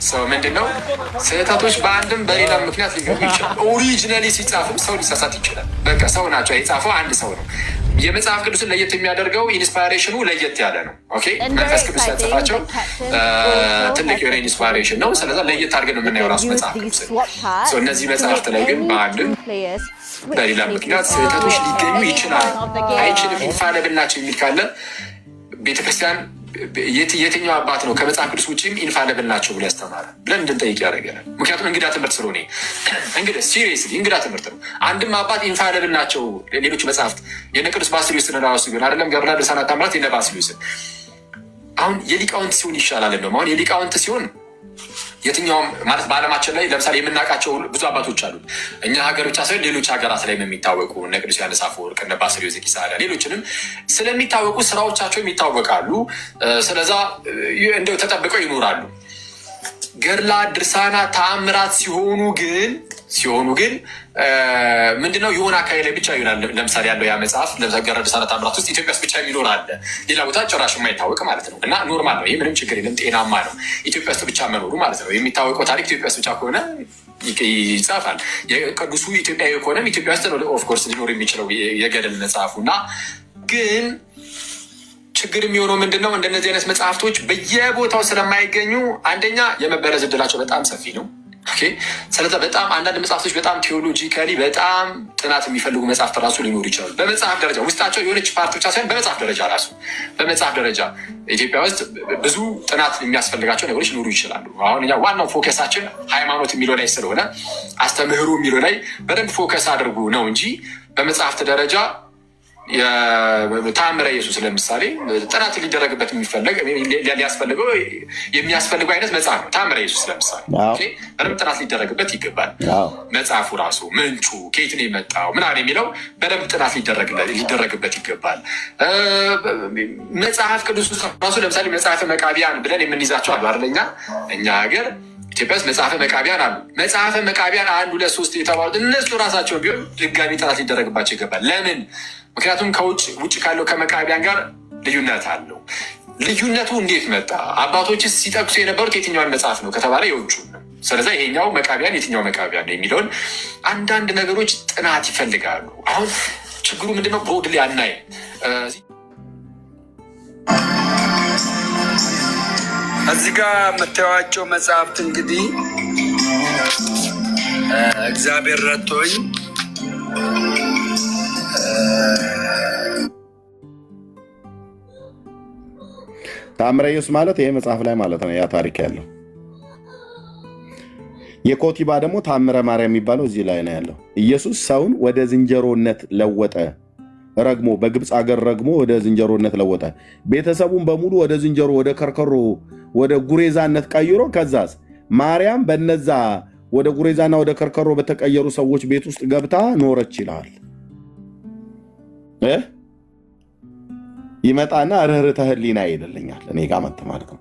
ሰው ምንድነው ስህተቶች በአንድም በሌላ ምክንያት ሊገቡ ይችላል። ኦሪጂናሊ ሲጻፍም ሰው ሊሳሳት ይችላል። በቃ ሰው ናቸው የጻፈው አንድ ሰው ነው። የመጽሐፍ ቅዱስን ለየት የሚያደርገው ኢንስፓይሬሽኑ ለየት ያለ ነው። ኦኬ መንፈስ ቅዱስ ያጽፋቸው ትልቅ የሆነ ኢንስፓይሬሽን ነው። ስለዚህ ለየት አድርገን ነው የምናየው ራሱ መጽሐፍ ቅዱስ። እነዚህ መጽሐፍት ላይ ግን በአንድም በሌላ ምክንያት ስህተቶች ሊገኙ ይችላል። አይችልም ኢንፋሊብል ናቸው የሚል ካለ ቤተክርስቲያን የትኛው አባት ነው ከመጽሐፍ ቅዱስ ውጭም ኢንፋሊብል ናቸው ብሎ ያስተማረ ብለን እንድንጠይቅ ያደርገናል። ምክንያቱም እንግዳ ትምህርት ስለሆነ ሲሪየስሊ እንግዳ ትምህርት ነው። አንድም አባት ኢንፋሊብል ናቸው ሌሎቹ መጽሐፍት የነ ቅዱስ ባስልዮስን ራሱ ቢሆን አይደለም ገብርና ድርሳናት ታምራት የነ ባስልዮስን አሁን የሊቃውንት ሲሆን ይሻላል። እንደውም አሁን የሊቃውንት ሲሆን የትኛውም ማለት በዓለማችን ላይ ለምሳሌ የምናውቃቸው ብዙ አባቶች አሉ። እኛ ሀገር ብቻ ሳይሆን ሌሎች ሀገራት ላይ የሚታወቁ እነ ቅዱስ ዮሐንስ አፈወርቅ እነ ባስልዮስ ዘኪሳርያ ሌሎችንም ስለሚታወቁ ስራዎቻቸውም ይታወቃሉ። ስለዛ እንደው ተጠብቀው ይኖራሉ። ገድላት፣ ድርሳናት፣ ተአምራት ሲሆኑ ግን ምንድነው የሆነ አካባቢ ላይ ብቻ ይሆናል። ለምሳሌ ያለው ያ መጽሐፍ ለምሳሌ ገድላት፣ ድርሳናት፣ ተአምራት ውስጥ ኢትዮጵያ ውስጥ ብቻ የሚኖር አለ፣ ሌላ ቦታ ጭራሽ የማይታወቅ ማለት ነው። እና ኖርማል ነው፣ ይህ ምንም ችግር የለም፣ ጤናማ ነው ኢትዮጵያ ውስጥ ብቻ መኖሩ ማለት ነው። የሚታወቀው ታሪክ ኢትዮጵያ ውስጥ ብቻ ከሆነ ይጻፋል። ቅዱሱ ኢትዮጵያዊ ከሆነም ኢትዮጵያ ውስጥ ነው ኦፍኮርስ ሊኖር የሚችለው የገድል መጽሐፉ። እና ግን ችግር የሚሆነው ምንድነው እንደነዚህ አይነት መጽሐፍቶች በየቦታው ስለማይገኙ አንደኛ የመበረዝ እድላቸው በጣም ሰፊ ነው። ስለዚ በጣም አንዳንድ መጽሐፍቶች በጣም ቴዎሎጂካሊ በጣም ጥናት የሚፈልጉ መጽሐፍት ራሱ ሊኖሩ ይችላሉ። በመጽሐፍ ደረጃ ውስጣቸው የሆነች ፓርት ብቻ ሳይሆን በመጽሐፍ ደረጃ ኢትዮጵያ ውስጥ ብዙ ጥናት የሚያስፈልጋቸው ነገሮች ሊኖሩ ይችላሉ። አሁን እኛ ዋናው ፎከሳችን ሃይማኖት የሚለው ላይ ስለሆነ አስተምህሮ የሚለው ላይ በደንብ ፎከስ አድርጉ ነው እንጂ በመጽሐፍት ደረጃ ተአምረ ኢየሱስ ለምሳሌ ጥናት ሊደረግበት የሚያስፈልገው አይነት መጽሐፍ ነው። ተአምረ ኢየሱስ ለምሳሌ በደንብ ጥናት ሊደረግበት ይገባል። መጽሐፉ ራሱ ምንጩ ከየት ነው የመጣው ምናምን የሚለው በደንብ ጥናት ሊደረግበት ይገባል። መጽሐፍ ቅዱስ ራሱ ለምሳሌ መጽሐፈ መቃቢያን ብለን የምንይዛቸው አሉ አይደል? እኛ ሀገር ኢትዮጵያ ውስጥ መጽሐፈ መቃቢያን አሉ። መጽሐፈ መቃቢያን 1፣ 2፣ 3 የተባሉት እነሱ ራሳቸው ቢሆን ድጋሚ ጥናት ሊደረግባቸው ይገባል። ለምን? ምክንያቱም ውጭ ካለው ከመቃቢያን ጋር ልዩነት አለው። ልዩነቱ እንዴት መጣ? አባቶችስ ሲጠቅሱ የነበሩት የትኛውን መጽሐፍ ነው ከተባለ የውጩ ነው። ስለዚ ይሄኛው መቃቢያን የትኛው መቃቢያን ነው የሚለውን አንዳንድ ነገሮች ጥናት ይፈልጋሉ። አሁን ችግሩ ምንድነው? ብሮድሊ አናይ እዚህ ጋር የምታዩዋቸው መጽሐፍት እንግዲህ እግዚአብሔር ረድቶኝ ተአምረ ኢየሱስ ማለት ይሄ መጽሐፍ ላይ ማለት ነው ያ ታሪክ ያለው። የኮቲባ ደግሞ ተአምረ ማርያም የሚባለው እዚህ ላይ ነው ያለው። ኢየሱስ ሰውን ወደ ዝንጀሮነት ለወጠ፣ ረግሞ በግብፅ ሀገር ረግሞ ወደ ዝንጀሮነት ለወጠ። ቤተሰቡን በሙሉ ወደ ዝንጀሮ፣ ወደ ከርከሮ፣ ወደ ጉሬዛነት ቀይሮ ከዛስ ማርያም በነዛ ወደ ጉሬዛና ወደ ከርከሮ በተቀየሩ ሰዎች ቤት ውስጥ ገብታ ኖረች ይላል። ይመጣና ርህርተ ህሊና ይልልኛል እኔ ጋር መጥቶ ማለት ነው።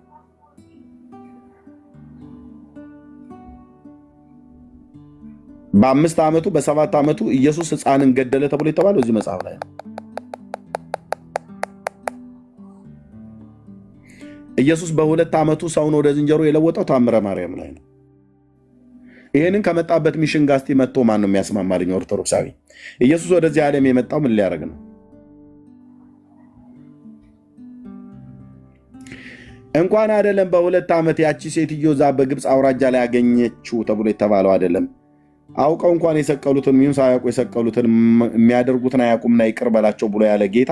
በ5 ዓመቱ በ7 ዓመቱ ኢየሱስ ሕፃንን ገደለ ተብሎ የተባለው እዚህ መጽሐፍ ላይ ነው። ኢየሱስ በ2 ዓመቱ ሰውን ወደ ዝንጀሮ የለወጠው ተአምረ ማርያም ላይ ነው። ይህንን ከመጣበት ሚሽን ጋር እስቲ መጥቶ ማን ነው የሚያስማማልኝ? ኦርቶዶክሳዊ ኢየሱስ ወደዚህ ዓለም የመጣው ምን ሊያደርግ ነው? እንኳን አይደለም በ2 ዓመት ያቺ ሴትዮ ዛ በግብፅ አውራጃ ላይ ያገኘችው ተብሎ የተባለው አይደለም። አውቀው እንኳን የሰቀሉትን ምን ሳያውቁ የሰቀሉትን የሚያደርጉትን አያውቁምና ይቅር በላቸው ብሎ ያለ ጌታ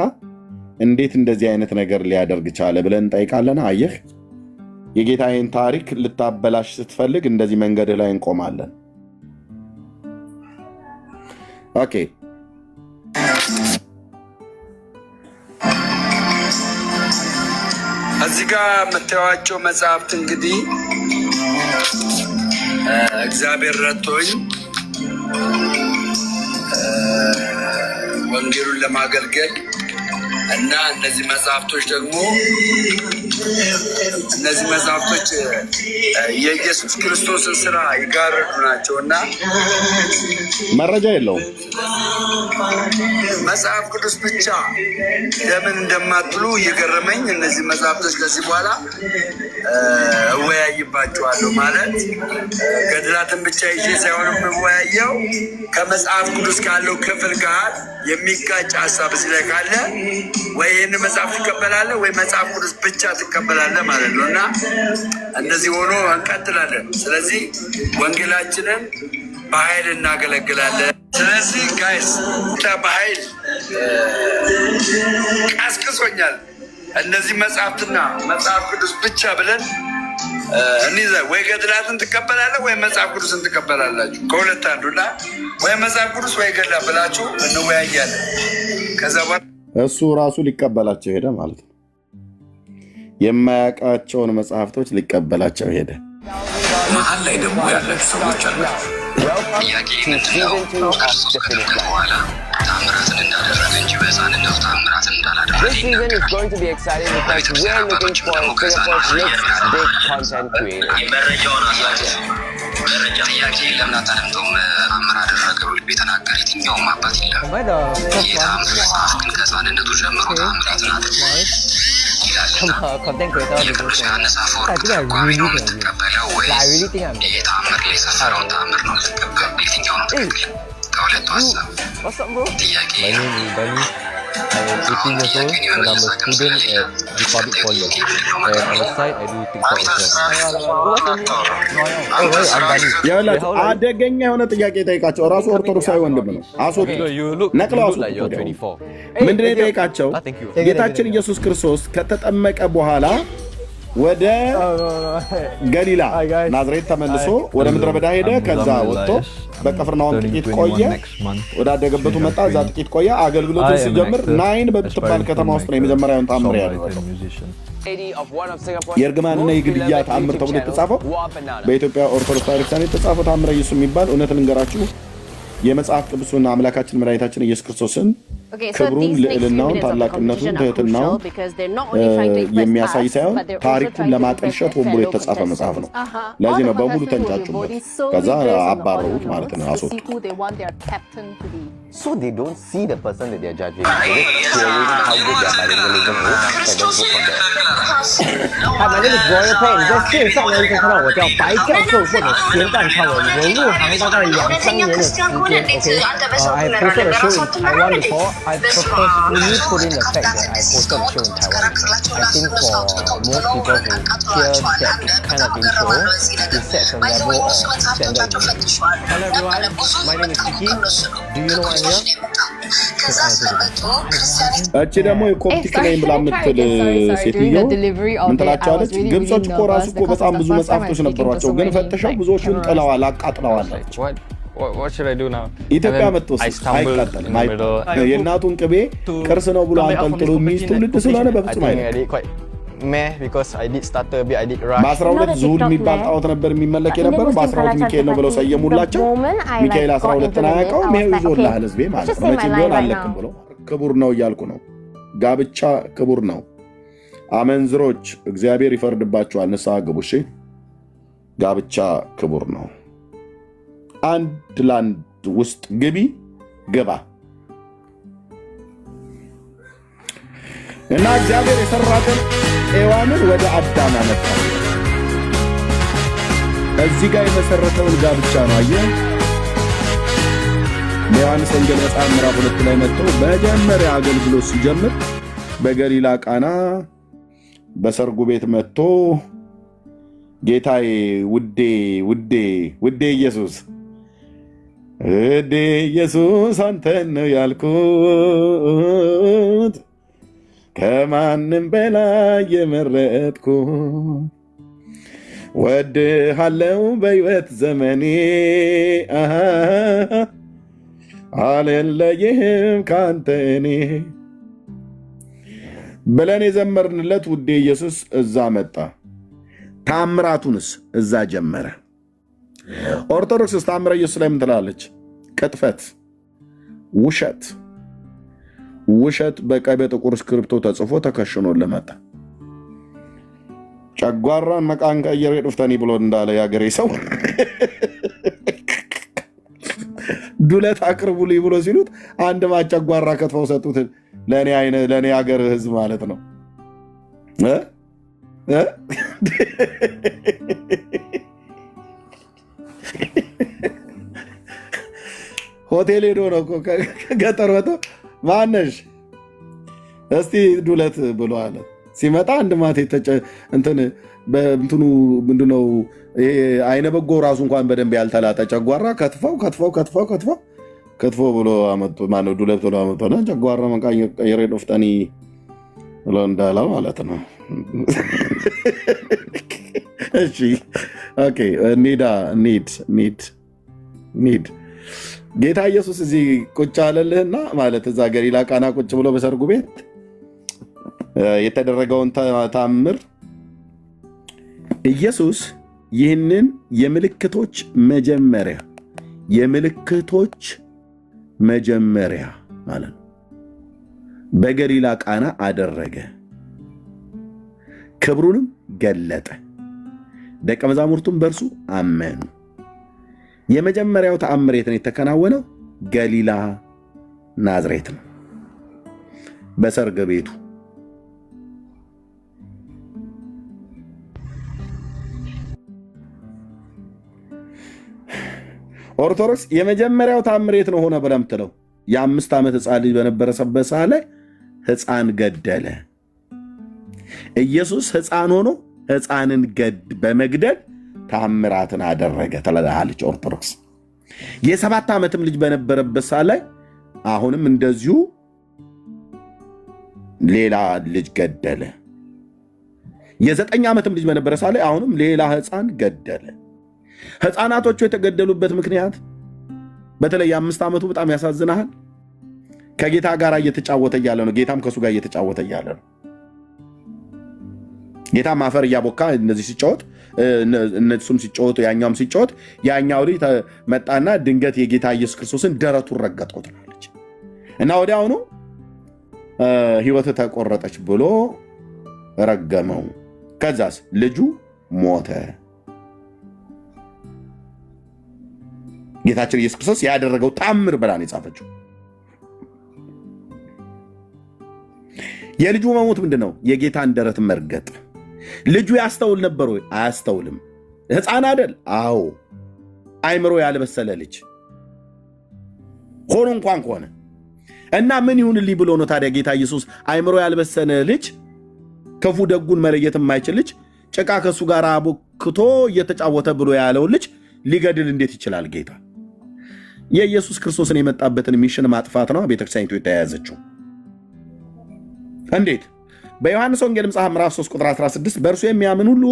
እንዴት እንደዚህ አይነት ነገር ሊያደርግ ቻለ ብለን እንጠይቃለን። አየህ፣ የጌታዬን ታሪክ ልታበላሽ ስትፈልግ እንደዚህ መንገድህ ላይ እንቆማለን። ኦኬ፣ እዚህ ጋር የምታዩዋቸው መጽሐፍት እንግዲህ እግዚአብሔር ረድቶኝ ወንጌሉን ለማገልገል እና እነዚህ መጽሐፍቶች ደግሞ የኢየሱስ ክርስቶስን ስራ ይጋርዱ ናቸው እና መረጃ የለውም። መጽሐፍ ቅዱስ ብቻ ለምን እንደማትሉ እየገረመኝ እነዚህ መጽሐፍቶች ከዚህ በኋላ እወያይባችኋለሁ። ማለት ገድላትን ብቻ ይዤ ሳይሆን የምወያየው ከመጽሐፍ ቅዱስ ካለው ክፍል ጋር የሚጋጭ ሀሳብ እዚህ ላይ ካለ ወይ ይህን መጽሐፍ ትቀበላለህ ወይ መጽሐፍ ቅዱስ ብቻ ትቀበላለህ ማለት ነው እና እንደዚህ ሆኖ እንቀጥላለን። ስለዚህ ወንጌላችንን በኃይል እናገለግላለን። ስለዚህ ጋይስ በኃይል ቀስቅሶኛል። እነዚህ መጽሐፍትና መጽሐፍ ቅዱስ ብቻ ብለን እንይዘ ወይ ገድላትን ትቀበላለህ ወይ መጽሐፍ ቅዱስን ትቀበላላችሁ። ከሁለት አንዱና ወይ መጽሐፍ ቅዱስ ወይ ገድላት ብላችሁ እንወያያለን። ከዛ እሱ ራሱ ሊቀበላቸው ሄደ ማለት ነው። የማያውቃቸውን መጽሐፍቶች ሊቀበላቸው ሄደ። መሀል ላይ ደግሞ ያላችሁ ሰዎች አላችሁ። ጥያቄ ምንድነው? ክርስቶስ ከተነገረ በኋላ ታምራትን እንዳደረገ እንጂ በሕፃንነቱ ታምራትን እንዳላደረገ ጥያቄ ለምን አታደምጠውም? ታምር አደረገ ብሎ የተናገረ የትኛውም አባት የለም። የታምር መጽሐፍ ግን ከሕፃንነቱ ጀምሮ ታምራትን አድርጓል ይላልና የቅዱስ ዮሐንስ አፈወርቅ ትርጓሜ ነው የምትቀበለው ወይስ የታምር ላይ የሰፈረውን ታምር ነው የምትቀበለው? የትኛው ነው ትክክል? ከሁለቱ ሀሳብ ጥያቄ I'm 18 years old and I'm a student at Republic College. And on the side, I do TikTok as well. አደገኛ የሆነ ጥያቄ ጠይቃቸው። ራሱ ኦርቶዶክሳዊ ወንድም ነው። ነቅለው ምንድን ነው የጠይቃቸው? ጌታችን ኢየሱስ ክርስቶስ ከተጠመቀ በኋላ ወደ ገሊላ ናዝሬት ተመልሶ ወደ ምድረ በዳ ሄደ። ከዛ ወጥቶ በቅፍርናሆም ጥቂት ቆየ። ወዳደገበቱ መጣ። እዛ ጥቂት ቆየ። አገልግሎቱን ሲጀምር ናይን በምትባል ከተማ ውስጥ ነው የመጀመሪያውን ተአምር ያደረገው። የእርግማንና የግድያ ተአምር ተብሎ የተጻፈው በኢትዮጵያ ኦርቶዶክስ ቤተክርስቲያን የተጻፈው ተአምረ ኢየሱስ የሚባል እውነት ልንገራችሁ የመጽሐፍ ቅዱስና አምላካችን መድኃኒታችን ኢየሱስ ክርስቶስን ክብሩን፣ ልዕልናውን፣ ታላቅነቱን፣ ትህትናውን የሚያሳይ ሳይሆን ታሪኩን ለማጠልሸት ሆን ብሎ የተጻፈ መጽሐፍ ነው። ለዚህ ነው በሙሉ ተንጫጩበት። ከዛ አባረሩት ማለት ነው፣ አስወጡ። So they don't see the person that they're judging. They just hearing how good their bilingualism is, and then go from there. Hi, my name is Royal Pain. 在线上呢，你可以看到我叫白教授或者咸蛋超人，我入行大概2-3年的时间。Okay, I posted a show in Taiwan before. I purposefully put in the fact that I posted a show in Taiwan. I think for most people who hear that kind of intro, it sets a level of standard. Hello everyone, my name is Kiki. Do you know what? እቺ ደግሞ የኮፕቲክ ነኝ ብላ የምትል ሴትዮ ምን ትላቸዋለች? ግብጾች እኮ ራሱ እኮ በጣም ብዙ መጽሐፍቶች ነበሯቸው፣ ግን ፈተሸው ብዙዎቹን ጥለዋል፣ አቃጥለዋል። ኢትዮጵያ መጥቶስ አይቃጠልም። የእናቱን ቅቤ ቅርስ ነው ብሎ አንጠልጥሎ የሚይዝ ትውልድ ስለሆነ በፍጹም አይደለም። በ12 ዙል የሚባል ጣዖት ነበር የሚመለክ የነበረው። በ12 ሚካኤል ነው ብለው ሰየሙላቸው። ሚካኤል 12ን አያውቀውም። ይሄው ይዞልሃል ህዝቤ ማለት ነው። መቼም ቢሆን አለቅም ብሎ ክቡር ነው እያልኩ ነው። ጋብቻ ክቡር ነው። አመንዝሮች እግዚአብሔር ይፈርድባቸዋል። ንስሐ ግቡ እሺ። ጋብቻ ክቡር ነው። አንድ ላንድ ውስጥ ግባ እና እግዚአብሔር የሰራትን ሔዋንን ወደ አዳም አመጣ። እዚህ ጋር የመሰረተውን ጋብቻ ነው። አየህ፣ በዮሐንስ ወንጌል መጽሐፍ ምዕራፍ 2 ላይ መጥቶ መጀመሪያ አገልግሎት ሲጀምር በገሊላ ቃና በሰርጉ ቤት መጥቶ ጌታዬ ውዴ ኢየሱስ አንተን ነው ያልኩት ከማንም በላይ የመረጥኩ ወድሃለው በሕይወት ዘመኔ አልለይህም ካንተ እኔ ብለን የዘመርንለት ውዴ ኢየሱስ እዛ መጣ። ታምራቱንስ እዛ ጀመረ። ኦርቶዶክስ ታምረ ኢየሱስ ላይ ምን ትላለች? ቅጥፈት፣ ውሸት በቀይ በጥቁር እስክሪብቶ ተጽፎ ተከሽኖልህ መጣ። ጨጓራን መቃን ቀየር ዱፍተኒ ብሎ እንዳለ ያገሬ ሰው ዱለት አቅርቡልኝ ብሎ ሲሉት አንድ ማጨጓራ ከትፈው ሰጡት። ለኔ ሀገር ህዝብ ማለት ነው። ሆቴል ሄዶ ነው እኮ ከገጠር ወጥቶ ማነሽ እስቲ ዱለት ብሎ አለ። ሲመጣ አንድ ማቴ እንትን በእንትኑ ምንድነው አይነ በጎ ራሱ እንኳን በደንብ ያልተላጠ ጨጓራ ከትፎ ብሎ አመጡ። ማነው ዱለት ብሎ አመጡና ጨጓራ መንቃኝ ቀይሬ ዶፍጠኒ ብሎ እንዳለው ማለት ነው። እሺ ኦኬ ኒድ ጌታ ኢየሱስ እዚህ ቁጭ አለልህና ማለት እዛ ገሊላ ቃና ቁጭ ብሎ በሰርጉ ቤት የተደረገውን ታምር ኢየሱስ ይህንን የምልክቶች መጀመሪያ ማለት ነው በገሊላ ቃና አደረገ፣ ክብሩንም ገለጠ፣ ደቀ መዛሙርቱም በእርሱ አመኑ። የመጀመሪያው ተአምር የት ነው የተከናወነው? ገሊላ ናዝሬት ነው፣ በሰርግ ቤቱ። ኦርቶዶክስ የመጀመሪያው ተአምር የት ነው ሆነ ብለህ የምትለው? የ5 ዓመት ሕፃን ልጅ በነበረበት ሰዓት ላይ ሕፃን ገደለ። ኢየሱስ ሕፃን ሆኖ ሕፃንን በመግደል ተአምራትን አደረገ ትላለች ኦርቶዶክስ። የ7 ዓመትም ልጅ በነበረበት ሰዓት ላይ አሁንም እንደዚሁ ሌላ ልጅ ገደለ። የ9 ዓመትም ልጅ በነበረ ሰዓት ላይ አሁንም ሌላ ሕፃን ገደለ። ሕፃናቶቹ የተገደሉበት ምክንያት በተለይ የ5 ዓመቱ በጣም ያሳዝናል። ከጌታ ጋር እየተጫወተ እያለ ነው። ጌታም ከእሱ ጋር እየተጫወተ እያለ ነው። ጌታም አፈር እያቦካ እነዚህ ሲጫወት እነሱም ሲጫወቱ ያኛውም ሲጫወት ያኛው ልጅ መጣና ድንገት የጌታ ኢየሱስ ክርስቶስን ደረቱን ረገጠው ትላለች እና ወዲያውኑ ሕይወት ተቆረጠች ብሎ ረገመው። ከዛስ ልጁ ሞተ። ጌታችን ኢየሱስ ክርስቶስ ያደረገው ታምር ብላ ነው የጻፈችው። የልጁ መሞት ምንድን ነው? የጌታን ደረት መርገጥ። ልጁ ያስተውል ነበር ወይ? አያስተውልም። ሕፃን አይደል? አዎ። አይምሮ ያልበሰለ ልጅ ሆኖ እንኳን ከሆነ እና ምን ይሁንልኝ ብሎ ነው ታዲያ ጌታ ኢየሱስ አይምሮ ያልበሰለ ልጅ፣ ክፉ ደጉን መለየት የማይችል ልጅ፣ ጭቃ ከእሱ ጋር አቦክቶ እየተጫወተ ብሎ ያለውን ልጅ ሊገድል እንዴት ይችላል ጌታ? የኢየሱስ ክርስቶስን የመጣበትን ሚሽን ማጥፋት ነው ቤተክርስቲያኒቱ የተያያዘችው። እንዴት? በዮሐንስ ወንጌል መጽሐፍ ምዕራፍ 3 ቁጥር 16 በእርሱ የሚያምን ሁሉ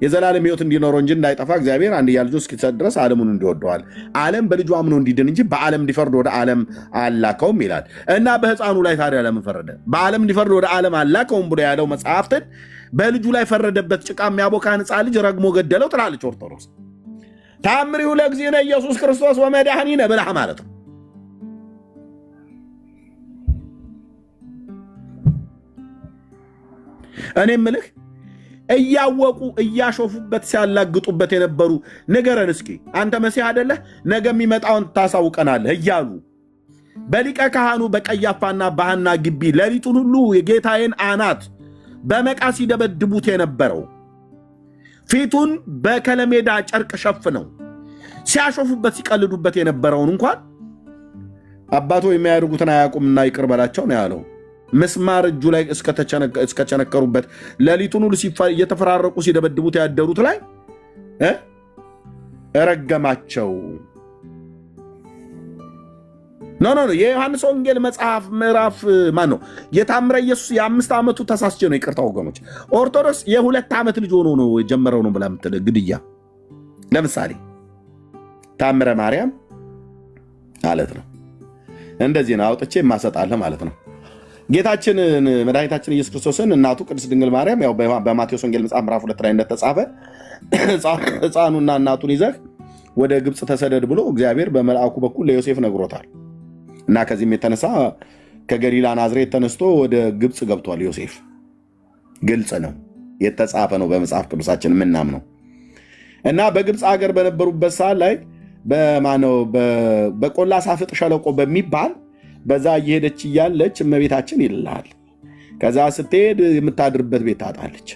የዘላለም ሕይወት እንዲኖረው እንጂ እንዳይጠፋ እግዚአብሔር አንድያ ልጁን እስኪሰጥ ድረስ ዓለሙን እንዲወደዋል፣ ዓለም በልጁ አምኖ እንዲድን እንጂ በዓለም እንዲፈርድ ወደ ዓለም አላከውም ይላል። እና በሕፃኑ ላይ ታዲያ ለምን ፈረደ? በዓለም እንዲፈርድ ወደ ዓለም አላከውም ብሎ ያለው መጽሐፍትን በልጁ ላይ ፈረደበት። ጭቃ የሚያቦካን ሕፃን ልጅ ረግሞ ገደለው ትላለች ኦርቶዶክስ። ታምሪሁ ለእግዚእነ ኢየሱስ ክርስቶስ ወመድኃኒነ ብለህ ማለት ነው። እኔ ምልህ እያወቁ እያሾፉበት ሲያላግጡበት የነበሩ ንገረን እስኪ አንተ መሲህ አይደለህ ነገ የሚመጣውን ታሳውቀናለህ እያሉ በሊቀ ካህኑ በቀያፋና በሐና ግቢ ሌሊቱን ሁሉ የጌታዬን አናት በመቃ ሲደበድቡት የነበረው ፊቱን በከለሜዳ ጨርቅ ሸፍነው ሲያሾፉበት ሲቀልዱበት የነበረውን እንኳን አባቶ የሚያደርጉትን አያውቁምና ይቅር በላቸው ነው ያለው። ምስማር እጁ ላይ እስከቸነከሩበት ሌሊቱን ሁሉ እየተፈራረቁ ሲደበድቡት ያደሩት ላይ ረገማቸው። ኖ የዮሐንስ ወንጌል መጽሐፍ ምዕራፍ ማን ነው የታምረ ኢየሱስ የ5 ዓመቱ ተሳስቼ ነው። ይቅርታ ወገኖች፣ ኦርቶዶክስ የ2 ዓመት ልጅ ሆኖ ነው የጀመረው ነው ብላ የምትል ግድያ። ለምሳሌ ታምረ ማርያም ማለት ነው እንደዚህ ነው አውጥቼ የማሰጣለህ ማለት ነው። ጌታችን መድኃኒታችን ኢየሱስ ክርስቶስን እናቱ ቅድስት ድንግል ማርያም ያው በማቴዎስ ወንጌል መጽሐፍ ምዕራፍ 2 ላይ እንደተጻፈ ሕፃኑና እናቱን ይዘህ ወደ ግብፅ ተሰደድ ብሎ እግዚአብሔር በመልአኩ በኩል ለዮሴፍ ነግሮታል። እና ከዚህም የተነሳ ከገሊላ ናዝሬት ተነስቶ ወደ ግብፅ ገብቷል ዮሴፍ። ግልጽ ነው፣ የተጻፈ ነው በመጽሐፍ ቅዱሳችን የምናምነው። እና በግብፅ ሀገር በነበሩበት ሰዓት ላይ በቆላ ሳፍጥ ሸለቆ በሚባል በዛ እየሄደች እያለች እመቤታችን ይልሃል። ከዛ ስትሄድ የምታድርበት ቤት ታጣለች።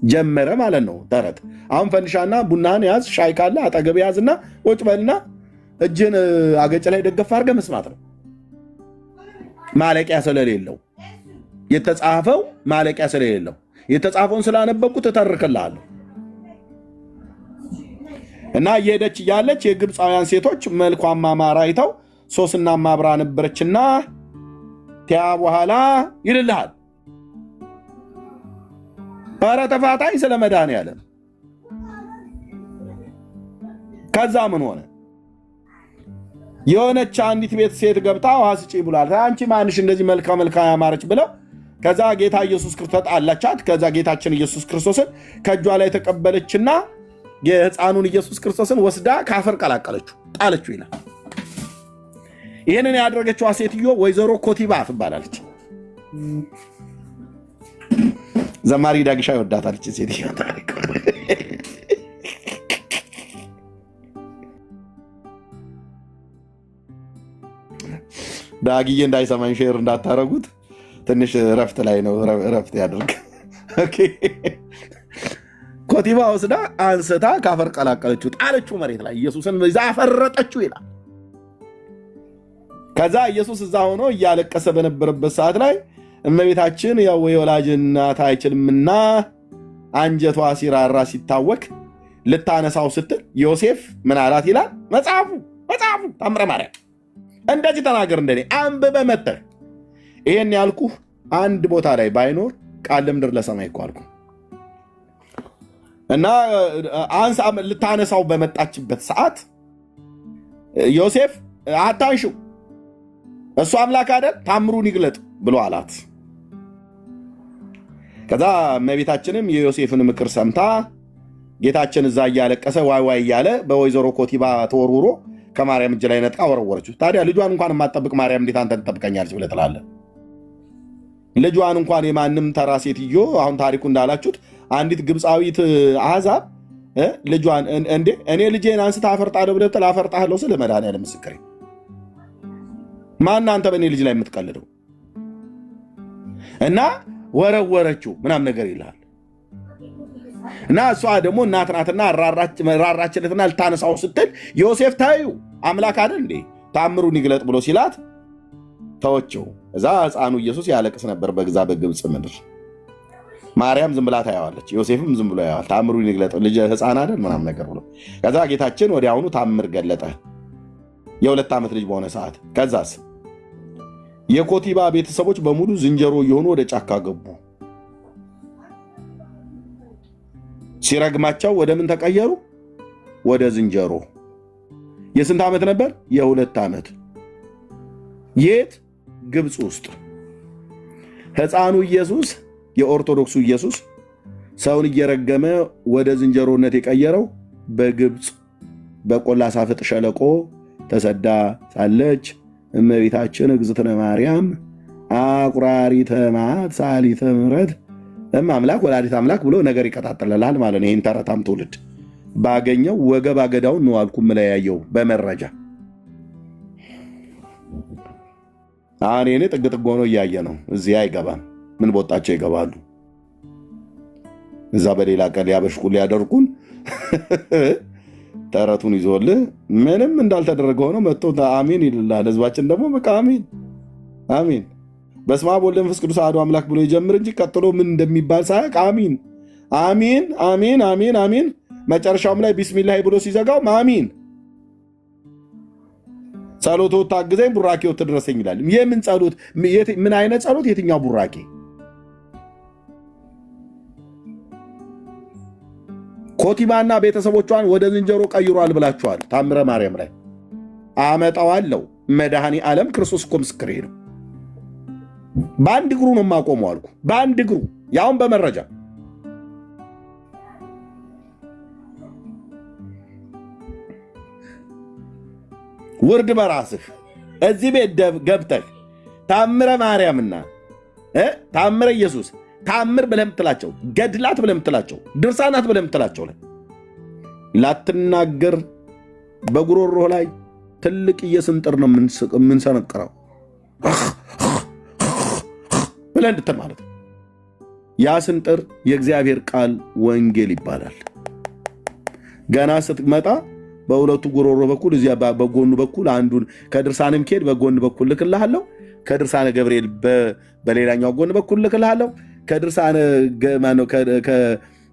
ጀመረ ማለት ነው ተረት። አሁን ፈንዲሻና ቡናህን ያዝ፣ ሻይ ካለ አጠገብ ያዝና ቁጭ በልና እጅን አገጭ ላይ ደገፍ አድርገህ መስማት ነው። ማለቂያ ስለሌለው የተጻፈው ማለቂያ ስለሌለው የተጻፈውን ስላነበብኩት እተርክልሃለሁ። እና እየሄደች እያለች የግብፃውያን ሴቶች መልኳን ማማር አይተው ሶስና ማብራ ነበረችና ቲያ በኋላ ይልልሃል ኧረ ተፋታኝ ስለ መድኃኒዓለም። ከዛ ምን ሆነ? የሆነች አንዲት ቤት ሴት ገብታ ውሃ ስጪ ብሏል። አንቺ ማንሽ እንደዚህ መልካ ያማረች ብለው ከዛ ጌታ ኢየሱስ ክርስቶስ ተጣላቻት። ከዛ ጌታችን ኢየሱስ ክርስቶስን ከእጇ ላይ ተቀበለችና የሕፃኑን ኢየሱስ ክርስቶስን ወስዳ ካፈር ቀላቀለችው፣ ጣለችው ይላል። ይህንን ያደረገችዋ ሴትዮ ወይዘሮ ኮቲባ ትባላለች። ዘማሪ ዳግሻ ይወዳታለች ሴትዮ። ታሪክ ዳግዬ እንዳይሰማኝ ሼር እንዳታረጉት፣ ትንሽ ረፍት ላይ ነው፣ ረፍት ያድርግ። ኮቲባ ወስዳ አንስታ ካፈር ቀላቀለችው፣ ጣለችው መሬት ላይ፣ ኢየሱስን ይዛ አፈረጠችው ይላል። ከዛ ኢየሱስ እዛ ሆኖ እያለቀሰ በነበረበት ሰዓት ላይ እመቤታችን ያው የወላጅ እናት አይችልምና አንጀቷ ሲራራ ሲታወክ ልታነሳው ስትል ዮሴፍ ምን አላት ይላል መጽሐፉ ታምረ ማርያም እንደዚህ ተናገር፣ እንደኔ አንብበ መተህ ይሄን ያልኩህ አንድ ቦታ ላይ ባይኖር ቃል ለምድር ለሰማይ እኮ አልኩህ። እና አንሳ ልታነሳው በመጣችበት ሰዓት ዮሴፍ አታንሽው፣ እሱ አምላክ አይደል ታምሩን ይግለጥ ብሎ አላት። ከዛ እመቤታችንም የዮሴፍን ምክር ሰምታ ጌታችን እዛ እያለቀሰ ዋይ ዋይ እያለ በወይዘሮ ኮቲባ ተወርውሮ ከማርያም እጅ ላይ ነጥቃ ወረወረችው። ታዲያ ልጇን እንኳን የማትጠብቅ ማርያም እንዴት አንተን ትጠብቀኛለች ብለህ ትላለህ? ልጇን እንኳን የማንም ተራ ሴትዮ አሁን ታሪኩ እንዳላችሁት አንዲት ግብፃዊት አሕዛብ ልጇን እንዴ እኔ ልጄን አንስታ አፈርጣለሁ ብለህ ትል አፈርጣለሁ ስለ መድኃኒዓለም ምስክሬ ማን አንተ በእኔ ልጅ ላይ የምትቀልደው? እና ወረወረችው ምናም ነገር ይልሃል። እና እሷ ደግሞ እናት ናትና ራራችለትና ልታነሳው ስትል ዮሴፍ ታዩ አምላክ አይደል እንዴ ታምሩን ይግለጥ ብሎ ሲላት ተወችው። እዛ ሕፃኑ ኢየሱስ ያለቅስ ነበር በግዛ በግብፅ ምድር። ማርያም ዝም ብላ ታያዋለች፣ ዮሴፍም ዝም ብሎ ያዋል። ታምሩን ይግለጥ ልጅ ሕፃን አይደል ምናም ነገር ብሎ ከዛ ጌታችን ወዲያውኑ ታምር ገለጠ የ2 ዓመት ልጅ በሆነ ሰዓት። ከዛስ የኮቲባ ቤተሰቦች በሙሉ ዝንጀሮ እየሆኑ ወደ ጫካ ገቡ። ሲረግማቸው ወደ ምን ተቀየሩ? ወደ ዝንጀሮ። የስንት ዓመት ነበር? የ2 ዓመት። የት? ግብፅ ውስጥ። ሕፃኑ ኢየሱስ የኦርቶዶክሱ ኢየሱስ ሰውን እየረገመ ወደ ዝንጀሮነት የቀየረው በግብፅ በቆላሳፍጥ ሸለቆ ተሰዳ ሳለች እመቤታችን እግዝእትነ ማርያም አቁራሪተ መዓት ሰዓሊተ ምሕረት አምላክ ወላዲተ አምላክ ብሎ ነገር ይቀጣጥለላል ማለት ነው። ይህን ተረታም ትውልድ ባገኘው ወገብ አገዳውን ነው አልኩ የምለያየው በመረጃ አሁን እኔ ጥግ ጥግ ሆኖ እያየ ነው። እዚህ አይገባም። ምን ቦታቸው ይገባሉ? እዛ በሌላ ቀን ያበሽቁ ሊያደርጉን ተረቱን ይዞልህ ምንም እንዳልተደረገ ሆኖ መጥቶ አሜን ይልላል። ህዝባችን ደግሞ በቃ አሜን አሜን በስመ አብ ወወልድ ወመንፈስ ቅዱስ አሐዱ አምላክ ብሎ ይጀምር እንጂ ቀጥሎ ምን እንደሚባል ሳያውቅ አሜን አሜን አሜን አሜን አሜን መጨረሻውም ላይ ቢስሚላህ ብሎ ሲዘጋው አሜን ጸሎቱ ታግዘኝ ቡራኬው ትድረሰኝ ይላል። የምን ጸሎት? ምን አይነት ጸሎት? የትኛው ቡራኬ? ኮቲባና ቤተሰቦቿን ወደ ዝንጀሮ ቀይሯል ብላችኋል። ታምረ ማርያም ላይ አመጣዋለሁ። መድኃኔ ዓለም ክርስቶስ እኮ ምስክሬ ነው። በአንድ እግሩ ነው የማቆመው አልኩ። በአንድ እግሩ ያውን በመረጃ ውርድ በራስህ እዚህ ቤት ገብተህ ታምረ ማርያምና ታምረ ኢየሱስ ታምር ብለህ የምትላቸው ገድላት ብለህ የምትላቸው ድርሳናት ብለህ የምትላቸው ላይ ላትናገር በጉሮሮህ ላይ ትልቅ የስንጥር ነው የምንሰነቅረው ብለህ እንድትል ማለት ነው። ያ ስንጥር የእግዚአብሔር ቃል ወንጌል ይባላል። ገና ስትመጣ በሁለቱ ጉሮሮ በኩል እዚያ በጎኑ በኩል አንዱን ከድርሳንም ኬድ በጎን በኩል ልክልሃለሁ፣ ከድርሳነ ገብርኤል በሌላኛው ጎን በኩል ልክልሃለሁ፣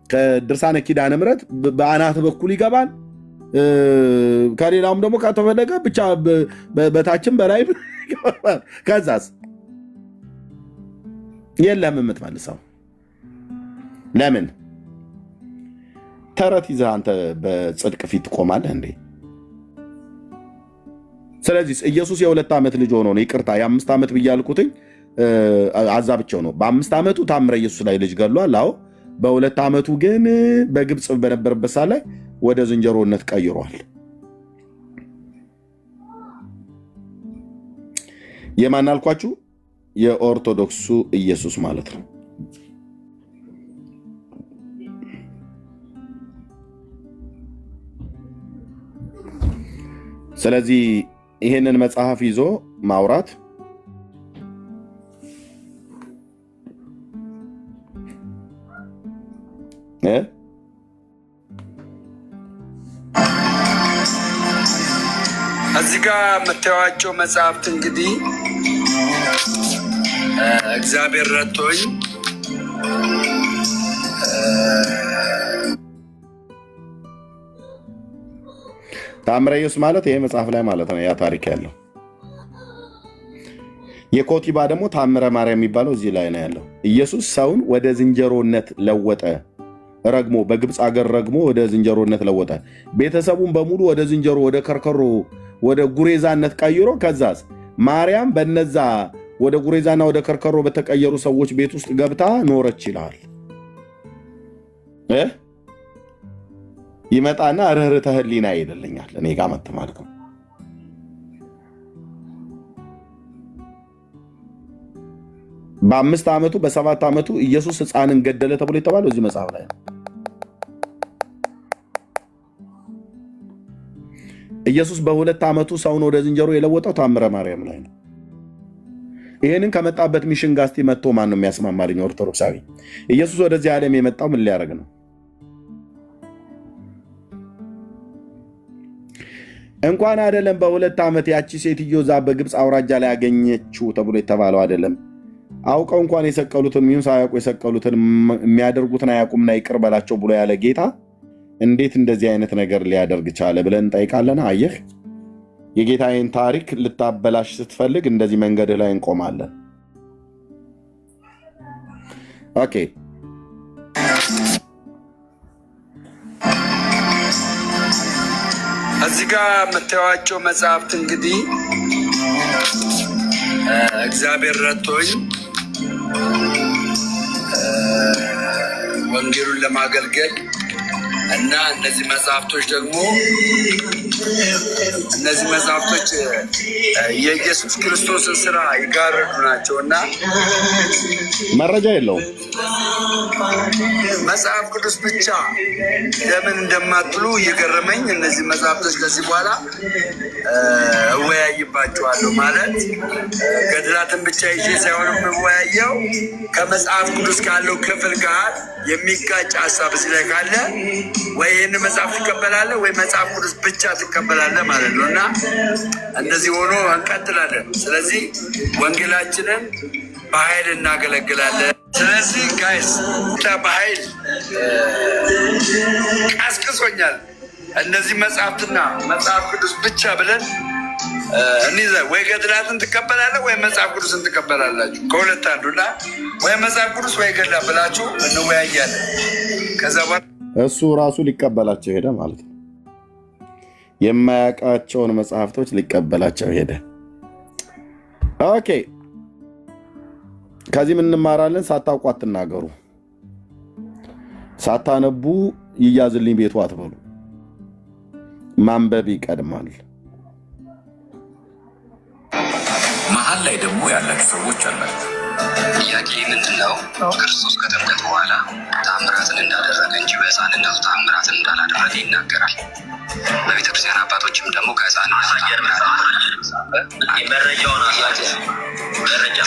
ከድርሳነ ኪዳነ ምሕረት በአናት በኩል ይገባል። ከሌላውም ደግሞ ከተፈለገ ብቻ በታችም በላይ ይገባል። ከዛስ የለም የምትመልሰው ለምን? ተረት ይዘህ አንተ በጽድቅ ፊት ትቆማለህ እንዴ? ስለዚህ ኢየሱስ የ2 ዓመት ልጅ ሆኖ ነው። ይቅርታ የ5 ዓመት ብያልኩትኝ አዛብቸው ነው። በ5 ዓመቱ ታምረ ኢየሱስ ላይ ልጅ ገሏል። አዎ በ2 ዓመቱ ግን በግብፅ በነበረበት ሰዓት ላይ ወደ ዝንጀሮነት ቀይሯል። የማን አልኳችሁ? የኦርቶዶክሱ ኢየሱስ ማለት ነው። ስለዚህ ይሄንን መጽሐፍ ይዞ ማውራት እዚህ ጋር የምታዩዋቸው መጽሐፍት እንግዲህ እግዚአብሔር ረድቶኝ ታምረ ኢየሱስ ማለት ይሄ መጽሐፍ ላይ ማለት ነው። ያ ታሪክ ያለው የኮቲባ ደግሞ ታምረ ማርያም የሚባለው እዚህ ላይ ነው ያለው። ኢየሱስ ሰውን ወደ ዝንጀሮነት ለወጠ። ረግሞ በግብፅ አገር ረግሞ ወደ ዝንጀሮነት ለወጠ። ቤተሰቡን በሙሉ ወደ ዝንጀሮ፣ ወደ ከርከሮ፣ ወደ ጉሬዛነት ቀይሮ ከዛስ ማርያም በነዛ ወደ ጉሬዛና ወደ ከርከሮ በተቀየሩ ሰዎች ቤት ውስጥ ገብታ ኖረች ይላል። ይመጣና ርህርተ ህሊና ይልልኛል እኔ ጋር መጥቶ ማለት ነው። በ5 ዓመቱ በ7 ዓመቱ ኢየሱስ ሕፃንን ገደለ ተብሎ የተባለው እዚህ መጽሐፍ ላይ ነው። ኢየሱስ በ2 ዓመቱ ሰውን ወደ ዝንጀሮ የለወጠው ታምረ ማርያም ላይ ነው። ይሄንን ከመጣበት ሚሽን ጋር እስቲ መጥቶ ማን ነው የሚያስማማልኝ? ኦርቶዶክሳዊ ኢየሱስ ወደዚህ ዓለም የመጣው ምን ሊያደርግ ነው? እንኳን አይደለም በ2 ዓመት ያቺ ሴትዮ እዛ በግብፅ አውራጃ ላይ ያገኘችው ተብሎ የተባለው አይደለም። አውቀው እንኳን የሰቀሉትን ሚሁን ሳያውቁ የሰቀሉትን የሚያደርጉትን አያውቁምና ይቅር በላቸው ብሎ ያለ ጌታ እንዴት እንደዚህ አይነት ነገር ሊያደርግ ቻለ ብለን እንጠይቃለን። አየህ፣ የጌታዬን ታሪክ ልታበላሽ ስትፈልግ እንደዚህ መንገድ ላይ እንቆማለን። ኦኬ፣ እዚህ ጋር የምታዩዋቸው መጽሐፍት እንግዲህ እግዚአብሔር ረድቶኝ ወንጌሉን ለማገልገል እና እነዚህ መጽሐፍቶች የኢየሱስ ክርስቶስን ስራ ይጋርዱ ናቸውና መረጃ የለውም። መጽሐፍ ቅዱስ ብቻ ለምን እንደማትሉ እየገረመኝ እነዚህ መጽሐፍቶች ከዚህ በኋላ እወያይባቸዋለሁ። ማለት ገድላትን ብቻ ይዤ ሳይሆን የምወያየው ከመጽሐፍ ቅዱስ ካለው ክፍል ጋር የሚጋጭ ሀሳብ እዚህ ላይ ካለ ወይ ይህን መጽሐፍ ትቀበላለህ ወይ መጽሐፍ ቅዱስ ብቻ ትቀበላለህ ማለት ነው። እና እንደዚህ ሆኖ እንቀጥላለን። ስለዚህ ወንጌላችንን በኃይል እናገለግላለን። ስለዚህ ጋይስ በኃይል ቀስቅሶኛል። እነዚህ መጽሐፍትና መጽሐፍ ቅዱስ ብቻ ብለን እንይዘ ወይ ገድላትን ትቀበላለህ ወይ መጽሐፍ ቅዱስን ትቀበላላችሁ። ከሁለት አንዱና ወይ መጽሐፍ ቅዱስ ወይ ገድላ ብላችሁ እንወያያለን። ከዛ እሱ ራሱ ሊቀበላቸው ሄደ ማለት ነው። የማያውቃቸውን መጽሐፍቶች ሊቀበላቸው ሄደ። ኦኬ፣ ከዚህ ምን እንማራለን? ሳታውቁ አትናገሩ፣ ሳታነቡ ይያዝልኝ ቤቱ አትበሉ። ማንበብ ይቀድማል። መሀል ላይ ደግሞ ያላችሁ ሰዎች አላችሁ። ጥያቄ ምንድነው? ክርስቶስ ከጥምቀት በኋላ ታምራትን እንዳደረገ እንጂ በሕፃንነቱ ታምራትን እንዳላደረገ ይናገራል። በቤተ ቤተክርስቲያን አባቶችም ደግሞ ከህፃን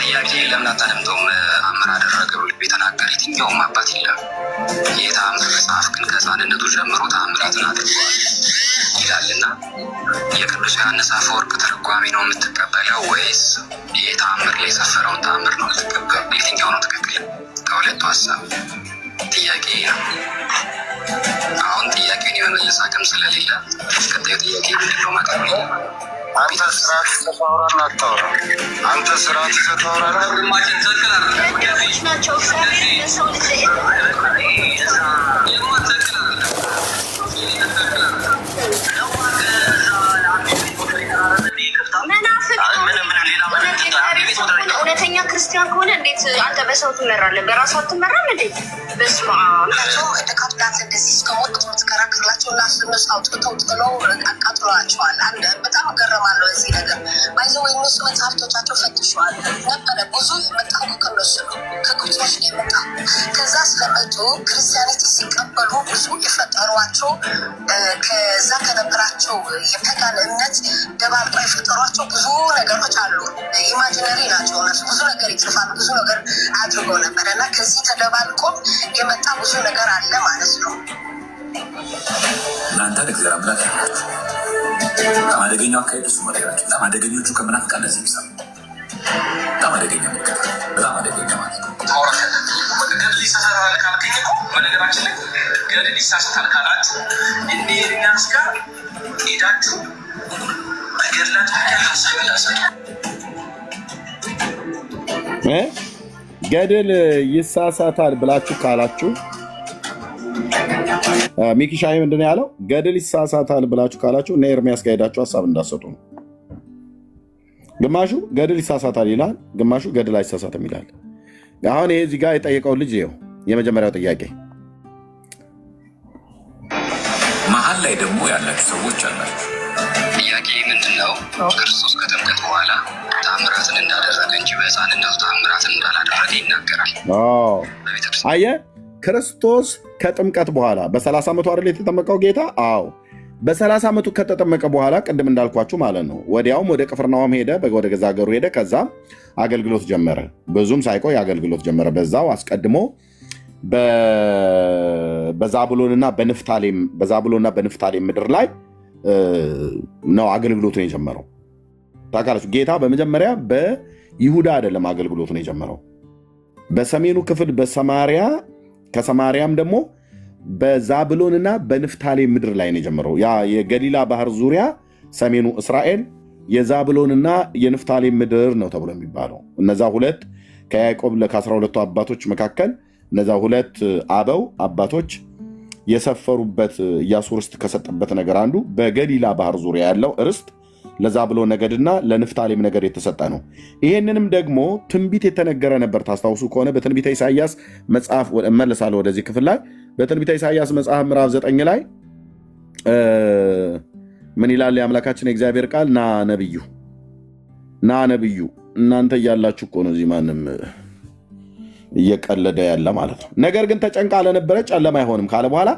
ጥያቄ ለምን አታደምጠውም? አምር አደረገ ብሎ የተናገረ የትኛውም አባት የለም። የተአምር መጽሐፍ ግን ከህፃንነቱ ጀምሮ ተአምራትን አድርጓል ይላልና የቅዱስ ዮሐንስ አፈወርቅ ትርጓሜ ነው የምትቀበለው ወይስ የተአምር ላይ የሰፈረውን ተአምር ነው የምትቀበለው? የትኛው ነው ትክክል? ከሁለቱ ሀሳብ ጥያቄ ነው። አሁን ጥያቄውን የመመለስ አቅም ስለሌለ ቀጣዩ ጥያቄ ምንድነው? ማቀርብ አንተ ስርዓት ተፋውራና አታውራ። አንተ ስርዓት ተፋውራና ናቸው ሰው እውነተኛ ክርስቲያን ከሆነ እንዴት አንተ በሰው ትመራለህ? በራሱ አትመራም እንዴ? በስመ አብ ካፕላት እንደዚህ እስከሞት ትከራከርላቸው እና እነሱ አውጥተው ጥለው አቃጥለዋቸዋል። አንድ በጣም እገረማለሁ እዚህ ነገር ባይዘው የእነሱ መጽሐፍቶቻቸው ፈትሸዋል ነበረ። ብዙ የመጣው ከነሱ ነው፣ ከግብጾች ነው የመጣ። ከዛ ስለመጡ ክርስቲያኒቲ ሲቀበሉ ብዙ የፈጠሯቸው ከዛ ከነበራቸው የፐጋን እምነት ደባልቆ የፈጠሯቸው ብዙ ነገሮች አሉ። ኢማጂነሪ ናቸው እነሱ። ብዙ ነገር ይጽፋሉ፣ ብዙ ነገር አድርገው ነበረ እና ከዚህ ተደባልቆ የመጣ ብዙ ነገር አለ ማለት ነው። እናንተ እግዚአብሔር አምላክ ያላችሁ በጣም አደገኛው አካሄድ እሱ መለያቸው። በጣም አደገኞቹ ከምናፍቃ እነዚህ ይምሳሉ። በጣም አደገኛ በጣም አደገኛ ማለት ነው። ገድል ይሳሳታል ካልከኝ እኮ በነገራችን ላይ ገድል ይሳሳታል ካላችሁ ኤርሚያስ ጋር ሄዳችሁ በገድላችሁ ሀሳብ ላሰጡ ገድል ይሳሳታል ብላችሁ ካላችሁ ሚኪሻይ ምንድነው ያለው? ገድል ይሳሳታል ብላችሁ ካላችሁ እና ኤርሚያስ ጋር ሄዳችሁ ሀሳብ እንዳሰጡ ነው። ግማሹ ገድል ይሳሳታል ይላል፣ ግማሹ ገድል አይሳሳትም ይላል። አሁን ይሄ እዚህ ጋር የጠየቀው ልጅ ይኸው የመጀመሪያው ጥያቄ መሀል ላይ ደግሞ ያላችሁ ሰዎች አላችሁ። ጥያቄ ምንድን ነው? ክርስቶስ ከጥምቀት በኋላ ታምራትን እንዳደረገ እንጂ በሕፃንነቱ ታምራትን እንዳላደረገ ይናገራል። አየህ፣ ክርስቶስ ከጥምቀት በኋላ በ30 ዓመቱ አይደል የተጠመቀው ጌታ? አዎ፣ በ30 ዓመቱ ከተጠመቀ በኋላ ቅድም እንዳልኳችሁ ማለት ነው ወዲያውም ወደ ቅፍርናሆም ሄደ፣ ወደ ገዛ ሀገሩ ሄደ። ከዛም አገልግሎት ጀመረ። ብዙም ሳይቆይ አገልግሎት ጀመረ። በዛው አስቀድሞ በዛብሎንና በንፍታሌም ምድር ላይ ነው አገልግሎቱን የጀመረው። ታውቃላችሁ፣ ጌታ በመጀመሪያ በይሁዳ አይደለም አገልግሎቱን የጀመረው፣ በሰሜኑ ክፍል በሰማሪያ፣ ከሰማሪያም ደግሞ በዛብሎንና በንፍታሌም ምድር ላይ ነው የጀመረው። ያ የገሊላ ባህር ዙሪያ ሰሜኑ እስራኤል የዛብሎንና የንፍታሌም ምድር ነው ተብሎ የሚባለው። እነዛ ሁለት ከያዕቆብ ከ12ቱ አባቶች መካከል እነዛ ሁለት አባቶች የሰፈሩበት ኢያሱ ርስት ከሰጠበት ነገር አንዱ በገሊላ ባህር ዙሪያ ያለው ርስት ለዛብሎን ነገድና ለንፍታሌም ነገድ የተሰጠ ነው። ይሄንንም ደግሞ ትንቢት የተነገረ ነበር። ታስታውሱ ከሆነ በትንቢተ ኢሳይያስ መጽሐፍ እመለሳለሁ ወደዚህ ክፍል ላይ። በትንቢተ ኢሳይያስ መጽሐፍ ምዕራፍ 9 ላይ ምን ይላል የአምላካችን የእግዚአብሔር ቃል? ና ነብዩ እናንተ እያላችሁ እኮ ነው እዚህ ማንም እየቀለደ ያለ ማለት ነው። ነገር ግን ተጨንቃ ለነበረ ጨለማ አይሆንም ካለ በኋላ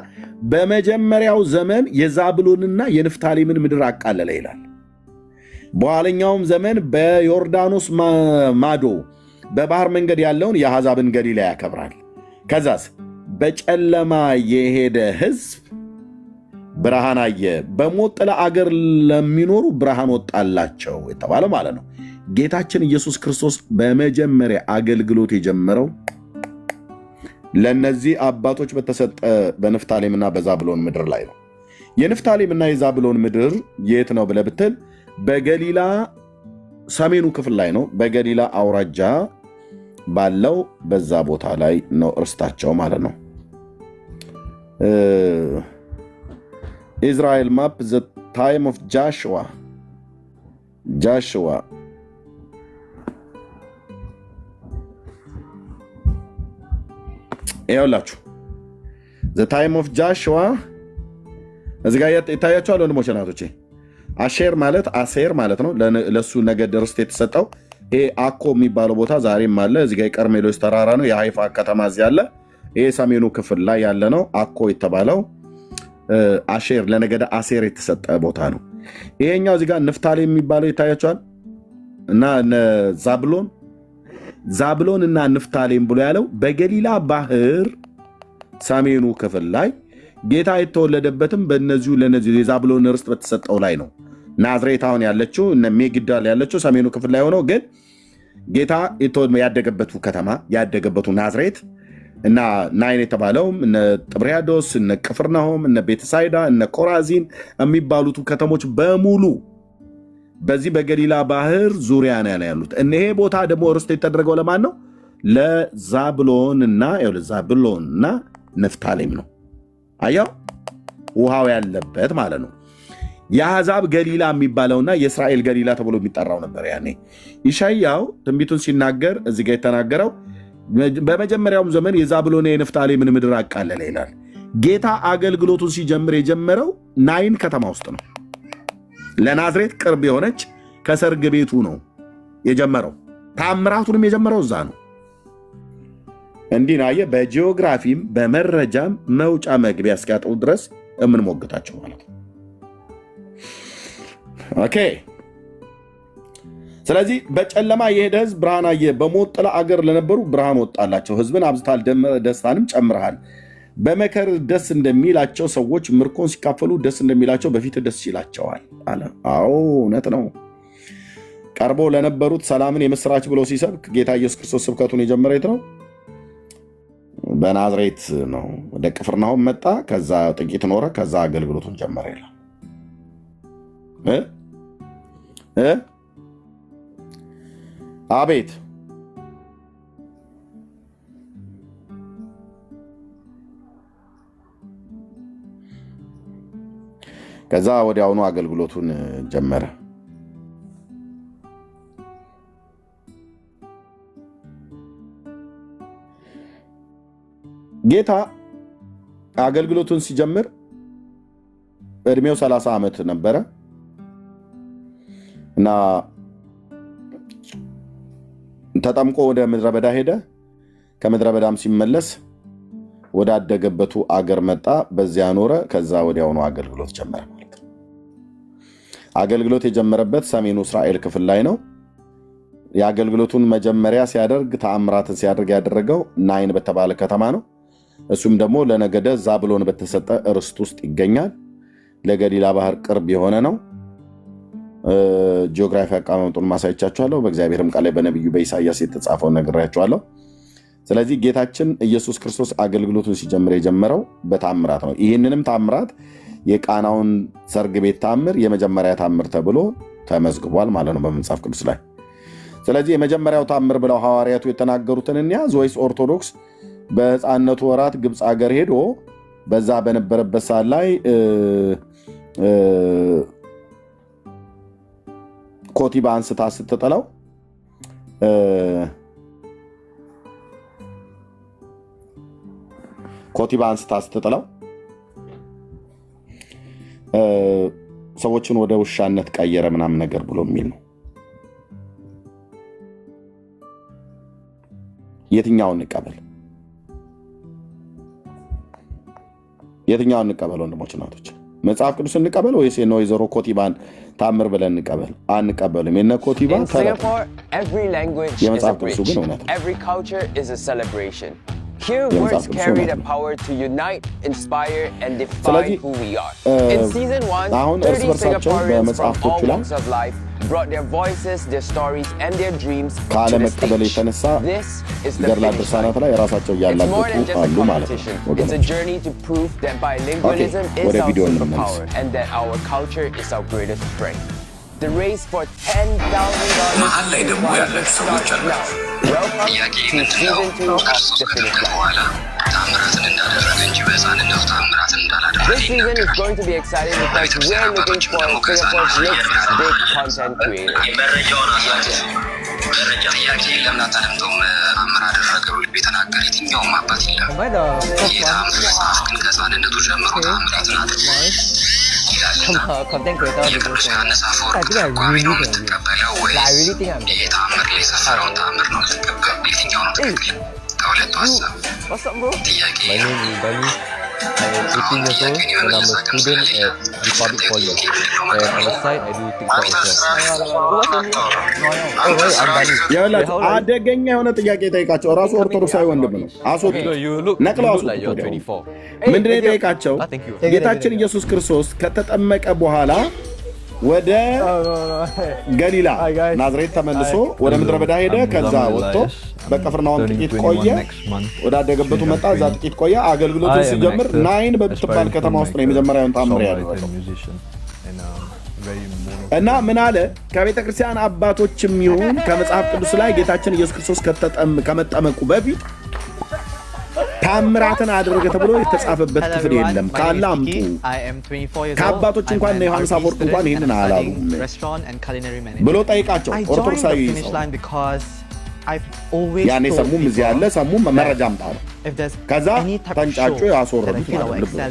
በመጀመሪያው ዘመን የዛብሎንና የንፍታሌምን ምድር አቃለለ ይላል። በኋለኛውም ዘመን በዮርዳኖስ ማዶ በባህር መንገድ ያለውን የአሕዛብን ገሊላ ያከብራል። ከዛስ በጨለማ የሄደ ሕዝብ ብርሃን አየ፣ በሞት ጥላ አገር ለሚኖሩ ብርሃን ወጣላቸው የተባለ ማለት ነው። ጌታችን ኢየሱስ ክርስቶስ በመጀመሪያ አገልግሎት የጀመረው ለነዚህ አባቶች በተሰጠ በንፍታሌምና በዛብሎን ምድር ላይ ነው። የንፍታሌምና የዛብሎን ምድር የት ነው ብለህ ብትል በገሊላ ሰሜኑ ክፍል ላይ ነው። በገሊላ አውራጃ ባለው በዛ ቦታ ላይ ነው እርስታቸው ማለት ነው። ኢዝራኤል ማፕ ዘ ታይም ኦፍ ጃሽዋ ይኸውላችሁ ዘ ታይም ኦፍ ጃሽዋ እዚህ ጋር ይታያቸዋል ወንድሞቼ ናቶቼ። አሼር ማለት አሴር ማለት ነው። ለሱ ነገድ ርስት የተሰጠው ይሄ አኮ የሚባለው ቦታ ዛሬም አለ። እዚህ ጋር የቀርሜሎስ ተራራ ነው። የሃይፋ ከተማ እዚህ አለ። ይሄ ሰሜኑ ክፍል ላይ ያለ ነው አኮ የተባለው። አሼር ለነገደ አሴር የተሰጠ ቦታ ነው። ይሄኛው እዚህ ጋር ንፍታሌም የሚባለው ይታያቸዋል እና ዛብሎን እና ንፍታሌም ብሎ ያለው በገሊላ ባህር ሰሜኑ ክፍል ላይ ጌታ የተወለደበትም በእነዚሁ ለነዚሁ የዛብሎን ርስት በተሰጠው ላይ ነው። ናዝሬት አሁን ያለችው እነ ሜጊዳል ያለችው ሰሜኑ ክፍል ላይ ሆነው ግን ጌታ ያደገበቱ ከተማ ያደገበቱ ናዝሬት እና ናይን የተባለውም እነ ጥብርያዶስ እነ ቅፍርናሆም እነ ቤተሳይዳ እነ ኮራዚን የሚባሉት ከተሞች በሙሉ በዚህ በገሊላ ባህር ዙሪያ ነው ያሉት። እነሄ ቦታ ደግሞ ርስት የተደረገው ለማን ነው? ለዛብሎንና ንፍታሌም ነው። አያው ውሃው ያለበት ማለት ነው። የአሕዛብ ገሊላ የሚባለውና የእስራኤል ገሊላ ተብሎ የሚጠራው ነበር ያኔ። ኢሳይያው ትንቢቱን ሲናገር እዚህ ጋር የተናገረው በመጀመሪያውም ዘመን የዛብሎን የንፍታሌምን ምድር አቃለለ ይላል። ጌታ አገልግሎቱን ሲጀምር የጀመረው ናይን ከተማ ውስጥ ነው። ለናዝሬት ቅርብ የሆነች ከሰርግ ቤቱ ነው የጀመረው። ታምራቱንም የጀመረው እዛ ነው። እንዲህ ነው አየህ፣ በጂኦግራፊም በመረጃም መውጫ መግቢያ እስኪያጠው ድረስ የምንሞግታቸው ማለት ነው። ኦኬ። ስለዚህ በጨለማ የሄደ ህዝብ ብርሃን አየ፣ በሞት ጥላ አገር ለነበሩ ብርሃን ወጣላቸው። ህዝብን አብዝታል፣ ደስታንም ጨምረሃል። በመከር ደስ እንደሚላቸው ሰዎች ምርኮን ሲካፈሉ ደስ እንደሚላቸው በፊት ደስ ይላቸዋል አለ። አዎ እውነት ነው። ቀርቦ ለነበሩት ሰላምን የምስራች ብሎ ሲሰብክ ጌታ ኢየሱስ ክርስቶስ ስብከቱን የጀመረ የት ነው? በናዝሬት ነው። ወደ ቅፍርናሆም መጣ፣ ከዛ ጥቂት ኖረ፣ ከዛ አገልግሎቱን ጀመረ ይላል። አቤት ከዛ ወዲያውኑ አገልግሎቱን ጀመረ። ጌታ አገልግሎቱን ሲጀምር እድሜው 30 ዓመት ነበረ እና ተጠምቆ ወደ ምድረ በዳ ሄደ። ከምድረ በዳም ሲመለስ ወደ አደገበቱ አገር መጣ፣ በዚያ ኖረ። ከዛ ወዲያውኑ አገልግሎት ጀመረ ማለት ነው። አገልግሎት የጀመረበት ሰሜኑ እስራኤል ክፍል ላይ ነው። የአገልግሎቱን መጀመሪያ ሲያደርግ ተአምራትን ሲያደርግ ያደረገው ናይን በተባለ ከተማ ነው። እሱም ደግሞ ለነገደ ዛብሎን በተሰጠ ርስት ውስጥ ይገኛል። ለገሊላ ባህር ቅርብ የሆነ ነው። ጂኦግራፊ አቀማመጡን ማሳይቻችኋለሁ። በእግዚአብሔርም ቃል ላይ በነቢዩ በኢሳያስ የተጻፈውን ነግሬያችኋለሁ። ስለዚህ ጌታችን ኢየሱስ ክርስቶስ አገልግሎቱን ሲጀምር የጀመረው በታምራት ነው። ይህንንም ታምራት የቃናውን ሰርግ ቤት ታምር የመጀመሪያ ታምር ተብሎ ተመዝግቧል ማለት ነው በመጽሐፍ ቅዱስ ላይ። ስለዚህ የመጀመሪያው ታምር ብለው ሐዋርያቱ የተናገሩትን እንያዝ ወይስ ኦርቶዶክስ በሕፃንነቱ ወራት ግብፅ አገር ሄዶ በዛ በነበረበት ሰዓት ላይ ኮቲባ አንስታ ስትጥለው ሰዎችን ወደ ውሻነት ቀየረ ምናምን ነገር ብሎ የሚል ነው። የትኛውን እንቀበል? ወንድሞች እናቶች፣ መጽሐፍ ቅዱስ እንቀበል ወይስ የነ ወይዘሮ ኮቲባን ታምር ብለን እንቀበል? አንቀበልም። የነ ኮቲባ የመጽሐፍ ቅዱሱ ግን እውነት ነው። Here words carry the power to unite, inspire, and define who we are. In season 1, 30 Singaporeans from all walks of life brought their voices, their stories, and their dreams to the stage. This is the finish line. It's more than just a competition. It's a journey to prove that bilingualism is our superpower and that our culture is our greatest strength. The race for $10,000 starts now. Welcome to season 2 of The Finish Line. This season is going to be exciting because we're looking for Singapore's next big content creator. Content creator because I think I really can win. Like, I really think I'm the best. Hey, what's up, bro? My name is Bani. 18 years old and I'm a student at Republic Poly. And on the side, I do TikTok as well. አደገኛ የሆነ ጥያቄ ጠይቃቸው። ራሱ ኦርቶዶክሳዊ ወንድም ነው። አስወጡ፣ ነቅለው አስወጡ። ምንድን ነው የጠይቃቸው? ጌታችን ኢየሱስ ክርስቶስ ከተጠመቀ በኋላ ወደ ገሊላ ናዝሬት ተመልሶ ወደ ምድረ በዳ ሄደ። ከዛ ወጥቶ በቅፍርናሆም ጥቂት ቆየ። ወዳደገበቱ መጣ። እዛ ጥቂት ቆየ። አገልግሎቱን ሲጀምር ናይን በምትባል ከተማ ውስጥ ነው የመጀመሪያውን ታምር ያደረገው። እና ምን አለ? ከቤተ ክርስቲያን አባቶችም ይሁን ከመጽሐፍ ቅዱስ ላይ ጌታችን ኢየሱስ ክርስቶስ ከመጠመቁ በፊት ታምራትን አደረገ ተብሎ የተጻፈበት ክፍል የለም። ካለ አምጡ። ከአባቶች እንኳን ዮሐንስ አፈወርቅ እንኳን ይህንን አላሉም ብሎ ጠይቃቸው። ኦርቶዶክሳዊ ሰው ያኔ ሰሙም እዚህ ያለ ሰሙም መረጃ አምጣ ነው። ከዛ ተንጫጩ ያስወረዱት ማለት ነው።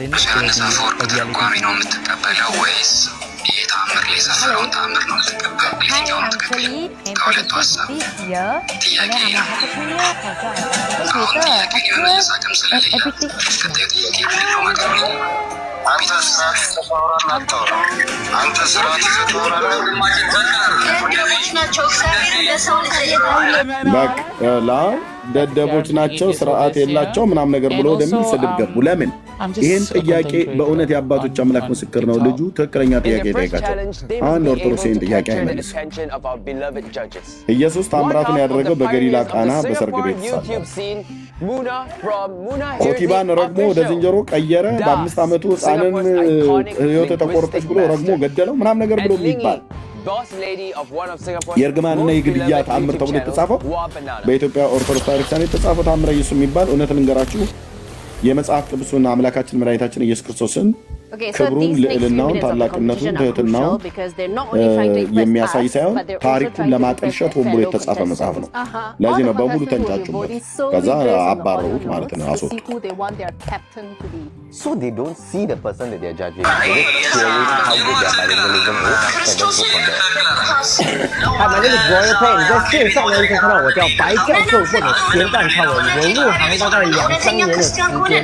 ደደቦች ናቸው፣ ስርዓት የላቸው ምናም ነገር ብሎ ወደሚል ስድብ ገቡ። ለምን? ይህን ጥያቄ በእውነት የአባቶች አምላክ ምስክር ነው። ልጁ ትክክለኛ ጥያቄ ጠይቃቸው። አንድ ኦርቶዶክስን ጥያቄ አይመልስ። ኢየሱስ ታምራቱን ያደረገው በገሊላ ቃና በሰርግ ቤት ሳለ ኮቲባን ረግሞ ወደ ዝንጀሮ ቀየረ። በ5 ዓመቱ ሕፃንን ሕይወት ተቆርጠች ብሎ ረግሞ ገደለው ምናም ነገር ብሎ የሚባል የእርግማንና የግድያ ተአምር ተብሎ የተጻፈው በኢትዮጵያ ኦርቶዶክስ ቤተክርስቲያን የተጻፈው ተአምረ ኢየሱስ የሚባል እውነትን እንገራችሁ የመጽሐፍ ቅዱስና አምላካችን መድኃኒታችን ኢየሱስ ክርስቶስን ክብሩን፣ ልዕልናውን፣ ታላቅነቱን፣ ትህትናውን የሚያሳይ ሳይሆን ታሪኩን ለማጠልሸት ሆን ብሎ የተጻፈ መጽሐፍ ነው። ለዚህ ነው በሙሉ ተንጫጩበት። ከዛ አባረሩት ማለት ነው፣ አስወጡ። So they don't see the person that they're judging. They just hearing how good their bilingualism is and then go from there. Hi, my name is Royal Pain. 在线上呢，你可以看到我叫白教授或者咸蛋超人，我入行大概2-3年的时间。Okay,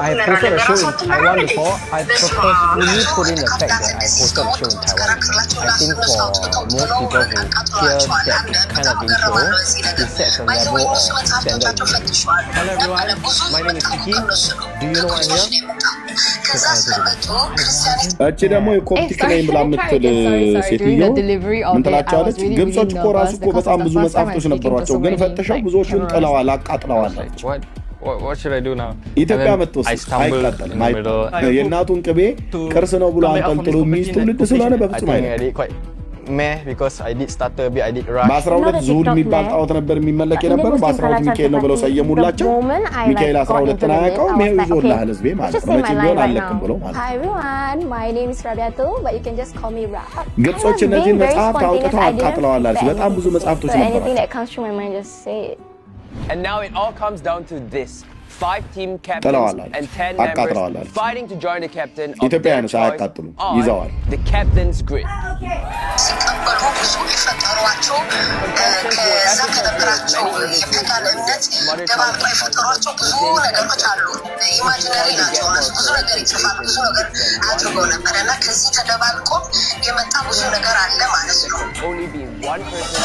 I posted a show in Taiwan before. I purposefully put in the fact that I posted a show in Taiwan. I think for most people who hear that kind of intro, it sets a level of standard. Hello everyone, my name is Kiki. Do you know why I'm here? እቺ ደግሞ የኮፕቲክ ነኝ ብላ የምትል ሴትዮ ምን ትላቸዋለች? ግብጾች እኮ ራሱ እኮ በጣም ብዙ መጽሐፍቶች ነበሯቸው፣ ግን ፈተሻው ብዙዎቹን ጥለዋል፣ አቃጥለዋል። ኢትዮጵያ መጥቶስ አይቃጠልም። የእናቱን ቅቤ ቅርስ ነው ብሎ አንጠልጥሎ የሚይዝ ትውልድ ስለሆነ በፍጹም አይደለም። በ12 ዙል የሚባል ጣዖት ነበር የሚመለክ የነበረው። በ12 ሚካኤል ነው ብለው ሰየሙላቸው። ሚካኤል 12ን አያውቀውም። ይሄው ይዞልሃል ህዝቤ ማለት ነው። መቼም ቢሆን አለቅም ብሎ ማለት ነው። ግብጾች እነዚህን መጽሐፍት አውጥተው አቃጥለዋል አለች። በጣም ብዙ መጽሐፍቶች ነበሯቸው። And now it all comes down to this. 5 team captains and 10 members fighting to join the captain of their choice on the captain's grid. Only be one person.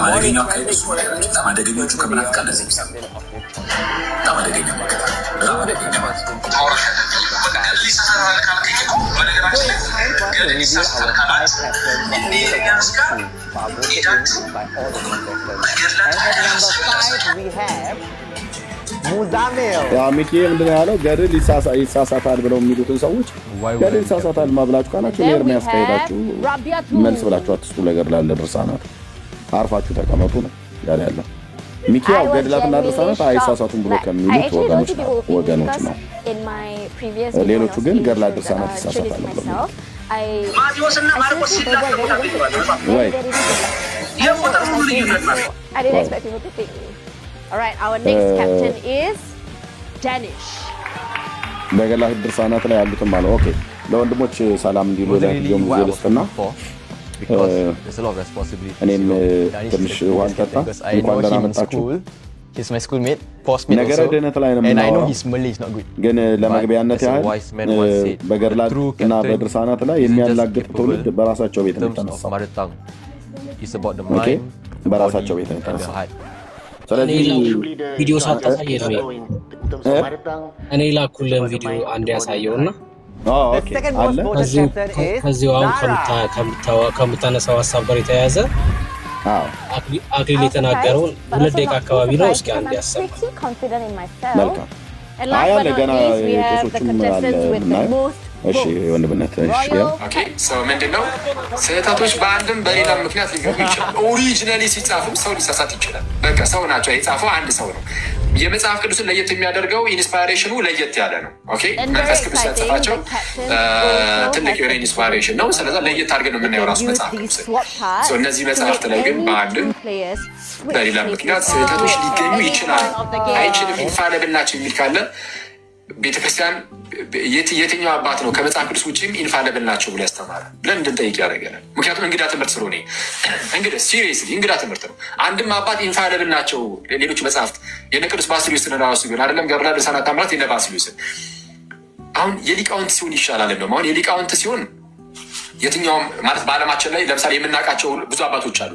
አደገኛው ከእሱ በጣም አደገኞቹ ከመናፍቃን እነዚህ በጣም አደገኛ ማለት በጣም አደገኛ ማለት ሚኪ ምንድን ያለው ገድል ይሳሳታል ብለው የሚሉትን ሰዎች ገድል ይሳሳታል ማብላችሁ ካናችሁ ኤርሚያስ ካሄዳችሁ መልስ ብላችሁ አትስጡ። ለገድል ላለ ድርሳናት አርፋችሁ ተቀመጡ ነው ያለ ያለው። ሚኪያው ገድላትና ድርሳናት አይሳሳቱም ብሎ ከሚሉት ወገኖች ነው። ሌሎቹ ግን ገድላት ድርሳናት ይሳሳታል ብለው ማቴዎስና ማርቆስ ሲላከው ወይ Alright, our next captain is Danish. በገድላት ድርሳናት ላይ ያሉትን ማለት ኦኬ። ለወንድሞች ሰላም እንዲሉ ለየም ይልስና እኔም ትንሽ ዋን ጠጣ እንኳን ደህና መጣችሁ። He's my schoolmate, postmate ነገረ also. ድህነት ላይ ነው And I know የምናወራው። his Malay is not good. ግን ለመግቢያነት As a ያህል wise man once said, በገድላት true እና captain በድርሳናት ላይ isn't just የሚያላግጥ capable ትውልድ በራሳቸው ቤት in ነው terms of የተነሳው። mother tongue. It's about the Okay? mind, the በራሳቸው body, ቤት ነው and the የተነሳው። heart. ስለዚህ ቪዲዮ ሳታሳይ ነው እኔ ላኩልን ቪዲዮ አንድ ያሳየውና The second most voted captain is ከዚሁ አሁን ከምታነሳው ሀሳብ ጋር የተያያዘ አክሊል የተናገረውን 2 ደቂቃ አካባቢ ነው። እስኪ አንድ ያሰማ። መልካም አያለ ገና የቄሶቹም አለ ምናየው። እሺ ወንድምነት እሺ ኦኬ ሰው ምንድነው ስህተቶች በአንድም በሌላ ምክንያት ሊገቡ ይችላል። ኦሪጂናሊ ሲጻፍም ሰው ሊሳሳት ይችላል። በቃ ሰው ናቸው የጻፈው አንድ ሰው ነው። የመጽሐፍ ቅዱስን ለየት የሚያደርገው ኢንስፓይሬሽኑ ለየት ያለ ነው። ኦኬ መንፈስ ቅዱስ ያጻፋቸው ትልቅ የሆነ ኢንስፓይሬሽን ነው። ስለዚህ ለየት አድርገን ነው የምናየው ራሱ መጽሐፍ ቅዱስ። እነዚህ መጽሐፍት ላይ ግን በአንድም በሌላ ምክንያት ስህተቶች ሊገኙ ይችላል። አይችልም ኢንፋሊብል ናቸው የሚል ካለ ቤተክርስቲያን የትኛው አባት ነው ከመጽሐፍ ቅዱስ ውጭም ኢንፋሊብል ናቸው ብሎ ያስተማረ ብለን እንድንጠይቅ ያደርገናል። ምክንያቱም እንግዳ ትምህርት ስለሆነ ሲሪየስሊ እንግዳ ትምህርት ነው። አንድም አባት ኢንፋሊብል ናቸው ሌሎች መጽሐፍት የነ ቅዱስ ባስልዮስን ራሱ ቢሆን አይደለም ገብረ ድርሳናት ታምራት የነ ባስልዮስን አሁን የሊቃውንት ሲሆን ይሻላል። እንደውም አሁን የሊቃውንት ሲሆን የትኛውም ማለት በዓለማችን ላይ ለምሳሌ የምናውቃቸው ብዙ አባቶች አሉ።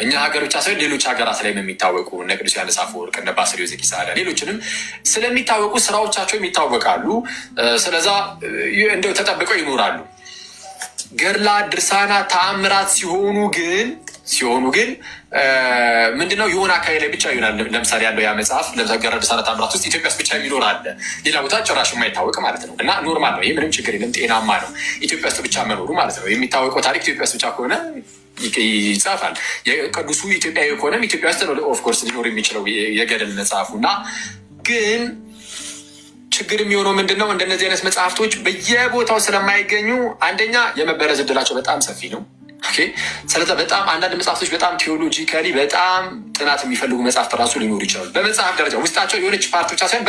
እኛ ሀገር ብቻ ሳይሆን ሌሎች ሀገራት ላይ የሚታወቁ እነ ቅዱስ ዮሐንስ አፈወርቅ እነ ባስልዮስ ዘኪሳርያ ሌሎችንም ስለሚታወቁ ስራዎቻቸው ይታወቃሉ። ስለዛ እንደው ተጠብቀው ይኖራሉ። ገድላት፣ ድርሳናት፣ ተአምራት ሲሆኑ ግን ምንድነው የሆነ አካባቢ ላይ ብቻ ይሆናል። ለምሳሌ ያለው ያ መጽሐፍ ለምሳሌ ገድላት፣ ድርሳናት፣ ተአምራት ውስጥ ኢትዮጵያ ውስጥ ብቻ የሚኖር አለ፣ ሌላ ቦታ ጭራሽ የማይታወቅ ማለት ነው። እና ኖርማል ነው። ይህ ምንም ችግር የለም፣ ጤናማ ነው። ኢትዮጵያ ውስጥ ብቻ መኖሩ ማለት ነው። የሚታወቀው ታሪክ ኢትዮጵያ ውስጥ ብቻ ከሆነ ይጻፋል። የቅዱሱ ኢትዮጵያዊ ከሆነም ኢትዮጵያ ውስጥ ነው ኦፍኮርስ ሊኖር የሚችለው የገድል መጽሐፉ። እና ግን ችግር የሚሆነው ምንድነው እንደነዚህ አይነት መጽሐፍቶች በየቦታው ስለማይገኙ አንደኛ የመበረዝ እድላቸው በጣም ሰፊ ነው። ስለዚ በጣም አንዳንድ መጽሐፍቶች በጣም ቴዎሎጂካሊ በጣም ጥናት የሚፈልጉ መጽሐፍት ራሱ ሊኖሩ ይችላሉ። በመጽሐፍ ደረጃ ውስጣቸው የሆነች ፓርት ብቻ ሳይሆን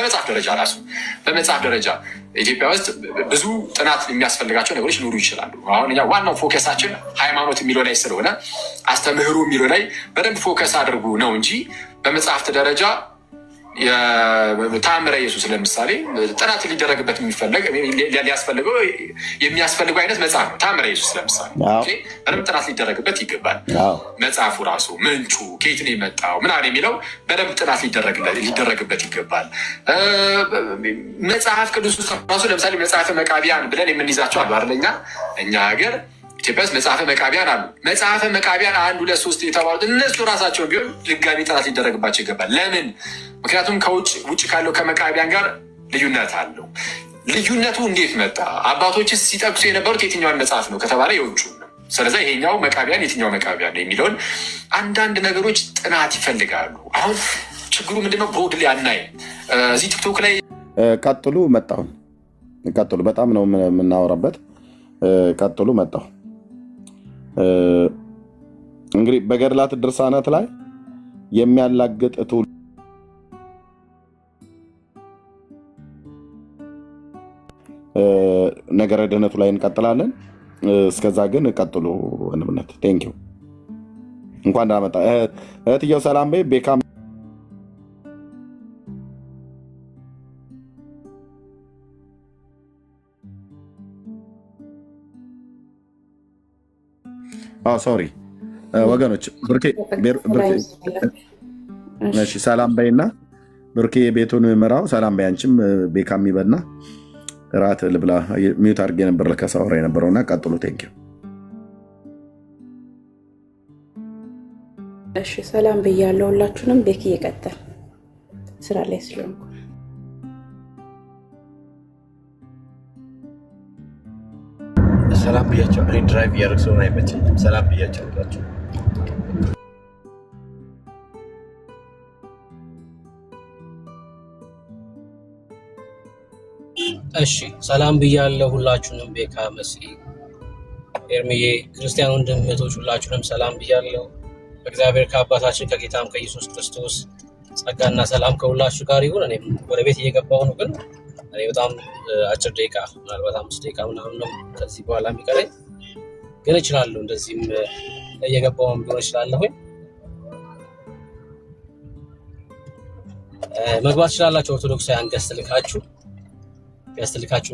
በመጽሐፍ ደረጃ ኢትዮጵያ ውስጥ ብዙ ጥናት የሚያስፈልጋቸው ነገሮች ሊኖሩ ይችላሉ። አሁን እኛ ዋናው ፎከሳችን ሃይማኖት የሚለው ላይ ስለሆነ አስተምህሮ የሚለው ላይ በደንብ ፎከስ አድርጉ ነው እንጂ በመጽሐፍት ደረጃ ተአምረ ኢየሱስ ለምሳሌ ጥናት ሊደረግበት የሚያስፈልገው አይነት መጽሐፍ ነው። ተአምረ ኢየሱስ ለምሳሌ በደንብ ጥናት ሊደረግበት ይገባል። መጽሐፉ ራሱ ምንጩ ከየት ነው የመጣው ምናምን የሚለው በደንብ ጥናት ሊደረግበት ይገባል። መጽሐፍ ቅዱስ ራሱ ለምሳሌ መጽሐፈ መቃቢያን ብለን የምንይዛቸው አሉ አይደል? እኛ ሀገር ኢትዮጵያ ውስጥ መጽሐፈ መቃቢያን አሉ። መጽሐፈ መቃቢያን 1፣ 2፣ 3 የተባሉት እነሱ ራሳቸውን ቢሆን ድጋሚ ጥናት ሊደረግባቸው ይገባል። ለምን? ምክንያቱም ውጭ ካለው ከመቃቢያን ጋር ልዩነት አለው። ልዩነቱ እንዴት መጣ? አባቶችስ ሲጠቅሱ የነበሩት የትኛውን መጽሐፍ ነው ከተባለ የውጩ ነው። ስለዚህ ይሄኛው መቃቢያን የትኛው መቃቢያን ነው የሚለውን አንዳንድ ነገሮች ጥናት ይፈልጋሉ። አሁን ችግሩ ምንድነው? ብሮድ ላይ አናይም። እዚህ ቲክቶክ ላይ ቀጥሉ በጣም ነው የምናወራበት። ቀጥሉ መጣሁ። እንግዲህ በገድላት ድርሳናት ላይ የሚያላግጥ ትውልድ ነገረ ድህነቱ ላይ እንቀጥላለን። እስከዛ ግን ቀጥሉ ወንድምነት። ቴንኪው እንኳን እንዳመጣ እህትየው ሰላም በይ። ቤካም ሶሪ ወገኖች፣ ሰላም በይና ብርኬ ቤቱን ምራው። ሰላም በይ አንቺም ቤካም ይበልና ራት ልብላ። ሚዩት አድርጌ ነበር ለከሳወራ የነበረውና ቀጥሉ። ቴንኪው። እሺ ሰላም ብያለሁ ሁላችሁንም። ቤክ እየቀጠል ስራ ላይ ስለሆንኩ ሰላም ብያቸው። እኔ ድራይቭ እያደረግ ስለሆነ አይመቸኝም። ሰላም ብያቸው ሁላችሁ። እሺ ሰላም ብያለሁ ሁላችሁንም። ቤካ መሲ፣ ኤርሚዬ፣ ክርስቲያን ወንድሞች ሁላችሁንም ሰላም ብያለሁ። እግዚአብሔር ከአባታችን ከጌታም ከኢየሱስ ክርስቶስ ጸጋና ሰላም ከሁላችሁ ጋር ይሁን። እኔም ወደ ቤት እየገባሁ ነው፣ ግን እኔ በጣም አጭር ደቂቃ ምናልባት 5 ደቂቃ ምናምን ነው ከዚህ በኋላ የሚቀረኝ፣ ግን እችላለሁ። እንደዚህም እየገባሁም ቢሆን እችላለሁኝ። መግባት ትችላላችሁ። ኦርቶዶክሳውያን ገዝትልካችሁ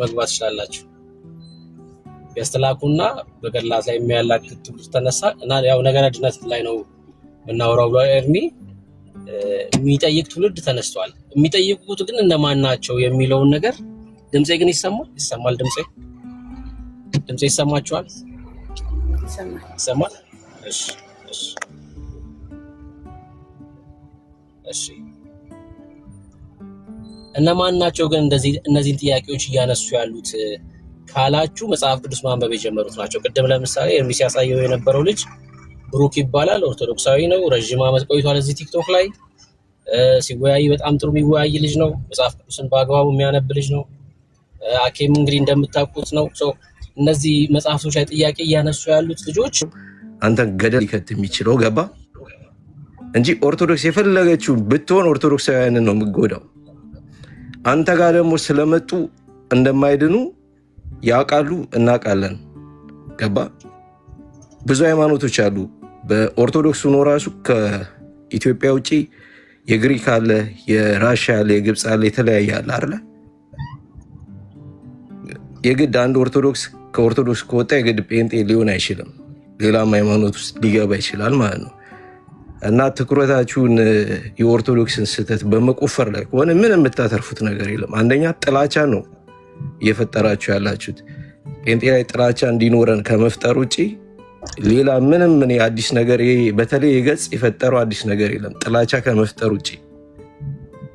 መግባት ትችላላችሁ። ገዝትላኩና በገድላት ላይ የሚያላክት ትምህርት ተነሳ እና ያው ነገረ ድነት ላይ ነው እናወራው ብሎ ኤርሚ የሚጠይቅ ትውልድ ተነስቷል። የሚጠይቁት ግን እነማን ናቸው የሚለውን ነገር ድምጼ ግን ይሰማል። ድምጼ ይሰማችኋል? ይሰማል። እሺ እነማን ናቸው ግን እነዚህን ጥያቄዎች እያነሱ ያሉት ካላችሁ መጽሐፍ ቅዱስ ማንበብ የጀመሩት ናቸው። ቅድም ለምሳሌ ኤርሚ ሲያሳየው የነበረው ልጅ ብሩክ ይባላል። ኦርቶዶክሳዊ ነው። ረጅም ዓመት ቆይቷል እዚህ ቲክቶክ ላይ ሲወያይ በጣም ጥሩ የሚወያይ ልጅ ነው። መጽሐፍ ቅዱስን በአግባቡ የሚያነብ ልጅ ነው። አኬም እንግዲህ እንደምታውቁት ነው። እነዚህ መጽሐፍቶች ላይ ጥያቄ እያነሱ ያሉት ልጆች አንተ ገደል ሊከት የሚችለው ገባ እንጂ ኦርቶዶክስ የፈለገችው ብትሆን ኦርቶዶክሳውያንን ነው የምትጎዳው። አንተ ጋር ደግሞ ስለመጡ እንደማይድኑ ያውቃሉ፣ እናውቃለን። ገባ ብዙ ሃይማኖቶች አሉ። በኦርቶዶክሱ ነው ራሱ ከኢትዮጵያ ውጪ የግሪክ አለ፣ የራሽያ አለ፣ የግብፅ አለ፣ የተለያየ አለ አይደለ? የግድ አንድ ኦርቶዶክስ ከኦርቶዶክስ ከወጣ የግድ ጴንጤ ሊሆን አይችልም። ሌላም ሃይማኖት ውስጥ ሊገባ ይችላል ማለት ነው። እና ትኩረታችሁን የኦርቶዶክስን ስህተት በመቆፈር ላይ ከሆነ ምን የምታተርፉት ነገር የለም። አንደኛ ጥላቻ ነው እየፈጠራችሁ ያላችሁት። ጴንጤ ላይ ጥላቻ እንዲኖረን ከመፍጠር ውጭ ሌላ ምንም አዲስ ነገር በተለይ የገጽ የፈጠረው አዲስ ነገር የለም ጥላቻ ከመፍጠር ውጭ።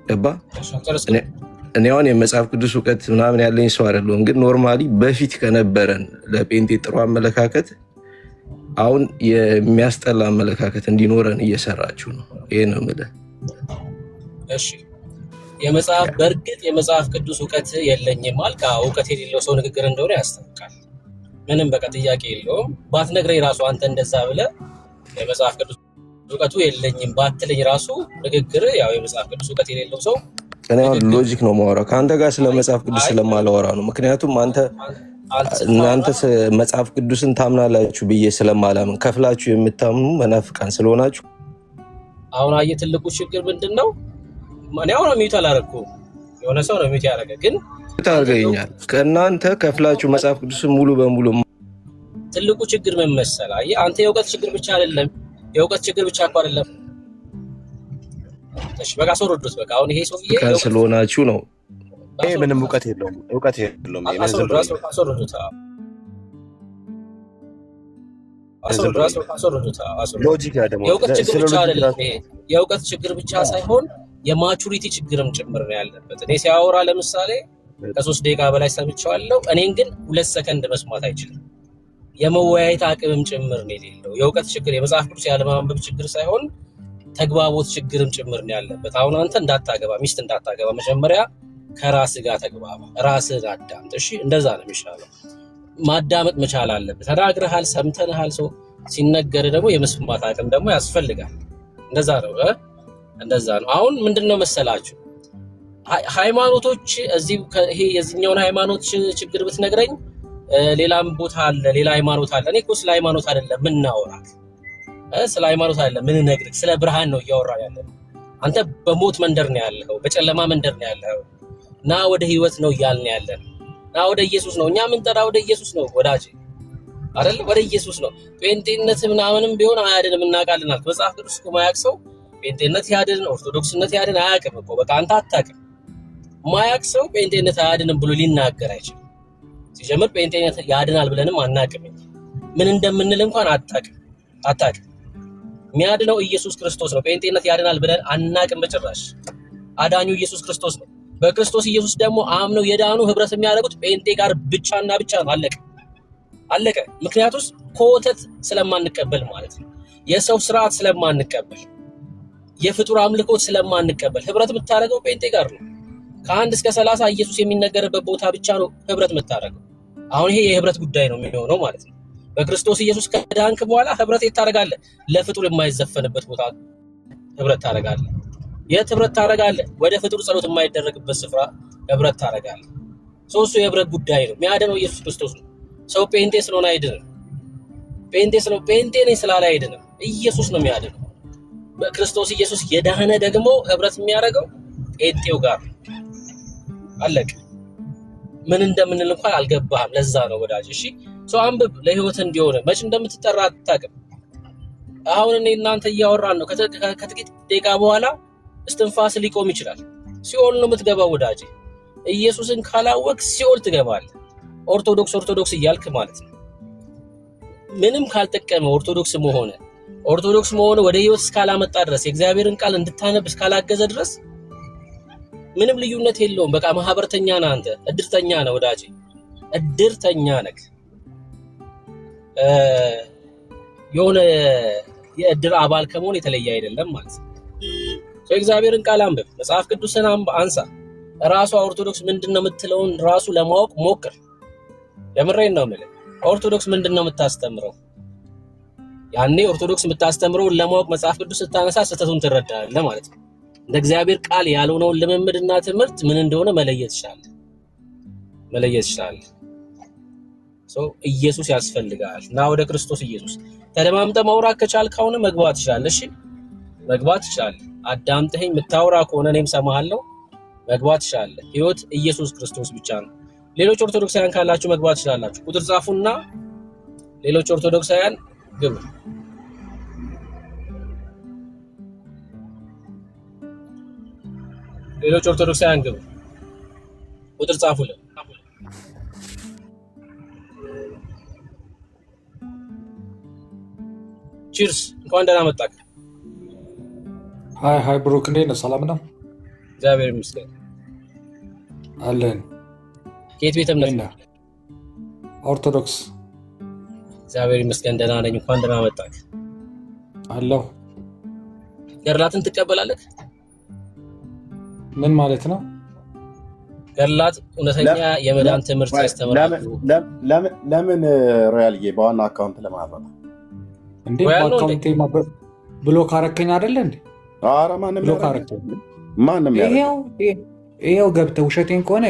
ገባ? እኔ አሁን የመጽሐፍ ቅዱስ እውቀት ምናምን ያለኝ ሰው አይደለሁም፣ ግን ኖርማሊ በፊት ከነበረን ለጴንጤ ጥሩ አመለካከት አሁን የሚያስጠላ አመለካከት እንዲኖረን እየሰራችሁ ነው። ይሄ ነው የምልህ። እሺ በእርግጥ የመጽሐፍ ቅዱስ እውቀት የለኝም አልክ። እውቀት የሌለው ሰው ንግግር እንደሆነ ያስታውቃል። ምንም በቃ ጥያቄ የለውም። ባትነግረኝ ራሱ አንተ እንደዛ ብለህ የመጽሐፍ ቅዱስ እውቀቱ የለኝም ባትለኝ ራሱ ንግግር ያው የመጽሐፍ ቅዱስ እውቀት የሌለው ሰው እኔ ሎጂክ ነው የማወራው። ከአንተ ጋር ስለ መጽሐፍ ቅዱስ ስለማላወራ ነው። ምክንያቱም እናንተ መጽሐፍ ቅዱስን ታምናላችሁ ብዬ ስለማላምን ከፍላችሁ የምታምኑ መናፍቃን ስለሆናችሁ። አሁን አየህ ትልቁ ችግር ምንድን ነው? እኔ አሁን ሚዩት አላደረኩም። የሆነ ሰው ነው ሚዩት ያደረገ ግን ታርገኛል። ከእናንተ ከፍላችሁ መጽሐፍ ቅዱስን ሙሉ በሙሉ ትልቁ ችግር ምን መሰለህ? አየህ አንተ የእውቀት ችግር ብቻ አይደለም እኮ አይደለም። እሺ በቃ አስወርዱት። በቃ አሁን ይሄ ሰውዬ ስለሆናችሁ ነው። ይሄ ምንም እውቀት የለውም። የእውቀት ችግር ብቻ ሳይሆን የማቹሪቲ ችግርም ጭምር ነው ያለበት። እኔ ሲያወራ ለምሳሌ ከ3 ደቂቃ በላይ ሰምቼዋለሁ። እኔን ግን 2 ሰከንድ መስማት አይችልም። የመወያየት አቅምም ጭምር ነው የሌለው። የእውቀት ችግር የመጽሐፍ ቅዱስ ያለማንበብ ችግር ሳይሆን ተግባቦት ችግርም ጭምር ነው ያለበት። አሁን አንተ ሚስት እንዳታገባ መጀመሪያ ከራስህ ጋር ተግባባ፣ ራስህን አዳምጥ። እሺ እንደዛ ነው የሚሻለው። ማዳመጥ መቻል አለብህ። ተናግረሃል፣ ሰምተንሃል። ሰው ሲነገር ደግሞ የመስማት አቅም ደግሞ ያስፈልጋል። እንደዛ ነው። አሁን ምንድነው መሰላችሁ ሃይማኖቶች ይሄ የዚህኛውን ሃይማኖት ችግር ብትነግረኝ ሌላም ቦታ አለ፣ ሌላ ሃይማኖት አለ። እኔ እኮ ስለ ሃይማኖት አይደለም ምናወራክ፣ ስለ ሃይማኖት አይደለም ምን ነግርክ፣ ስለ ብርሃን ነው እያወራን ያለነው። አንተ በሞት መንደር ነው ያለው፣ በጨለማ መንደር ነው ያለው። ና ወደ ህይወት ነው እያልን ያለን። ና ወደ ኢየሱስ ነው እኛ የምንጠራ፣ ወደ ኢየሱስ ነው ወዳጅ አይደል? ወደ ኢየሱስ ነው። ጴንጤነት ምናምንም ቢሆን አያድንም እናውቃለን አልክ። መጽሐፍ ቅዱስ እኮ ማያውቅ ሰው ጴንጤነት ያድን ኦርቶዶክስነት ያድን አያውቅም እኮ። በቃ አንተ አታውቅም። ማያውቅ ሰው ጴንጤነት አያድንም ብሎ ሊናገር አይችልም። ሲጀምር ጴንጤነት ያድናል ብለንም አናውቅም። ምን እንደምንል እንኳን አታውቅም። የሚያድነው ኢየሱስ ክርስቶስ ነው። ጴንጤነት ያድናል ብለን አናውቅም በጭራሽ። አዳኙ ኢየሱስ ክርስቶስ ነው። በክርስቶስ ኢየሱስ ደግሞ አምነው የዳኑ ህብረት የሚያደርጉት ጴንጤ ጋር ብቻና ብቻ ነው። አለቀ። ምክንያቱም ኮተት ስለማንቀበል ማለት ነው። የሰው ስርዓት ስለማንቀበል፣ የፍጡር አምልኮት ስለማንቀበል ህብረት የምታደርገው ጴንጤ ጋር ነው። ከ1 እስከ 30 ኢየሱስ የሚነገርበት ቦታ ብቻ ነው ህብረት የምታደርገው። አሁን ይሄ የህብረት ጉዳይ ነው የሚሆነው ማለት ነው። በክርስቶስ ኢየሱስ ከዳንክ በኋላ ህብረት ታደርጋለህ። ለፍጡር የማይዘፈንበት ቦታ ህብረት ታደርጋለህ። የት ህብረት ታደርጋለህ? ወደ ፍጡር ጸሎት የማይደረግበት ስፍራ ህብረት ታደርጋለህ። ሶስቱ የህብረት ጉዳይ ነው። የሚያድነው ኢየሱስ ክርስቶስ ነው። ሰው ጴንጤ ስለሆነ አይድንም። ጴንጤ ነኝ ስላለ አይድንም። ኢየሱስ ነው የሚያድነው። በክርስቶስ ኢየሱስ የዳነ ደግሞ ህብረት የሚያደርገው ከጴንጤው ጋር አለቀ። ምን እንደምንል እንኳን አልገባህም። ለዛ ነው ወዳጅ። እሺ ሰው አንብብ፣ ለህይወት እንዲሆን መች እንደምትጠራ አታውቅም። አሁን እኔ እናንተ እያወራን ነው። ከጥቂት ደቂቃ በኋላ እስትንፋስ ሊቆም ይችላል። ሲኦል ነው የምትገባው ወዳጅ። ኢየሱስን ካላወቅ ሲኦል ትገባለህ። ኦርቶዶክስ እያልክ ማለት ነው። ምንም ካልጠቀመ ኦርቶዶክስ መሆነ ወደ ህይወት እስካላመጣ ድረስ የእግዚአብሔርን ቃል እንድታነብ እስካላገዘ ድረስ ምንም ልዩነት የለውም። በቃ ማህበርተኛ ነህ አንተ፣ እድርተኛ ነህ ወዳጅ፣ እድርተኛ ነህ። የሆነ የእድር አባል ከመሆን የተለየ አይደለም ማለት ነው። የእግዚአብሔርን ቃል አንብብ፣ መጽሐፍ ቅዱስን አንሳ። ራሷ ኦርቶዶክስ ምንድነው የምትለውን ራሱ ለማወቅ ሞክር። የምሬን ነው የምልህ። ኦርቶዶክስ ምንድነው የምታስተምረው? ያኔ ኦርቶዶክስ የምታስተምረውን ለማወቅ መጽሐፍ ቅዱስ ስታነሳ ስህተቱን ትረዳለህ ማለት ነው። እንደ እግዚአብሔር ቃል ያልሆነውን ልምምድና ትምህርት ምን እንደሆነ መለየት ይችላል። ኢየሱስ ያስፈልጋል እና ወደ ክርስቶስ ኢየሱስ ተደማምጠህ ማውራት ከቻልክ አሁን መግባት ይችላል። እሺ መግባት ይችላል። አዳምጠኸኝ የምታወራ ከሆነ እኔም ሰማሃለሁ። መግባት ይችላል። ህይወት ኢየሱስ ክርስቶስ ብቻ ነው። ሌሎች ኦርቶዶክሳውያን ካላችሁ መግባት ይችላላችሁ። ቁጥር ጻፉና ሌሎች ኦርቶዶክሳውያን ግቡ። ቁጥር ጻፉልን። ቺርስ፣ እንኳን ደህና መጣህ። ሃይ ብሩክ፣ እንዴት ነህ? ሰላም ነው? እግዚአብሔር ይመስገን አለን። ከየት ቤተ እምነት ነህ? ኦርቶዶክስ። እግዚአብሔር ይመስገን ደህና ነኝ። እንኳን ደህና መጣህ። አለሁ። ገድላትን ትቀበላለህ? ምን ማለት ነው? ገድላት እውነተኛ የመዳን ትምህርት ያስተምራሉ። ለምን ሮያልዬ በዋና አካውንት ለማድረግ እንዴ? በአካውንቴ ብሎክ አረከኝ አይደለ እንዴ? ኧረ ማንም ይሄው ገብተህ ውሸቴን ከሆነ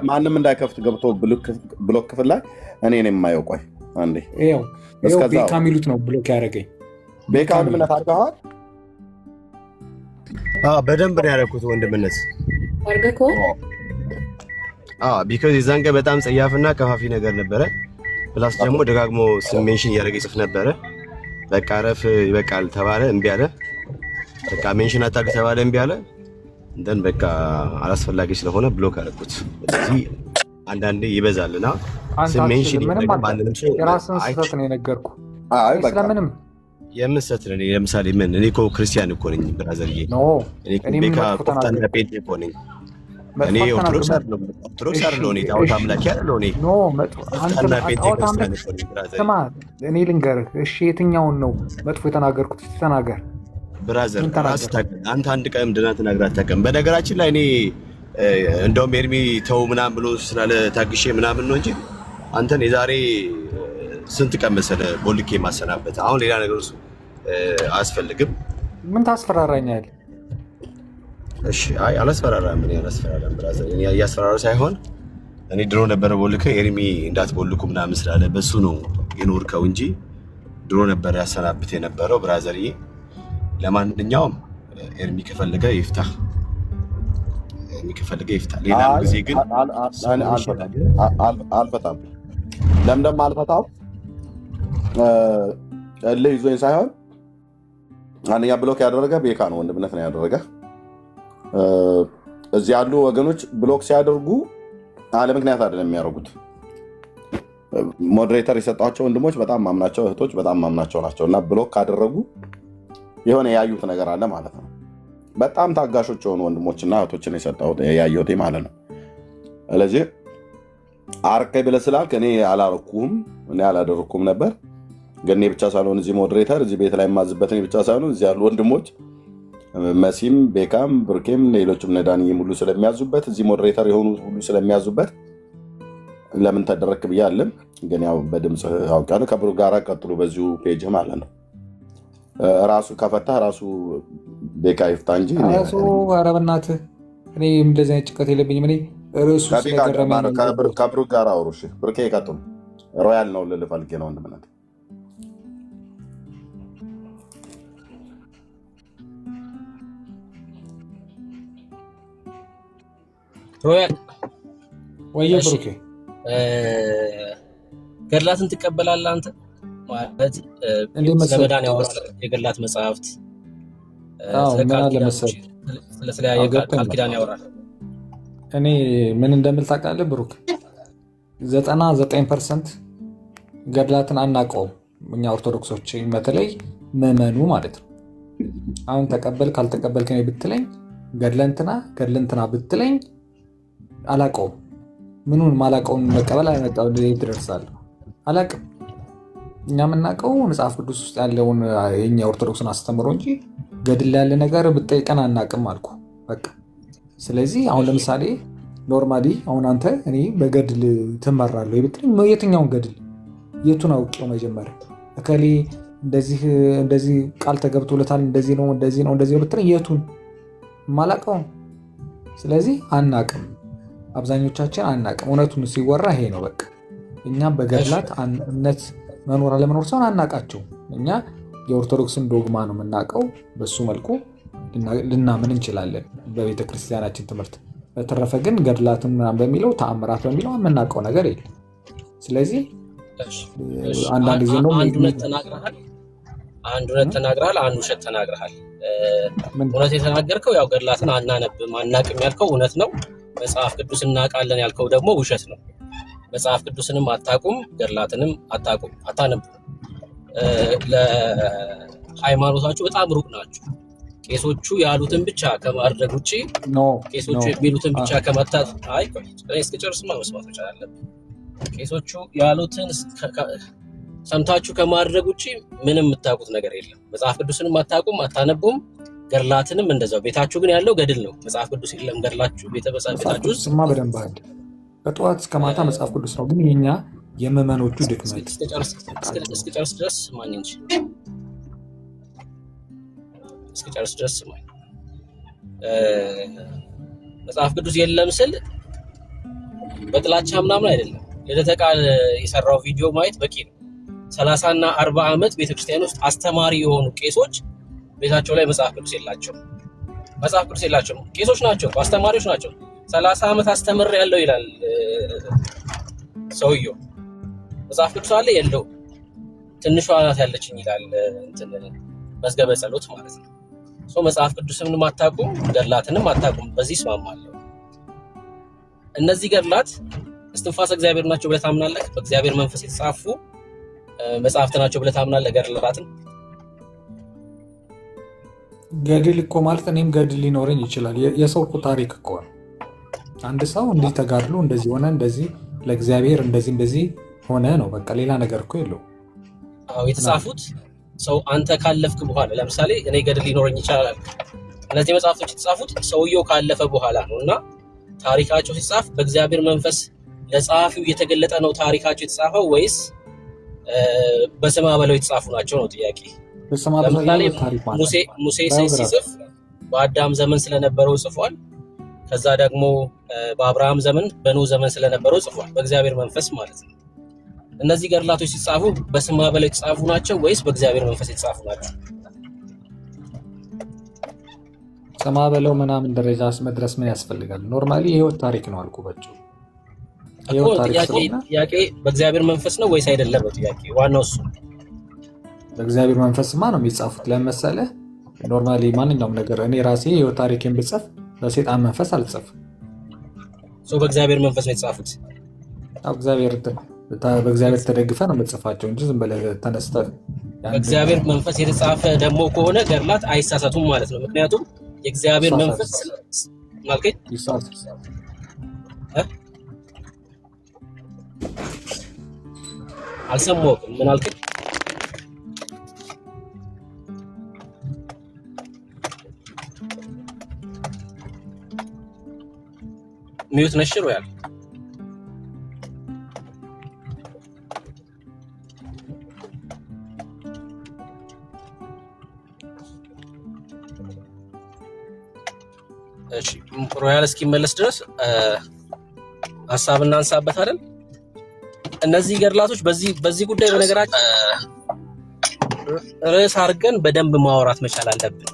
ማንም እንዳይከፍት ገብቶ ብሎክ ክፍል ላይ እኔ ነው የማየው። ቆይ አንዴ ይሄው ቤካ የሚሉት ነው ብሎክ ያደረገኝ። ቤካ ወንድምነት አድርገዋል? በደንብ ነው ያደረኩት ወንድምነት አድርገህ ቢኮዝ የዛን ቀን በጣም ጸያፍና ከፋፊ ነገር ነበረ። ፕላስ ደግሞ ደጋግሞ ሜንሽን እያደረገ ይጽፍ ነበረ። በቃ ረፍ ይበቃል ተባለ፣ እምቢ አለ። በቃ ሜንሽን አታግ ተባለ፣ እምቢ አለ። እንደን በቃ አላስፈላጊ ስለሆነ ብሎክ አደረኩት። ስለዚህ አንዳንዴ ይበዛልና ሜንሽን ማንንም ሰው የራስን ስህተት ነው የነገርኩህ። ስለምንም የምንሰት ነው። ለምሳሌ ምን እኔ እኮ ክርስቲያን እኮ ነኝ ብራዘርዬ። እኔ ቤካ ቆፍጣን ጴንጤ እኮ ነኝ። እኔ ኦርቶዶክስ አይደለሁ። እኔ ጣዖት አምላኪ አይደለሁ። እኔ ቆፍጣን ጴንጤ ክርስቲያን እኮ ነኝ ብራዘር። ስማ እኔ ልንገርህ እሺ፣ የትኛውን ነው መጥፎ የተናገርኩት? ተናገር ብራዘር። አንተ አንድ ቀን ምንድን ነው ተናግረህ አታውቅም። በነገራችን ላይ እኔ እንደውም ኤርሚ ተው ምናምን ብሎ ስላለ ታግሼ ምናምን ነው እንጂ አንተን የዛሬ ስንት ቀን መሰለህ ቦልኬ ማሰናበት። አሁን ሌላ ነገር እሱ አያስፈልግም። ምን ታስፈራራኛለህ? እሺ አይ አላስፈራራም። ምን ያላስፈራራም ብራዘር። እኔ ያስፈራራው ሳይሆን እኔ ድሮ ነበረ ቦልከ ኤርሚ እንዳትቦልኩ ምናምን ስላለ በሱ ነው የኖርከው እንጂ ድሮ ነበረ ያሰናብት የነበረው ብራዘርዬ። ለማንኛውም ኤርሚ ከፈለገ ይፍታ፣ ሌላ ጊዜ ግን አልፈታም። ለምንድን አልፈታም? እልህ ይዞኝ ሳይሆን አንደኛ ብሎክ ያደረገ ቤካ ነው፣ ወንድምነት ነው ያደረገ። እዚህ ያሉ ወገኖች ብሎክ ሲያደርጉ አለ ምክንያት አይደለም የሚያደርጉት። ሞዴሬተር የሰጧቸው ወንድሞች በጣም ማምናቸው፣ እህቶች በጣም ማምናቸው ናቸው እና ብሎክ ካደረጉ የሆነ ያዩት ነገር አለ ማለት ነው። በጣም ታጋሾች የሆኑ ወንድሞችና እህቶችን የሰጠሁት ያየሁት ማለት ነው። ስለዚህ አርከኝ ብለህ ስላልክ እኔ አላደረኩም ነበር። ግን እኔ ብቻ ሳልሆን እዚህ ሞዴሬተር እዚህ ቤት ላይ የማዝበት እኔ ብቻ ሳልሆን እዚህ ያሉ ወንድሞች መሲም፣ ቤካም፣ ብርኬም ሌሎችም ነዳንዬም ሁሉ ስለሚያዙበት እዚህ ሞዴሬተር የሆኑ ሁሉ ስለሚያዙበት ለምን ተደረክ ብዬ አለም። ግን ያው በድምፅ አውቃለሁ። ከብሩክ ጋር ቀጥሉ በዚሁ ፔጅ ማለት ነው። ራሱ ከፈታ ራሱ ቤካ ይፍታ እንጂ ኧረ በእናትህ እኔ እንደዚህ አይነት ጭቀት የለብኝም። እኔ ርዕሱ ስለገረመኝ ከብሩክ ጋር አውሩ። ብሩኬ ቀጥሉ። ሮያል ነው ልል ፈልጌ ነው ወንድምነት። ሮያል ወየ ብሩኬ ገድላትን ትቀበላለህ አንተ? ማለት ስለመዳን ያወራል የገድላት መጽሐፍት ስለተለያየ ቃል ኪዳን ያወራል። እኔ ምን እንደምል ታውቃለህ ብሩክ? 99% ገድላትን አናውቀውም እኛ ኦርቶዶክሶች፣ በተለይ ምዕመኑ ማለት ነው። አሁን ተቀበል ካልተቀበልክ ነው ብትለኝ ገድለንትና ብትለኝ አላውቀውም። ምኑን ማላውቀውን መቀበል አይመጣው እንዴት ትደርሳለህ? አላውቅም። እኛ የምናውቀው መጽሐፍ ቅዱስ ውስጥ ያለውን የኛ ኦርቶዶክስን አስተምሮ እንጂ ገድል ያለ ነገር ብጠይቀን አናውቅም አልኩ በቃ። ስለዚህ አሁን ለምሳሌ ኖርማሊ አሁን አንተ እኔ በገድል ትመራለህ ብትለኝ የትኛውን ገድል የቱን አውቄው? መጀመሪያ እከሌ እንደዚህ ቃል ተገብቶለታል እንደዚህ ነው ብትለኝ የቱን ማላውቀው? ስለዚህ አናውቅም፣ አብዛኞቻችን አናውቅም። እውነቱን ሲወራ ይሄ ነው በቃ። እኛ በገድላት እምነት መኖር አለመኖር ሳይሆን አናውቃቸው። እኛ የኦርቶዶክስን ዶግማ ነው የምናውቀው። በሱ መልኩ ልናምን እንችላለን በቤተ ክርስቲያናችን ትምህርት። በተረፈ ግን ገድላትን ምናምን በሚለው ተአምራት በሚለው የምናውቀው ነገር የለም። ስለዚህ አንዳንድ ጊዜ ነው አንድ ሁለት ተናግረሃል፣ አንድ ውሸት ተናግረሃል። እውነት የተናገርከው ያው ገድላትን አናነብም አናውቅም ያልከው እውነት ነው። መጽሐፍ ቅዱስ እናውቃለን ያልከው ደግሞ ውሸት ነው። መጽሐፍ ቅዱስንም አታውቁም፣ ገድላትንም አታነቡም። ለሃይማኖታችሁ በጣም ሩቅ ናችሁ። ቄሶቹ ያሉትን ብቻ ከማድረግ ውጪ ቄሶቹ የሚሉትን ብቻ ከመታት እስከጨርስማ መስማት መቻል አለብን። ቄሶቹ ያሉትን ሰምታችሁ ከማድረግ ውጪ ምንም የምታውቁት ነገር የለም። መጽሐፍ ቅዱስንም አታውቁም፣ አታነቡም። ገድላትንም እንደዛው። ቤታችሁ ግን ያለው ገድል ነው፣ መጽሐፍ ቅዱስ የለም። ገድላችሁ ቤታችሁ ውስጥ በደንብ አለ። በጠዋት እስከ ማታ መጽሐፍ ቅዱስ ነው። ግን የኛ የምዕመኖቹ ድክመት እስከጨርስ ድረስ ማን እንጂ እስከጨርስ ድረስ ማን መጽሐፍ ቅዱስ የለም ስል በጥላቻ ምናምን አይደለም። ልደተ ቃል የሰራው ቪዲዮ ማየት በቂ ነው። 30 እና 40 ዓመት ቤተክርስቲያን ውስጥ አስተማሪ የሆኑ ቄሶች ቤታቸው ላይ መጽሐፍ ቅዱስ የላቸውም። ቄሶች ናቸው፣ አስተማሪዎች ናቸው። 30 ዓመት አስተምር ያለው ይላል ሰውየው። መጽሐፍ ቅዱስ አለ የለው፣ ትንሿ ናት ያለችኝ ይላል መዝገበ ጸሎት ማለት ነው። መጽሐፍ ቅዱስንም አታውቁም፣ ገድላትንም አታውቁም። በዚህ እስማማለሁ። እነዚህ ገድላት እስትንፋሰ እግዚአብሔር ናቸው ብለህ ታምናለህ? በእግዚአብሔር መንፈስ የተጻፉ መጽሐፍት ናቸው ብለህ ታምናለህ? ገድላትን ገድል እኮ ማለት እኔም ገድል ሊኖረኝ ይችላል። የሰው እኮ ታሪክ እኮ ነው። አንድ ሰው እንዲህ ተጋድሎ እንደዚህ ሆነ፣ እንደዚህ ለእግዚአብሔር እንደዚህ ሆነ ነው በቃ። ሌላ ነገር እኮ የለው። አዎ የተጻፉት ሰው አንተ ካለፍክ በኋላ ለምሳሌ እኔ ገድል ሊኖረኝ ይችላል። እነዚህ መጽሐፍቶች የተጻፉት ሰውየው ካለፈ በኋላ ነው እና ታሪካቸው ሲጻፍ በእግዚአብሔር መንፈስ ለጸሐፊው እየተገለጠ ነው ታሪካቸው የተጻፈው ወይስ በስማ በለው የተጻፉ ናቸው ነው ጥያቄ። ለምሳሌ ሙሴ ሲጽፍ በአዳም ዘመን ስለነበረው ጽፏል። ከዛ ደግሞ በአብርሃም ዘመን በኖህ ዘመን ስለነበረው ጽፏል፣ በእግዚአብሔር መንፈስ ማለት ነው። እነዚህ ገድላቶች ሲጻፉ በስማ በለው የተጻፉ ናቸው ወይስ በእግዚአብሔር መንፈስ የተጻፉ ናቸው? ስማ በለው ምናምን ደረጃ መድረስ ምን ያስፈልጋል? ኖርማሊ የህይወት ታሪክ ነው አልኩ። በጭ ጥያቄ በእግዚአብሔር መንፈስ ነው ወይስ አይደለም ነው ጥያቄ። ዋናው እሱ በእግዚአብሔር መንፈስማ ነው የሚጻፉት። ለምሳሌ ኖርማሊ ማንኛውም ነገር እኔ ራሴ የህይወት ታሪኬን ብጽፍ በሰይጣን መንፈስ አልጽፍም። በእግዚአብሔር መንፈስ ነው የተጻፉት። በእግዚአብሔር ተደግፈ ነው የምትጽፋቸው እንጂ ዝም ብለህ ተነስተህ በእግዚአብሔር መንፈስ የተጻፈ ደግሞ ከሆነ ገድላት አይሳሳቱም ማለት ነው። ምክንያቱም የእግዚአብሔር መንፈስ ማልከኝ አልሰማሁም። ምን አልከኝ? ሚዩት ነሽር ያለ እሺ ሮያል እስኪመለስ ድረስ ሀሳብ እናንሳበት አይደል? እነዚህ ገድላቶች በዚህ ጉዳይ በነገራችን ርዕስ አድርገን በደንብ ማውራት መቻል አለብን።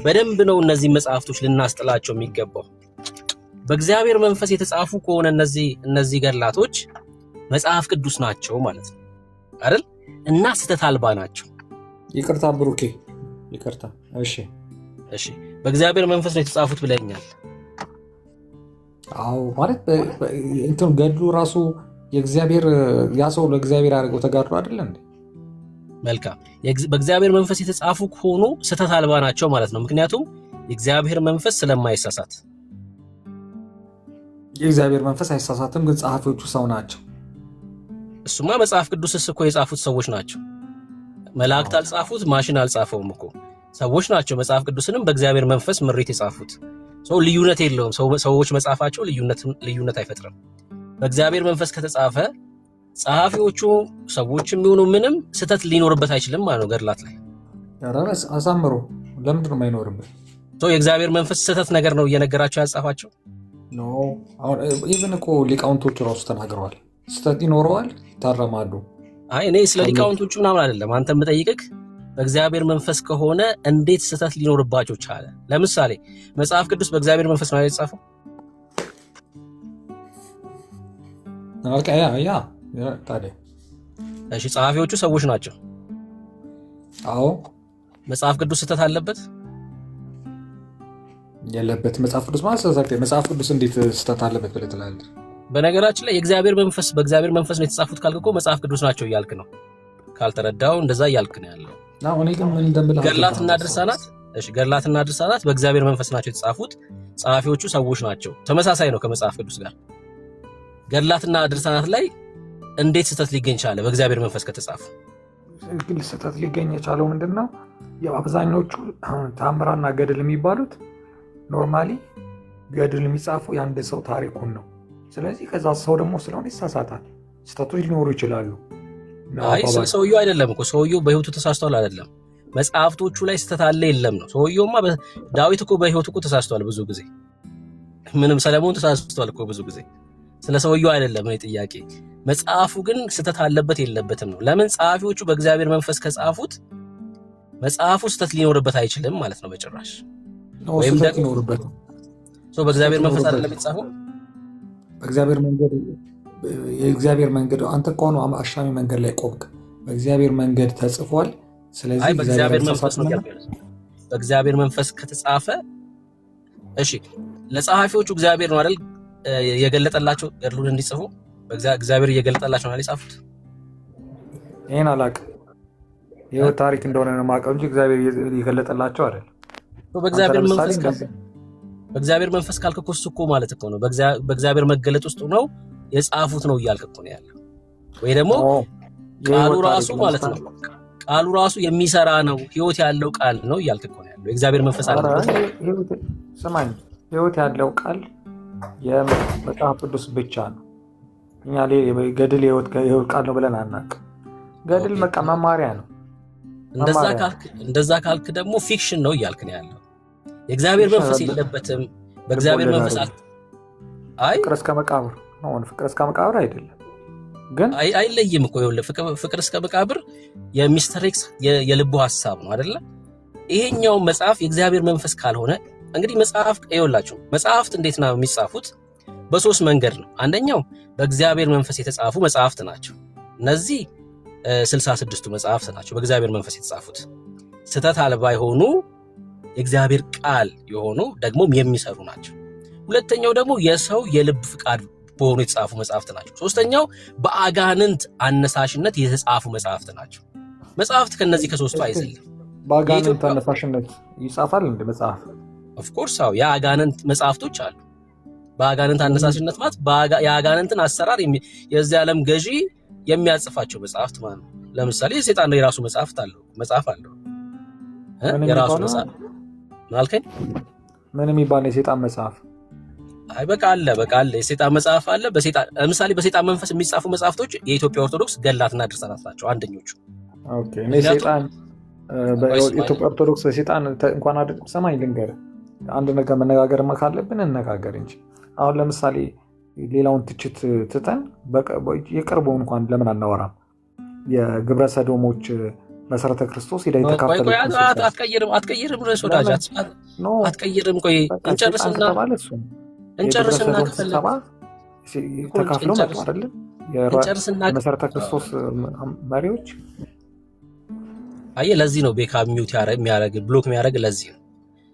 በደንብ ነው እነዚህ መጽሐፍቶች ልናስጥላቸው የሚገባው። በእግዚአብሔር መንፈስ የተጻፉ ከሆነ እነዚህ ገድላቶች መጽሐፍ ቅዱስ ናቸው ማለት ነው አይደል? እና ስተት አልባ ናቸው። ይቅርታ ብሩኬ ይቅርታ። እሺ በእግዚአብሔር መንፈስ ነው የተጻፉት ብለኛል። አዎ ማለት እንትን ገድሉ ራሱ የእግዚአብሔር ያ ሰው ለእግዚአብሔር ያደረገው ተጋድሎ አይደል እንዴ? መልካም። በእግዚአብሔር መንፈስ የተጻፉ ከሆኑ ስተት አልባ ናቸው ማለት ነው። ምክንያቱም የእግዚአብሔር መንፈስ ስለማይሳሳት። የእግዚአብሔር መንፈስ አይሳሳትም፣ ግን ጸሐፊዎቹ ሰው ናቸው። እሱማ መጽሐፍ ቅዱስስ እኮ የጻፉት ሰዎች ናቸው። መላእክት አልጻፉት፣ ማሽን አልጻፈውም እኮ ሰዎች ናቸው። መጽሐፍ ቅዱስንም በእግዚአብሔር መንፈስ ምሪት የጻፉት። ሰው ልዩነት የለውም። ሰዎች መጻፋቸው ልዩነት አይፈጥርም። በእግዚአብሔር መንፈስ ከተጻፈ ጸሐፊዎቹ ሰዎችም ይሁኑ ምንም ስተት ሊኖርበት አይችልም ማለት ነው። ገድላት ላይ ያራስ አሳምሮ ለምንድን ነው የማይኖርበት? የእግዚአብሔር መንፈስ ስተት ነገር ነው እየነገራቸው ያጻፋቸው ኖ። አሁን ኢቭን እኮ ሊቃውንቶቹ ራሱ ተናግረዋል። ስተት ይኖረዋል፣ ይታረማሉ። እኔ ስለ ሊቃውንቶቹ ምናምን አይደለም አንተ የምጠይቅህ በእግዚአብሔር መንፈስ ከሆነ እንዴት ስተት ሊኖርባቸው ቻለ? ለምሳሌ መጽሐፍ ቅዱስ በእግዚአብሔር መንፈስ ነው የተጻፈው። ታዲያ እሺ ጸሐፊዎቹ ሰዎች ናቸው። አዎ መጽሐፍ ቅዱስ ስተት አለበት የለበት? መጽሐፍ ቅዱስ ማለት መጽሐፍ ቅዱስ እንዴት ስተት አለበት ብለህ ትላለህ? በነገራችን ላይ በእግዚአብሔር መንፈስ ነው የተጻፉት ካልክ እኮ መጽሐፍ ቅዱስ ናቸው እያልክ ነው። ካልተረዳው እንደዛ እያልክ ነው ያለው። እኔ ግን ምን እንደምልህ ገድላትና ድርሳናት በእግዚአብሔር መንፈስ ናቸው የተጻፉት። ጸሐፊዎቹ ሰዎች ናቸው። ተመሳሳይ ነው ከመጽሐፍ ቅዱስ ጋር። ገድላትና ድርሳናት ላይ እንዴት ስተት ሊገኝ ቻለ? በእግዚአብሔር መንፈስ ከተጻፉ ግን ስተት ሊገኝ የቻለው ምንድነው? አብዛኞቹ ታምራና ገድል የሚባሉት ኖርማሊ ገድል የሚጻፉ የአንድ ሰው ታሪኩን ነው። ስለዚህ ከዛ ሰው ደግሞ ስለሆነ ይሳሳታል፣ ስተቶች ሊኖሩ ይችላሉ። ሰውየው አይደለም እኮ ሰውየው በህይወቱ ተሳስቷል አይደለም። መጽሐፍቶቹ ላይ ስተት አለ የለም ነው። ሰውየውማ ዳዊት እኮ በህይወቱ እኮ ተሳስቷል ብዙ ጊዜ። ምንም ሰለሞን ተሳስቷል እኮ ብዙ ጊዜ። ስለ ሰውየው አይደለም እኔ ጥያቄ። መጽሐፉ ግን ስተት አለበት የለበትም ነው። ለምን ጸሐፊዎቹ በእግዚአብሔር መንፈስ ከጻፉት መጽሐፉ ስተት ሊኖርበት አይችልም ማለት ነው በጭራሽ። ወይም ደግሞ በእግዚአብሔር መንፈስ አይደለም የተጻፈው። የእግዚአብሔር መንገድ አንተ እኮ ነው አሻሚ መንገድ ላይ ቆምክ። በእግዚአብሔር መንገድ ተጽፏል። ስለዚህ በእግዚአብሔር መንፈስ ነው። በእግዚአብሔር መንፈስ ከተጻፈ እሺ፣ ለጸሐፊዎቹ እግዚአብሔር ነው አይደል የገለጠላቸው ገድሉን እንዲጽፉ። እግዚአብሔር እየገለጠላቸው ነው የጻፉት። ይሄን አላውቅም። ይሄው ታሪክ እንደሆነ ነው የማውቀው እንጂ እግዚአብሔር የገለጠላቸው አይደል። በእግዚአብሔር መንፈስ ካልክ እኮ እሱ እኮ ማለት እኮ ነው በእግዚአብሔር መገለጥ ውስጥ ነው የጻፉት ነው እያልክ እኮ ነው ያለው። ወይ ደግሞ ቃሉ ራሱ ማለት ነው ቃሉ ራሱ የሚሰራ ነው፣ ህይወት ያለው ቃል ነው እያልክ እኮ ነው ያለው። የእግዚአብሔር መንፈስ አለ። ስማኝ፣ ህይወት ያለው ቃል የመጽሐፍ ቅዱስ ብቻ ነው። እኛ ገድል የህይወት ቃል ነው ብለን አናውቅም። ገድል በቃ መማሪያ ነው። እንደዛ ካልክ ደግሞ ፊክሽን ነው እያልክ ነው ያለው። የእግዚአብሔር መንፈስ የለበትም። በእግዚአብሔር መንፈስ ፍቅር እስከ መቃብር ነው። ፍቅር እስከ መቃብር አይደለም ግን አይለይም እኮ ይኸውልህ፣ ፍቅር እስከ መቃብር የሚስተር ኤክስ የልቡ ሐሳብ ነው አይደለ? ይሄኛው መጽሐፍ የእግዚአብሔር መንፈስ ካልሆነ እንግዲህ ይኸውላችሁ መጽሐፍት እንዴት ነው የሚጻፉት? በሶስት መንገድ ነው። አንደኛው በእግዚአብሔር መንፈስ የተጻፉ መጽሐፍት ናቸው። እነዚህ 66ቱ መጽሐፍት ናቸው በእግዚአብሔር መንፈስ የተጻፉት። ስተት አልባ የሆኑ የእግዚአብሔር ቃል የሆኑ ደግሞም የሚሰሩ ናቸው። ሁለተኛው ደግሞ የሰው የልብ ፍቃድ በሆኑ የተጻፉ መጽሐፍት ናቸው። ሶስተኛው በአጋንንት አነሳሽነት የተጻፉ መጽሐፍት ናቸው። መጽሐፍት ከነዚህ ከሶስቱ አይዘልም። በአጋንንት አነሳሽነት ይጻፋል እንደ መጽሐፍ? ኦፍ ኮርስ አዎ፣ የአጋንንት መጽሐፍቶች አሉ። በአጋንንት አነሳሽነት ማለት የአጋንንትን አሰራር የዚህ ዓለም ገዢ የሚያጽፋቸው መጽሐፍት ማለት ነው። ለምሳሌ የሰይጣን የራሱ መጽሐፍ አለው የራሱ መጽሐፍ ማልከኝ ምን የሚባል የሰይጣን መጽሐፍ? በቃ አለ የሰይጣን መጽሐፍ አለ። ለምሳሌ በሰይጣን መንፈስ የሚጻፉ መጽሐፍቶች የኢትዮጵያ ኦርቶዶክስ ገድላትና ድርሳናት ናቸው አንደኞቹ። በኢትዮጵያ ኦርቶዶክስ በሰይጣን እንኳን አይደለም። ሰማኝ ልንገርህ፣ አንድ ነገር መነጋገር ካለብን እንነጋገር እንጂ አሁን ለምሳሌ ሌላውን ትችት ትተን የቅርቡ እንኳን ለምን አናወራም? የግብረ ሰዶሞች መሰረተ ክርስቶስ ሄዳ የተካፈለ አትቀይርም ርዕስ ወዳጅ አትቀይርም። ቆይ እንጨርስና እንጨርስና ከፈለገ ተካፍለው መጡ አይደል? የመሰረተ ክርስቶስ መሪዎች አየህ፣ ለዚህ ነው ቤካ ሚውት የሚያደርግ ብሎክ የሚያደርግ ለዚህ ነው።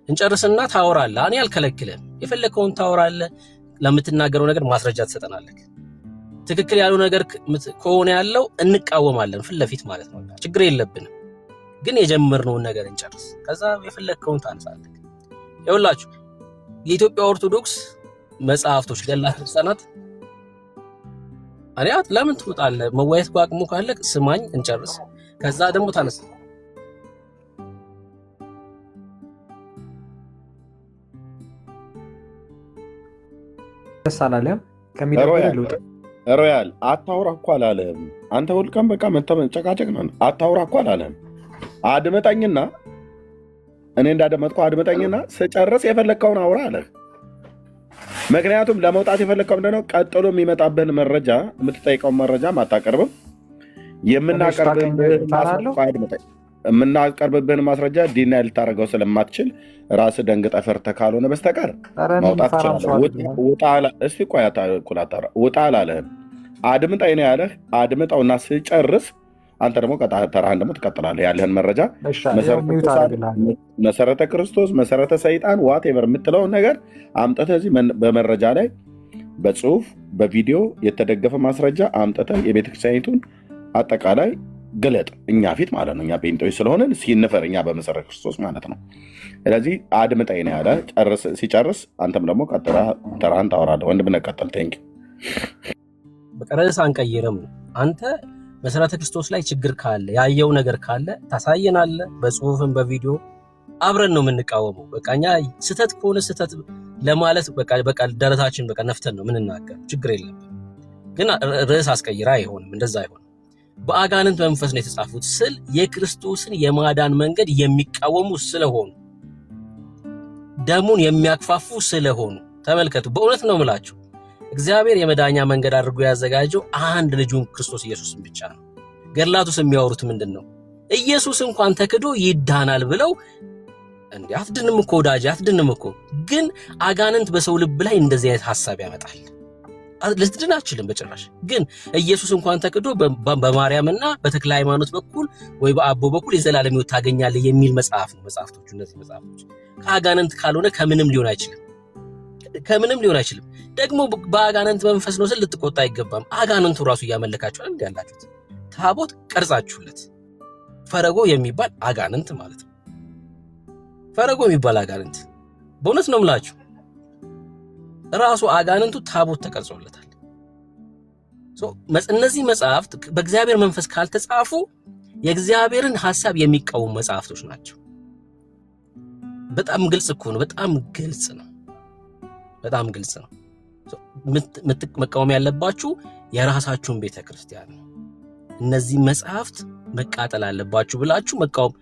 እንጨርስና ታወራለህ። እኔ አልከለክልህም። የፈለከውን ታወራለህ። ለምትናገረው ነገር ማስረጃ ትሰጠናለህ። ትክክል ያለው ነገር ከሆነ ያለው እንቃወማለን ፊት ለፊት ማለት ነው። ችግር የለብንም። ግን የጀመርነውን ነገር እንጨርስ። ከዛ የፈለከውን ታነሳለህ። ይኸውላችሁ የኢትዮጵያ ኦርቶዶክስ መጽሐፍቶች ገድላት፣ ድርሳናት አሪያት ለምን ትወጣለህ? መዋየት አቅሙ ካለ ስማኝ እንጨርስ። ከዛ ደግሞ ታነሳ። ተሳናለም ከሚደረግ ልውጥ ሮያል አታውራ እኮ አላለህም። አንተ ሁልቀን በቃ መጨቃጨቅ ነው። አታውራ እኮ አላለህም። አድመጠኝና እኔ እንዳደመጥኩ አድመጠኝና ስጨርስ የፈለግከውን አውራ አለህ። ምክንያቱም ለመውጣት የፈለግከው ምንድነው? ቀጥሎ የሚመጣብህን መረጃ የምትጠይቀውን መረጃ አታቀርብም። የምናቀርብብህን ማስረጃ ዲና ልታደርገው ስለማትችል ራስህ ደንግጠህ ፈርተህ ካልሆነ በስተቀር መውጣት ትችላለህ። እስቲ ቆይ ውጣ አላለህም። አድምጠኝ ነው ያለህ። አድምጠውና ስጨርስ አንተ ደግሞ ተራህን ደግሞ ትቀጥላለህ። ያለህን መረጃ መሰረተ ክርስቶስ፣ መሰረተ ሰይጣን ዋቴቨር የምትለውን ነገር አምጥተህ እዚህ በመረጃ ላይ በጽሁፍ በቪዲዮ የተደገፈ ማስረጃ አምጥተህ የቤተክርስቲያኒቱን አጠቃላይ ግለጥ። እኛ ፊት ማለት ነው። እኛ ጴንጤዎች ስለሆንን ሲንፈር እኛ በመሰረተ ክርስቶስ ማለት ነው። ስለዚህ አድምጠኝ ነው ያለ። ሲጨርስ አንተም ደግሞ ተራህን ታወራለህ። ወንድምነህ ቀጥል። ቴንክ በቀረስ አንቀይርም። አንተ መሰረተ ክርስቶስ ላይ ችግር ካለ ያየው ነገር ካለ ታሳየናለህ። በጽሁፍም በቪዲዮ አብረን ነው የምንቃወመው። በቃ እኛ ስተት ከሆነ ስተት ለማለት በቃ ደረታችን በቃ ነፍተን ነው የምንናገር። ችግር የለም። ግን ርዕስ አስቀይራ አይሆንም። እንደዛ አይሆንም። በአጋንንት መንፈስ ነው የተጻፉት ስል የክርስቶስን የማዳን መንገድ የሚቃወሙ ስለሆኑ ደሙን የሚያክፋፉ ስለሆኑ ተመልከቱ። በእውነት ነው የምላችሁ እግዚአብሔር የመዳኛ መንገድ አድርጎ ያዘጋጀው አንድ ልጁን ክርስቶስ ኢየሱስን ብቻ ነው። ገድላቱስ የሚያወሩት ምንድን ነው? ኢየሱስ እንኳን ተክዶ ይዳናል ብለው እንዴ! አትድንም እኮ ወዳጅ፣ አትድንም እኮ። ግን አጋንንት በሰው ልብ ላይ እንደዚህ አይነት ሐሳብ ያመጣል። ልትድን አትችልም በጭራሽ። ግን ኢየሱስ እንኳን ተክዶ በማርያምና በተክለ ሃይማኖት በኩል ወይ በአቦ በኩል የዘላለም ሕይወት ታገኛለህ የሚል መጽሐፍ ነው። መጽሐፍቶቹ እነዚህ መጽሐፍቶች ከአጋንንት ካልሆነ ከምንም ሊሆን አይችልም። ከምንም ሊሆን አይችልም። ደግሞ በአጋንንት መንፈስ ነው ስል ልትቆጣ አይገባም። አጋንንቱ ራሱ እያመለካችሁ እንዴ ያላችሁት ታቦት ቀርጻችሁለት ፈረጎ የሚባል አጋንንት ማለት ነው። ፈረጎ የሚባል አጋንንት በእውነት ነው የምላችሁ ራሱ አጋንንቱ ታቦት ተቀርጾለታል። እነዚህ መጽሐፍት በእግዚአብሔር መንፈስ ካልተጻፉ የእግዚአብሔርን ሐሳብ የሚቃወሙ መጽሐፍቶች ናቸው። በጣም ግልጽ እኮ ነው። በጣም ግልጽ ነው። በጣም ግልጽ ነው። መቃወም ያለባችሁ የራሳችሁን ቤተክርስቲያን ነው። እነዚህ መጽሐፍት መቃጠል አለባችሁ ብላችሁ መቃወም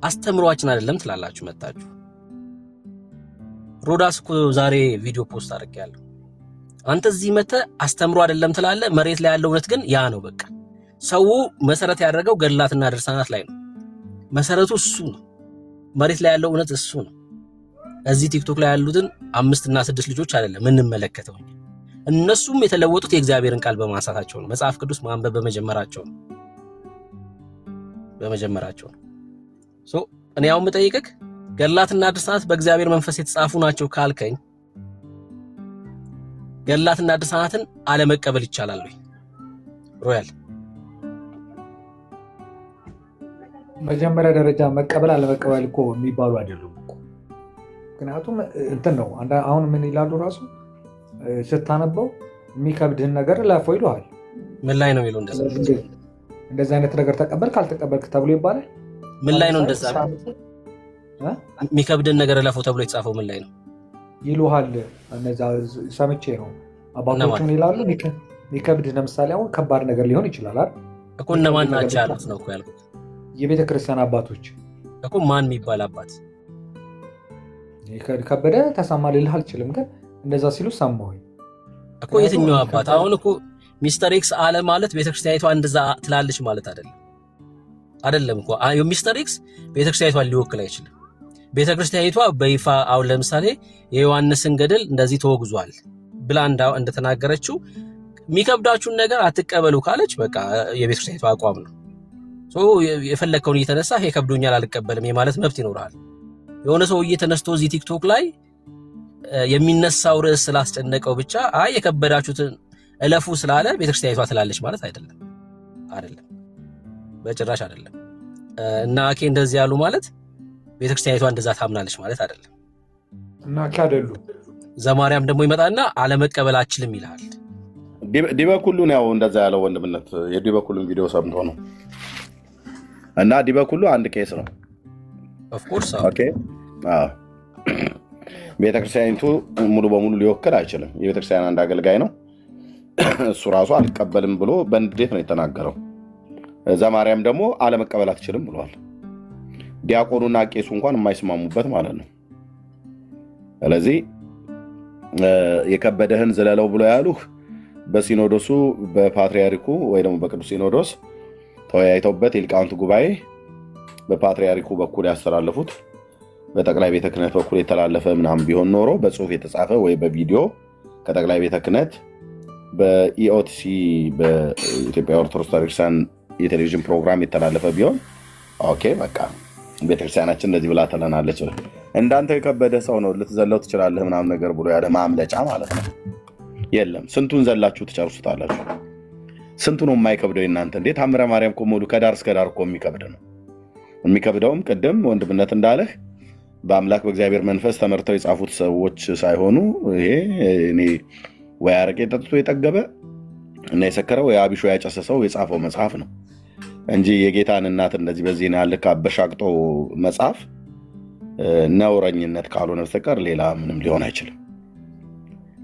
አስተምሯችን አይደለም ትላላችሁ መጣችሁ። ሮዳስ እኮ ዛሬ ቪዲዮ ፖስት አድርጌያለሁ። አንተ እዚህ መተህ አስተምሮ አይደለም ትላለህ። መሬት ላይ ያለው እውነት ግን ያ ነው። በቃ ሰው መሰረት ያደረገው ገድላትና ድርሳናት ላይ ነው። መሰረቱ እሱ ነው። መሬት ላይ ያለው እውነት እሱ ነው። እዚህ ቲክቶክ ላይ ያሉትን 5 እና 6 ልጆች አይደለም የምንመለከተው። እነሱም የተለወጡት የእግዚአብሔርን ቃል በማንሳታቸው ነው። መጽሐፍ ቅዱስ ማንበብ በመጀመራቸው ነው። እኔ አሁን የምጠይቅህ ገድላትና ድርሳናት በእግዚአብሔር መንፈስ የተጻፉ ናቸው ካልከኝ ገድላትና ድርሳናትን አለመቀበል ይቻላል ወይ? ሮያል መጀመሪያ ደረጃ መቀበል አለመቀበል እኮ የሚባሉ አይደሉም እኮ። ምክንያቱም እንትን ነው። አሁን ምን ይላሉ ራሱ ስታነበው የሚከብድህን ነገር ለፎ ይሉሃል። ምን ላይ ነው የሚለው? እንደዚህ አይነት ነገር ተቀበል ካልተቀበልክ ተብሎ ይባላል። ምን ላይ ነው እንደዛ የሚከብድን ነገር ለፎ ተብሎ የተጻፈው? ምን ላይ ነው ይሉሃል? እነዛ ሰምቼ ነው አባቶቹን ይላሉ። የሚከብድህ ለምሳሌ አሁን ከባድ ነገር ሊሆን ይችላል አይደል እኮ። እነማን ናቸው ያሉት ነው እኮ ያልኩት። የቤተክርስቲያን አባቶች እኮ። ማን የሚባል አባት? ከበደ ተሰማ ልልህ አልችልም፣ ግን እንደዛ ሲሉ ሰማሁኝ እኮ። የትኛው አባት? አሁን እኮ ሚስተር ኤክስ አለ ማለት ቤተክርስቲያኒቷ እንደዛ ትላለች ማለት አይደለም እኮ። ሚስተር ኤክስ ቤተክርስቲያኒቷን ሊወክል አይችልም። ቤተክርስቲያኒቷ በይፋ አሁን ለምሳሌ የዮሐንስን ገድል እንደዚህ ተወግዟል ብላ እንደተናገረችው የሚከብዳችሁን ነገር አትቀበሉ ካለች በቃ የቤተክርስቲያኒቷ አቋም ነው። የፈለከውን እየተነሳ ይከብዱኛል አልቀበልም የማለት መብት ይኖራል። የሆነ ሰውዬ ተነስቶ እዚህ ቲክቶክ ላይ የሚነሳው ርዕስ ስላስጨነቀው ብቻ አይ የከበዳችሁትን እለፉ ስላለ ቤተክርስቲያኒቷ ትላለች ማለት አይደለም። በጭራሽ አይደለም። እና አኬ እንደዚህ ያሉ ማለት ቤተክርስቲያኒቷ እንደዛ ታምናለች ማለት አይደለም። እና አኬ አይደሉ ዘማርያም ደግሞ ይመጣና አለመቀበል አችልም ይላል። ዲበኩሉ ነው እንደዛ ያለው ወንድምነት የዲበኩሉን ቪዲዮ ሰምቶ ነው። እና ዲበኩሉ አንድ ኬስ ነው። ኦፍ ኮርስ ኦኬ። ቤተክርስቲያኒቱ ሙሉ በሙሉ ሊወክል አይችልም። የቤተክርስቲያን አንድ አገልጋይ ነው። እሱ ራሱ አልቀበልም ብሎ በንዴት ነው የተናገረው። ዘማርያም ደግሞ አለመቀበል አትችልም ብሏል። ዲያቆኑና ቄሱ እንኳን የማይስማሙበት ማለት ነው። ስለዚህ የከበደህን ዝለለው ብሎ ያሉህ በሲኖዶሱ በፓትሪያርኩ ወይ ደግሞ በቅዱስ ሲኖዶስ ተወያይተውበት የሊቃውንት ጉባኤ በፓትሪያርኩ በኩል ያስተላለፉት በጠቅላይ ቤተ ክህነት በኩል የተላለፈ ምናምን ቢሆን ኖሮ በጽሁፍ የተጻፈ ወይ በቪዲዮ ከጠቅላይ ቤተ ክህነት በኢኦቲሲ በኢትዮጵያ ኦርቶዶክስ ቤተክርስቲያን የቴሌቪዥን ፕሮግራም የተላለፈ ቢሆን ኦኬ በቃ ቤተክርስቲያናችን እንደዚህ ብላ ተለናለች። እንዳንተ የከበደ ሰው ነው ልትዘለው ትችላለህ ምናምን ነገር ብሎ ያለ ማምለጫ ማለት ነው የለም። ስንቱን ዘላችሁ ትጨርሱታላችሁ? ስንቱ ነው የማይከብደው እናንተ? እንዴት ታምረ ማርያም እኮ ሙሉ ከዳር እስከ ዳር እኮ የሚከብድ ነው። የሚከብደውም ቅድም ወንድምነት እንዳለህ በአምላክ በእግዚአብሔር መንፈስ ተመርተው የጻፉት ሰዎች ሳይሆኑ ይሄ እኔ ወይ አረቄ ጠጥቶ የጠገበ እና የሰከረ ወይ አቢሾ ያጨሰሰው የጻፈው መጽሐፍ ነው እንጂ የጌታን እናት እንደዚህ በዚህ ነው ያልክ አበሻቅጦ መጽሐፍ ነውረኝነት ካልሆነ በስተቀር ሌላ ምንም ሊሆን አይችልም።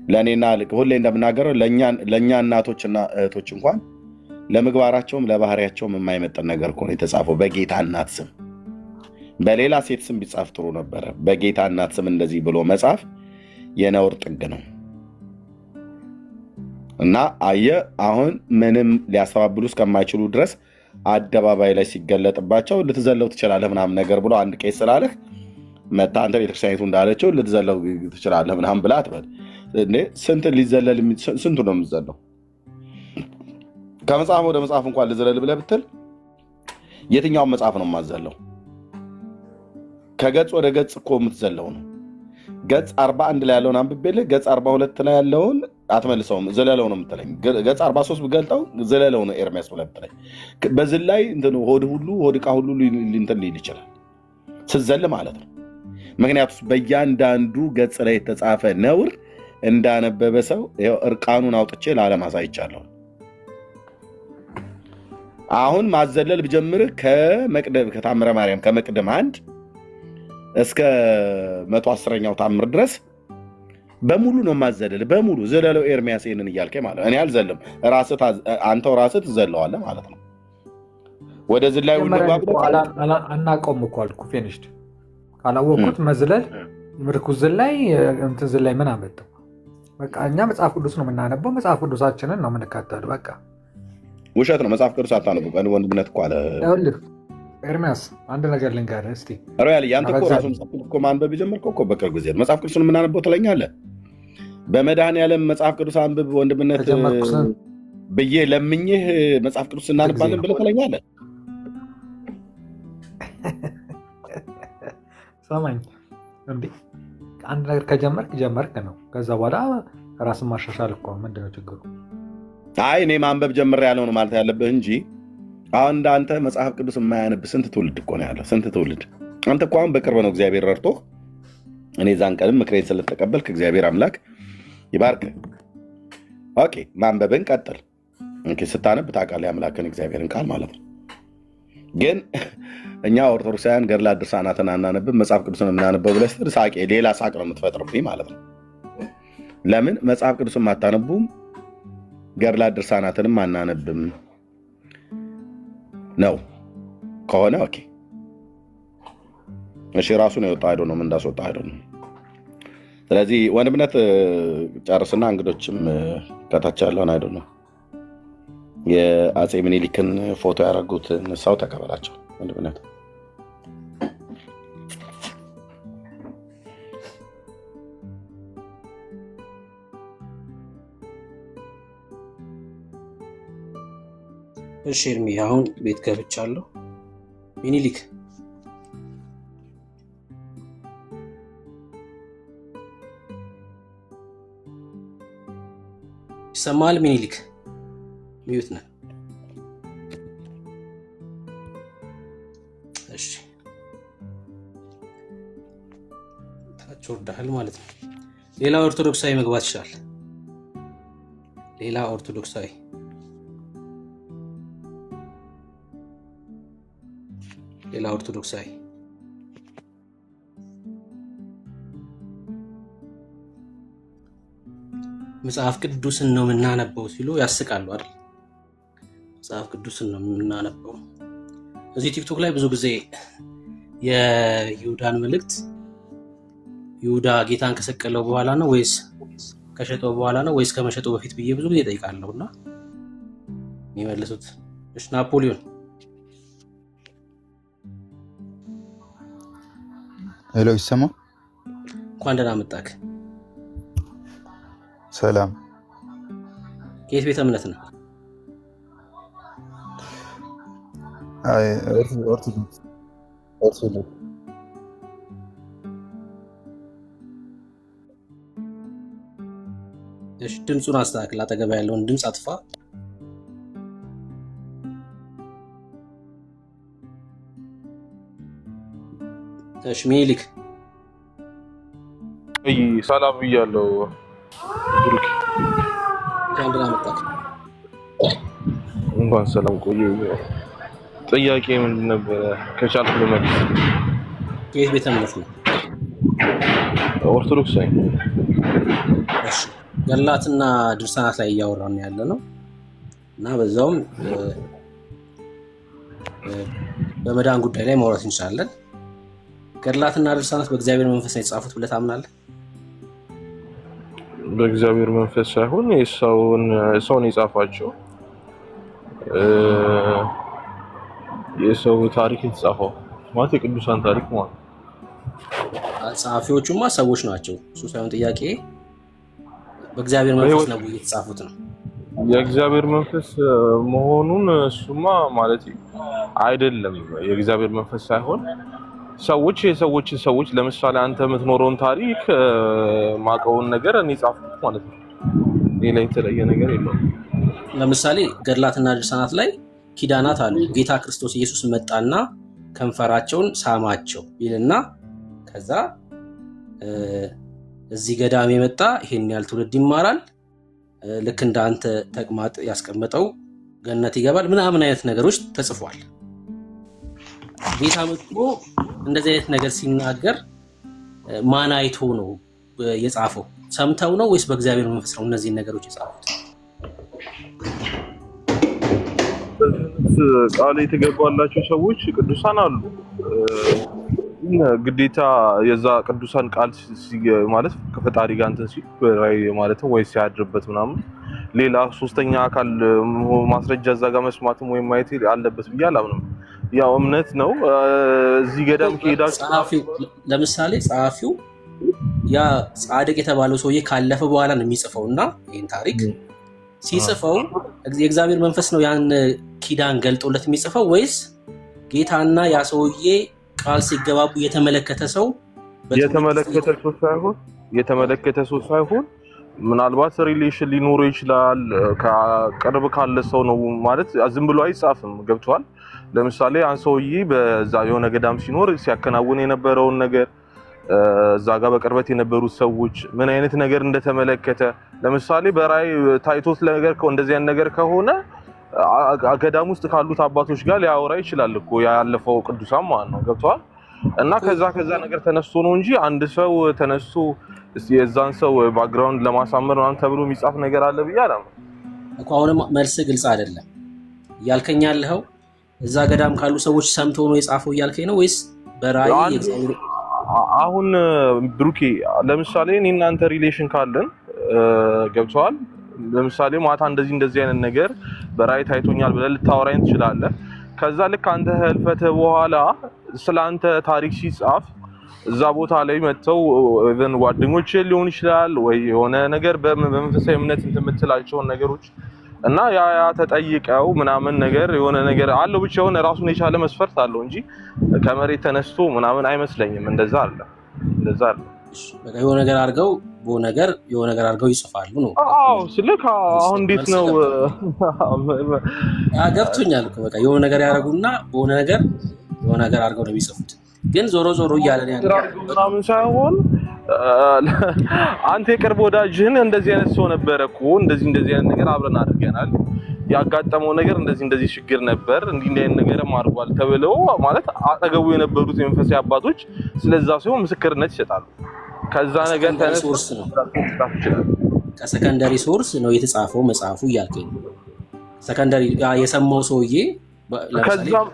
ለእኔና ሁሌ እንደምናገረው ለእኛ እናቶችና እህቶች እንኳን ለምግባራቸውም ለባህሪያቸውም የማይመጠን ነገር እኮ ነው የተጻፈው። በጌታ እናት ስም በሌላ ሴት ስም ቢጻፍ ጥሩ ነበረ። በጌታ እናት ስም እንደዚህ ብሎ መጽሐፍ የነውር ጥግ ነው። እና አሁን ምንም ሊያስተባብሉ እስከማይችሉ ድረስ አደባባይ ላይ ሲገለጥባቸው ልትዘለው ትችላለህ ምናምን ነገር ብሎ አንድ ቄስ ስላለህ መታ አንተ ቤተክርስቲያኒቱ እንዳለችው ልትዘለው ትችላለህ ምናምን ብላ አትበል። ስንት ሊዘለል ስንቱ ነው የምትዘለው? ከመጽሐፍ ወደ መጽሐፍ እንኳን ልዝለል ብለህ ብትል የትኛውን መጽሐፍ ነው የማዘለው? ከገጽ ወደ ገጽ እኮ የምትዘለው ነው። ገጽ 41 ላይ ያለውን አንብቤልህ ገጽ 42 ላይ ያለውን አትመልሰውም፣ ዝለለው ነው የምትለኝ። ገጽ 43 ብገልጠው ዝለለው ነው ኤርሚያስ ብለህ ብትለኝ በዚህ ላይ ሆድ ዕቃ ሁሉ እንትን ሊል ይችላል ስትዘል ማለት ነው። ምክንያቱም በእያንዳንዱ ገጽ ላይ የተጻፈ ነውር እንዳነበበ ሰው እርቃኑን አውጥቼ ለዓለም አሳይቻለሁ። አሁን ማዘለል ብጀምርህ ከታምረ ማርያም ከመቅደም 1 እስከ 110ኛው ታምር ድረስ በሙሉ ነው ማዘለል። በሙሉ ዘለለው ኤርሚያስ ይሄንን እያልከኝ ማለት እኔ አልዘለም፣ አንተው ራስህ ትዘለዋለህ ማለት ነው። ወደ ዝላይ አናውቀውም እኮ አልኩ። ፊኒሽድ ካላወቅኩት መዝለል ምርኩዝ ዝላይ እንትን ዝላይ ምን አመጣው? በቃ እኛ መጽሐፍ ቅዱስ ነው የምናነበው፣ መጽሐፍ ቅዱሳችንን ነው የምንከተለው። በቃ ውሸት ነው መጽሐፍ ቅዱስ አታነቡ። ወንድምነት እኮ አለ ኤርሚያስ አንድ ነገር ልንገርህ እስቲ። ሮያል ያንተ እኮ ራሱን መጽሐፍ ቅዱስ እኮ ማንበብ የጀመርከው እኮ በቅርብ ጊዜ ነው። መጽሐፍ ቅዱስን የምናነበው ትለኛለህ። በመድኃኔዓለም መጽሐፍ ቅዱስ አንብብ ወንድምነት ብዬ ለምኝህ መጽሐፍ ቅዱስ እናነባለን ብለህ ትለኛለህ። ሰማኝ እንዴ? አንድ ነገር ከጀመርክ ነው። ከዛ በኋላ ራስን ማሻሻል እኮ ምንድን ነው ችግሩ? አይ እኔ ማንበብ ጀምር ያለው ነው ማለት ያለብህ እንጂ አሁን እንዳንተ መጽሐፍ ቅዱስ የማያነብ ስንት ትውልድ እኮ ነው ያለው። ስንት ትውልድ። አንተ እኮ አሁን በቅርብ ነው እግዚአብሔር ረድቶ እኔ ዛን ቀንም ምክሬን ስለተቀበልክ እግዚአብሔር አምላክ ይባርክ። ኦኬ ማንበብን ቀጥል። ስታነብ ታውቃለህ የአምላክን እግዚአብሔርን ቃል ማለት ነው። ግን እኛ ኦርቶዶክሳውያን ገድላት ድርሳናትን አናነብም መጽሐፍ ቅዱስን የምናነበው ብለህ ስትል ሳቄ ሌላ ሳቅ ነው የምትፈጥርብኝ ማለት ነው። ለምን መጽሐፍ ቅዱስን አታነቡም ገድላት ድርሳናትንም አናነብም ነው ከሆነ ኦኬ እሺ፣ ራሱን የወጣ አይዶ ነው እንዳስወጣ አይዶ ነው። ስለዚህ ወንድምነት ጨርስና እንግዶችም ከታች ያለውን አይዶ ነው የአፄ ምኒልክን ፎቶ ያደረጉትን ሰው ተቀበላቸው ወንድምነት። እሺ ኤርሚ አሁን ቤት ገብቻለሁ። ሚኒሊክ ይሰማል? ሚኒሊክ ሚዩት ነህ? እሺ ታች ወርደሃል ማለት ነው። ሌላ ኦርቶዶክሳዊ መግባት ይችላል። ሌላ ኦርቶዶክሳዊ መጽሐፍ ቅዱስን ነው የምናነበው ሲሉ ያስቃሉ አይደል? መጽሐፍ ቅዱስን ነው የምናነበው። እዚህ ቲክቶክ ላይ ብዙ ጊዜ የይሁዳን መልእክት ይሁዳ ጌታን ከሰቀለው በኋላ ነው ወይስ ከሸጠው በኋላ ነው ወይስ ከመሸጠው በፊት ብዬ ብዙ ጊዜ ጠይቃለሁና የሚመልሱት እሺ ናፖሊዮን ሄሎ ይሰማ? እንኳን ደህና መጣክ። ሰላም። የት ቤተ እምነት ነው? አይ ኦርቶዶክስ። እሺ ድምፁን አስተካክል። አጠገብ ያለውን ድምፅ አጥፋ። እሺ ሚኒሊክ ሰላም ብያለሁ። ብሩክ እንኳን ደህና መጣክ። እንኳን ሰላም ቆዩ። ጥያቄ ምንድን ነበረ? ከቻልክ ልመልስ። የት ቤተ እምነት ነው? ኦርቶዶክስ ነኝ። እሺ ገድላትና ድርሳናት ላይ እያወራን ያለ ነው እና በዛውም በመዳን ጉዳይ ላይ ማውራት እንችላለን። ገድላትና ድርሳናት በእግዚአብሔር መንፈስ ነው የተጻፉት ብለህ ታምናለህ? በእግዚአብሔር መንፈስ ሳይሆን ሰውን የጻፋቸው የሰው ታሪክ የተጻፈው ማለት የቅዱሳን ታሪክ ማለት። ጸሐፊዎቹማ ሰዎች ናቸው። እሱ ሳይሆን ጥያቄ በእግዚአብሔር መንፈስ ነው የተጻፉት ነው። የእግዚአብሔር መንፈስ መሆኑን እሱማ ማለት አይደለም። የእግዚአብሔር መንፈስ ሳይሆን ሰዎች ለምሳሌ አንተ የምትኖረውን ታሪክ ማቀውን ነገር እኔ ጻፍኩት ማለት ነው። ሌላ የተለየ ነገር የለውም። ለምሳሌ ገድላትና ድርሳናት ላይ ኪዳናት አሉ። ጌታ ክርስቶስ ኢየሱስ መጣና ከንፈራቸውን ሳማቸው ይልና ከዛ እዚህ ገዳም የመጣ ይሄን ያህል ትውልድ ይማራል፣ ልክ እንደ አንተ ተቅማጥ ያስቀመጠው ገነት ይገባል ምናምን አይነት ነገሮች ተጽፏል። ጌታ መጥቶ እንደዚህ አይነት ነገር ሲናገር ማን አይቶ ነው የጻፈው? ሰምተው ነው ወይስ በእግዚአብሔር መንፈስ ነው እነዚህ ነገሮች የጻፉት? ቃል የተገባላቸው ሰዎች ቅዱሳን አሉ። ግዴታ የዛ ቅዱሳን ቃል ማለት ከፈጣሪ ጋር እንትን ሲል በራእይ ማለት ነው ወይ ሲያድርበት ምናምን ሌላ ሶስተኛ አካል ማስረጃ እዛ ጋር መስማትም ወይ ማየት አለበት ብዬ አላምንም። ያው እምነት ነው። እዚህ ገዳም ከሄዳችሁ ለምሳሌ ጸሐፊው ያ ጻድቅ የተባለው ሰውዬ ካለፈ በኋላ ነው የሚጽፈው እና ይሄን ታሪክ ሲጽፈው የእግዚአብሔር መንፈስ ነው ያን ኪዳን ገልጦለት የሚጽፈው ወይስ ጌታና ያ ሰውዬ ቃል ሲገባቡ የተመለከተ ሰው የተመለከተ ሰው ሳይሆን ምናልባት ሪሌሽን ሊኖረው ይችላል። ከቅርብ ካለ ሰው ነው ማለት ዝም ብሎ አይጻፍም። ገብቷል? ለምሳሌ አንድ ሰውዬ በዛ የሆነ ገዳም ሲኖር ሲያከናውን የነበረውን ነገር እዛ ጋር በቅርበት የነበሩት ሰዎች ምን አይነት ነገር እንደተመለከተ ለምሳሌ በራእይ ታይቶት ነገር እንደዚህ አይነት ነገር ከሆነ ገዳም ውስጥ ካሉት አባቶች ጋር ሊያወራ ይችላል እኮ ያለፈው ቅዱሳን ማለት ነው። ገብቷል? እና ከዛ ነገር ተነስቶ ነው እንጂ አንድ ሰው ተነስቶ የዛን ሰው ባክግራውንድ ለማሳመር ምናምን ተብሎ የሚጻፍ ነገር አለ ብዬ አላምንም እኮ። አሁንም መልስ ግልጽ አይደለም እያልከኝ ያለኸው እዛ ገዳም ካሉ ሰዎች ሰምተው ነው የጻፈው እያልከኝ ነው ወይስ በራእይ? አሁን ብሩኬ ለምሳሌ እኔ እናንተ ሪሌሽን ካለን ገብቷል? ለምሳሌ ማታ እንደዚህ አይነት ነገር በራእይ ታይቶኛል ብለህ ልታወራኝ ትችላለህ። ከዛ ልክ አንተ ህልፈተ በኋላ ስላንተ ታሪክ ሲጻፍ እዛ ቦታ ላይ መጥተው ኢቭን ጓደኞች ሊሆን ይችላል ወይ የሆነ ነገር በመንፈሳዊ እምነት የምትላቸውን ነገሮች እና ያ ተጠይቀው ምናምን ነገር የሆነ ነገር አለው ብቻ የሆነ ራሱን የቻለ መስፈርት አለው እንጂ ከመሬት ተነስቶ ምናምን አይመስለኝም። እንደዛ አለ። በቃ የሆነ ነገር አድርገው የሆነ ነገር አድርገው ይጽፋሉ ነው። አዎ ስልክ አሁን እንዴት ነው ገብቶኛል እኮ በቃ የሆነ ነገር ያደርጉና የሆነ ነገር አድርገው ነው የሚጽፉት። ግን ዞሮ እያለ ነው ምናምን ሳይሆን አንተ የቅርብ ወዳጅህን እንደዚህ አይነት ሰው ነበረ እኮ እንደዚህ አይነት ነገር አብረን አድርገናል፣ ያጋጠመው ነገር እንደዚህ ችግር ነበር፣ እንዲህ አይነት ነገርም አድርጓል ተብለው ማለት አጠገቡ የነበሩት የመንፈሳዊ አባቶች ስለዛ ሰው ምስክርነት ይሰጣሉ። ከዛ ነገር ሶርስ ነው ከሰከንዳሪ ሶርስ ነው የተጻፈው መጽሐፉ እያልከኝ ነው። ሰከንዳሪ የሰማው ሰውዬ ከዛም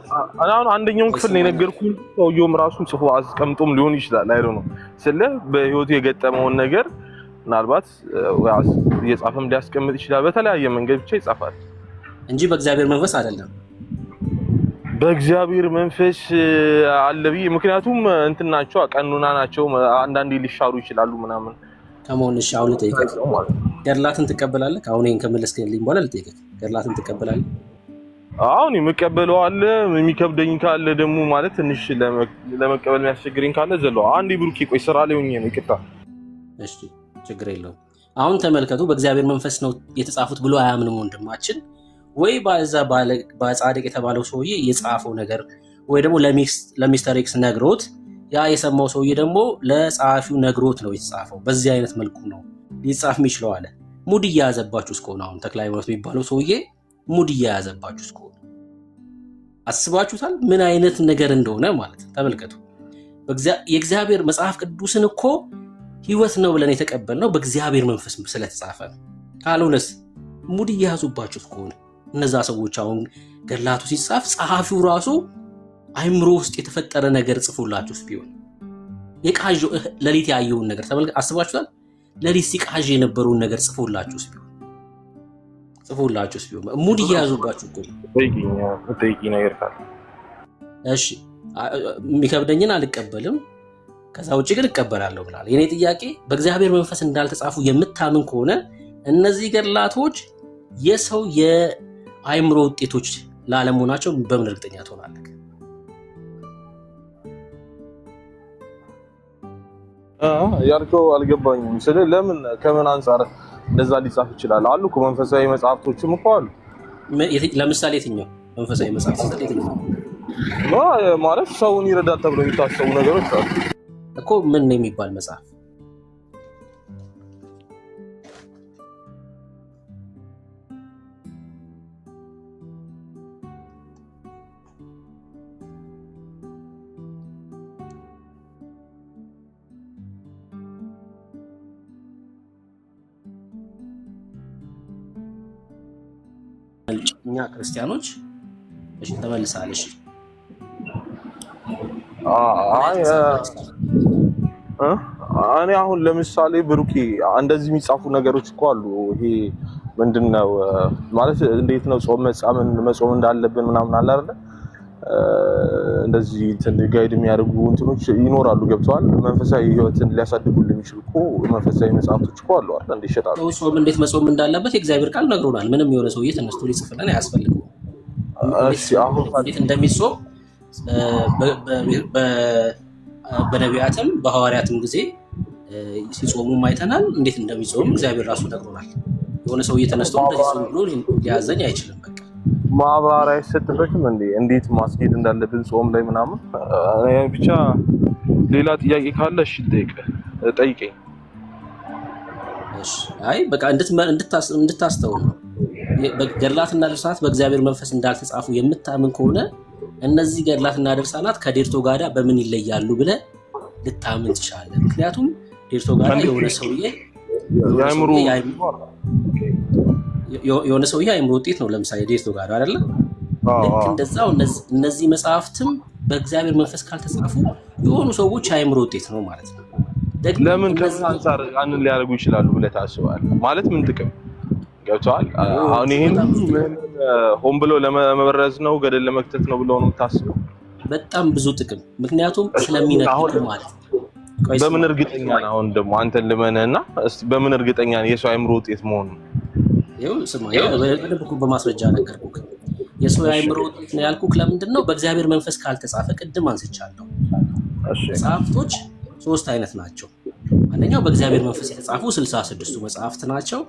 አሁን አንደኛውን ክፍል ነው የነገርኩህ። ሰውየውም ራሱን ጽፎ አስቀምጦም ሊሆን ይችላል አይደል ነው ስለ በህይወቱ የገጠመውን ነገር ምናልባት እየጻፈም ሊያስቀምጥ ይችላል። በተለያየ መንገድ ብቻ ይጻፋል እንጂ በእግዚአብሔር መንፈስ አይደለም። በእግዚአብሔር መንፈስ አለብይ ምክንያቱም እንትን ናቸው ቀኑና ናቸው። አንዳንዴ ሊሻሩ ይችላሉ ምናምን ከመሆንሽ አሁን ልጠይቅህ፣ ገድላትን ትቀበላለህ? አሁን ይሄን ከመለስከልኝ በኋላ ልጠይቅህ፣ ገድላትን ትቀበላለህ? አሁን የምቀበለው አለ፣ የሚከብደኝ ካለ ደግሞ ማለት ትንሽ ለመቀበል የሚያስቸግረኝ ካለ ዘለው አንዴ ብሩክ ቆይ ስራ ላይ ሆኜ ነው ይቅርታ። እሺ ችግር የለውም። አሁን ተመልከቱ፣ በእግዚአብሔር መንፈስ ነው የተጻፉት ብሎ አያምንም ወንድማችን። ወይ በጻድቅ የተባለው ሰውዬ የጻፈው ነገር ወይ ደግሞ ለሚስተር ኤክስ ነግሮት ያ የሰማው ሰውዬ ደግሞ ለጸሐፊው ነግሮት ነው የተጻፈው። በዚህ አይነት መልኩ ነው ሊጻፍ የሚችለው አለ። ሙድ እያያዘባችሁ እስከሆነ አሁን ተክለ ሃይማኖት የሚባለው ሰውዬ ሙድ እያያዘባችሁ እስከሆነ አስባችሁታል ምን አይነት ነገር እንደሆነ ማለት ተመልከቱ። የእግዚአብሔር መጽሐፍ ቅዱስን እኮ ህይወት ነው ብለን የተቀበልነው በእግዚአብሔር መንፈስ ስለተጻፈ ነው። ካልሆነስ ሙድ እያያዙባችሁ እስከሆነ እነዛ ሰዎች አሁን ገድላቱ ሲጻፍ ጸሐፊው ራሱ አይምሮ ውስጥ የተፈጠረ ነገር ጽፎላችሁስ ቢሆን የቃዥው ለሊት ያየውን ነገር አስባችሁታል? ለሊት ሲቃዥ የነበረውን ነገር ጽፎላችሁስ ቢሆን ሙድ እያያዙባችሁ እኮ ነገር ካለ እሺ የሚከብደኝን አልቀበልም ከዛ ውጭ ግን እቀበላለሁ ብላል። የኔ ጥያቄ በእግዚአብሔር መንፈስ እንዳልተጻፉ የምታምን ከሆነ እነዚህ ገድላቶች የሰው የአይምሮ ውጤቶች ላለመሆናቸው በምን እርግጠኛ ትሆናለህ? ያልከው አልገባኝም። ለምን ከምን አንፃር እንደዛ ሊጻፍ ይችላል? አሉ እኮ መንፈሳዊ መጽሐፍቶችም እኮ አሉ። ለምሳሌ የትኛው መንፈሳዊ መጽሐፍ የትኛው ማለት ሰውን ይረዳል ተብሎ የሚታሰቡ ነገሮች አሉ እኮ። ምን ነው የሚባል መጽሐፍ? እኛ ክርስቲያኖች እሺ ተመልሰናል። እሺ እኔ አሁን ለምሳሌ ብሩኬ እንደዚህ የሚጻፉ ነገሮች እኮ አሉ። ይሄ ምንድነው ማለት እንዴት ነው መጾም እንዳለብን ምናምን አለ አይደል? እንደዚህ ጋይድ የሚያደርጉ እንትኖች ይኖራሉ። ገብተዋል። መንፈሳዊ ህይወትን ሊያሳድጉልን የሚችሉ እኮ መንፈሳዊ መጽሐፍቶች እኮ አሉ አይደል? እንዴት ይሸጣሉ? ጾም እንዴት መጾም እንዳለበት የእግዚአብሔር ቃል ነግሮናል። ምንም የሆነ ሰውዬ ተነስቶ ሊጽፍልን አያስፈልግም። እሺ አሁን እንዴት እንደሚጾም በነቢያትም በሐዋርያትም ጊዜ ሲጾሙ አይተናል። እንዴት እንደሚጾም እግዚአብሔር ራሱ ነግሮናል። የሆነ ሰውዬ ተነስቶ እንደዚህ ጾም ብሎ ሊያዘኝ አይችልም። በቃ ማብራሪያ አይሰጥበትም እንዴ? እንዴት ማስኬድ እንዳለብን ጾም ላይ ምናምን ብቻ። ሌላ ጥያቄ ካለ እሺ ጠይቀኝ። እሺ አይ በቃ እንድታስተውል ነው። ገድላትና ድርሳናት በእግዚአብሔር መንፈስ እንዳልተጻፉ የምታምን ከሆነ እነዚህ ገድላትና ድርሳናት ከዴርቶ ጋዳ በምን ይለያሉ ብለህ ልታምን ትችላለህ። ምክንያቱም ዴርቶ ጋዳ የሆነ ሰውዬ አይምሮ ውጤት ነው። ለምሳሌ ዴርቶ ጋዳ አይደለ? ልክ እንደዛው እነዚህ መጽሐፍትም በእግዚአብሔር መንፈስ ካልተጻፉ የሆኑ ሰዎች አይምሮ ውጤት ነው ማለት ነው። ለምን ከዛ አንፃር ያንን ሊያደርጉ ይችላሉ ብለህ ታስባለህ? ማለት ምን ጥቅም ገብቷል? አሁን ይሄን ሆን ብሎ ለመበረዝ ነው ገደል ለመክተት ነው ብለው ነው የምታስበው? በጣም ብዙ ጥቅም። ምክንያቱም ስለሚነግሩ ማለት ነው። በምን እርግጠኛ ነህ? አሁን ደግሞ አንተን ልመንህና እስቲ በምን እርግጠኛ ነህ የሰው አይምሮ ውጤት መሆኑ? ይኸው ስማ በደንብ በማስረጃ ነገርኩህ። የሰው የአእምሮ ውጤት ነው ያልኩህ ለምንድን ነው? በእግዚአብሔር መንፈስ ካልተጻፈ ቅድም አንስቻለሁ። መጽሐፍቶች 3 አይነት ናቸው። አንደኛው በእግዚአብሔር መንፈስ የተጻፉ 66ቱ መጽሐፍት ናቸው።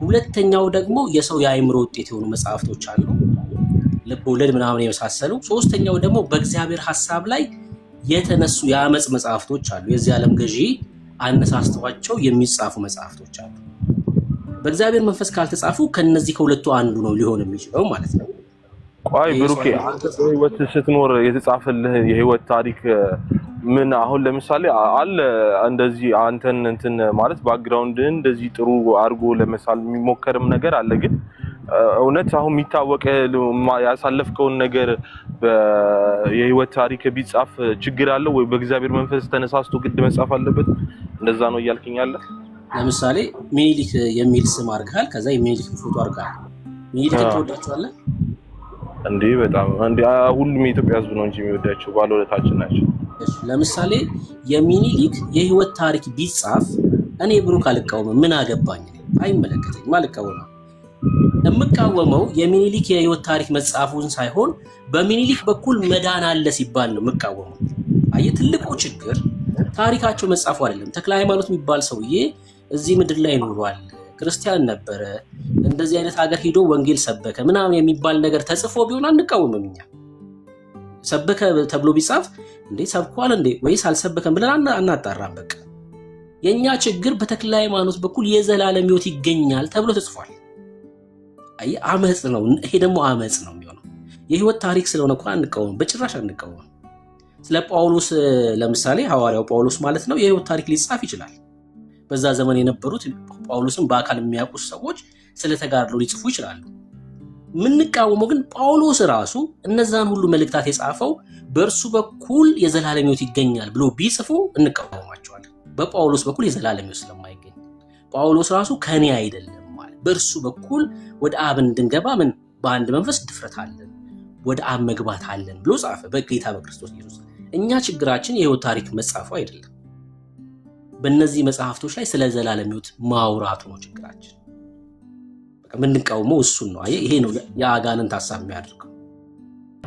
ሁለተኛው ደግሞ የሰው የአእምሮ ውጤት የሆኑ መጽሐፍቶች አሉ፣ ልብ ወለድ ምናምን የመሳሰሉ። ሶስተኛው ደግሞ በእግዚአብሔር ሐሳብ ላይ የተነሱ የአመጽ መጽሐፍቶች አሉ፣ የዚህ ዓለም ገዢ አነሳስተዋቸው የሚጻፉ መጽሐፍቶች አሉ። በእግዚአብሔር መንፈስ ካልተጻፉ ከነዚህ ከሁለቱ አንዱ ነው ሊሆን የሚችለው ማለት ነው። ቆይ ብሩኬ አንተ በህይወት ስትኖር የተጻፈልህ የህይወት ታሪክ ምን አሁን ለምሳሌ አለ እንደዚህ አንተን እንትን ማለት ባክግራውንድ እንደዚህ ጥሩ አድርጎ ለመሳል የሚሞከርም ነገር አለ። ግን እውነት አሁን የሚታወቅ ያሳለፍከውን ነገር የህይወት ታሪክ ቢጻፍ ችግር አለ ወይ? በእግዚአብሔር መንፈስ ተነሳስቶ ግድ መጻፍ አለበት? እንደዛ ነው እያልከኝ ያለ? ለምሳሌ ሚኒሊክ የሚል ስም አድርገሃል፣ ከዛ የሚኒሊክ ፎቶ አድርገሃል። ሚኒሊክ ትወዳቸዋለህ እንዴ? በጣም እንዴ ሁሉም የኢትዮጵያ ህዝብ ነው እንጂ የሚወዳቸው ባለውለታችን ናቸው። ለምሳሌ የሚኒሊክ የህይወት ታሪክ ቢጻፍ እኔ ብሩክ አልቃወምም። ምን አገባኝ? አይመለከተኝም፣ አልቃወምም። የምቃወመው የሚኒሊክ የህይወት ታሪክ መጻፉን ሳይሆን በሚኒሊክ በኩል መዳን አለ ሲባል ነው የምቃወመው። አየህ ትልቁ ችግር ታሪካቸው መጻፉ አይደለም። ተክለ ሃይማኖት የሚባል ሰውዬ እዚህ ምድር ላይ ኖሯል፣ ክርስቲያን ነበረ፣ እንደዚህ አይነት ሀገር ሄዶ ወንጌል ሰበከ ምናምን የሚባል ነገር ተጽፎ ቢሆን አንቃወምም። እኛ ሰበከ ተብሎ ቢጻፍ እንዴ ሰብኳል እንዴ ወይስ አልሰበከም ብለን አናጣራም። በቃ የኛ ችግር በተክለ ሃይማኖት በኩል የዘላለም ሕይወት ይገኛል ተብሎ ተጽፏል። አይ አመጽ ነው። ይሄ ደግሞ አመጽ ነው የሚሆነው። የህይወት ታሪክ ስለሆነ እኮ አንቃወም፣ በጭራሽ አንቃወም። ስለ ጳውሎስ ለምሳሌ ሐዋርያው ጳውሎስ ማለት ነው የህይወት ታሪክ ሊጻፍ ይችላል። በዛ ዘመን የነበሩት ጳውሎስን በአካል የሚያውቁ ሰዎች ስለ ተጋድሎ ሊጽፉ ይችላሉ። ምንቃወመው ግን ጳውሎስ ራሱ እነዛን ሁሉ መልእክታት የጻፈው በእርሱ በኩል የዘላለም ሕይወት ይገኛል ብሎ ቢጽፉ እንቃወማቸዋለን። በጳውሎስ በኩል የዘላለም ሕይወት ስለማይገኝ ጳውሎስ ራሱ ከኔ አይደለም ማለት በእርሱ በኩል ወደ አብ እንድንገባ ምን በአንድ መንፈስ ድፍረት አለን፣ ወደ አብ መግባት አለን ብሎ ጻፈ በጌታ በክርስቶስ ኢየሱስ። እኛ ችግራችን የህይወት ታሪክ መጻፉ አይደለም፣ በእነዚህ መጽሐፍቶች ላይ ስለ ዘላለም ሕይወት ማውራቱ ነው ችግራችን። በቃ የምንቃወመው እሱን ነው። ይሄ ነው የአጋንንት ሐሳብ የሚያደርገው።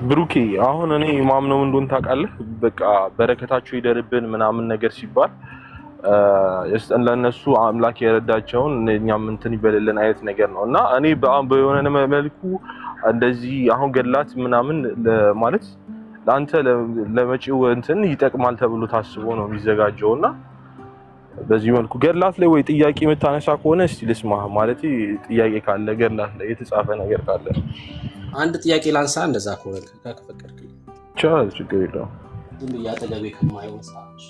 ብሩኬ አሁን እኔ ማምነው እንደሆነ ታውቃለህ፣ በቃ በረከታቸው ይደርብን ምናምን ነገር ሲባል ለነሱ አምላክ የረዳቸውን እኛም እንትን ይበልልን አይነት ነገር ነው። እና እኔ በሆነ መልኩ እንደዚህ አሁን ገድላት ምናምን ማለት ለአንተ ለመጪው እንትን ይጠቅማል ተብሎ ታስቦ ነው የሚዘጋጀውና በዚህ መልኩ ገድላት ላይ ወይ ጥያቄ የምታነሳ ከሆነ እስቲ ልስማ። ማለት ጥያቄ ካለ ገድላት ላይ የተጻፈ ነገር ካለ አንድ ጥያቄ ላንሳ። እንደዛ ከሆነ ከፈቀድክ ቻው፣ ችግር የለውም። ዝም ብዬ አጠገቤ ከማየው መጽሐፎች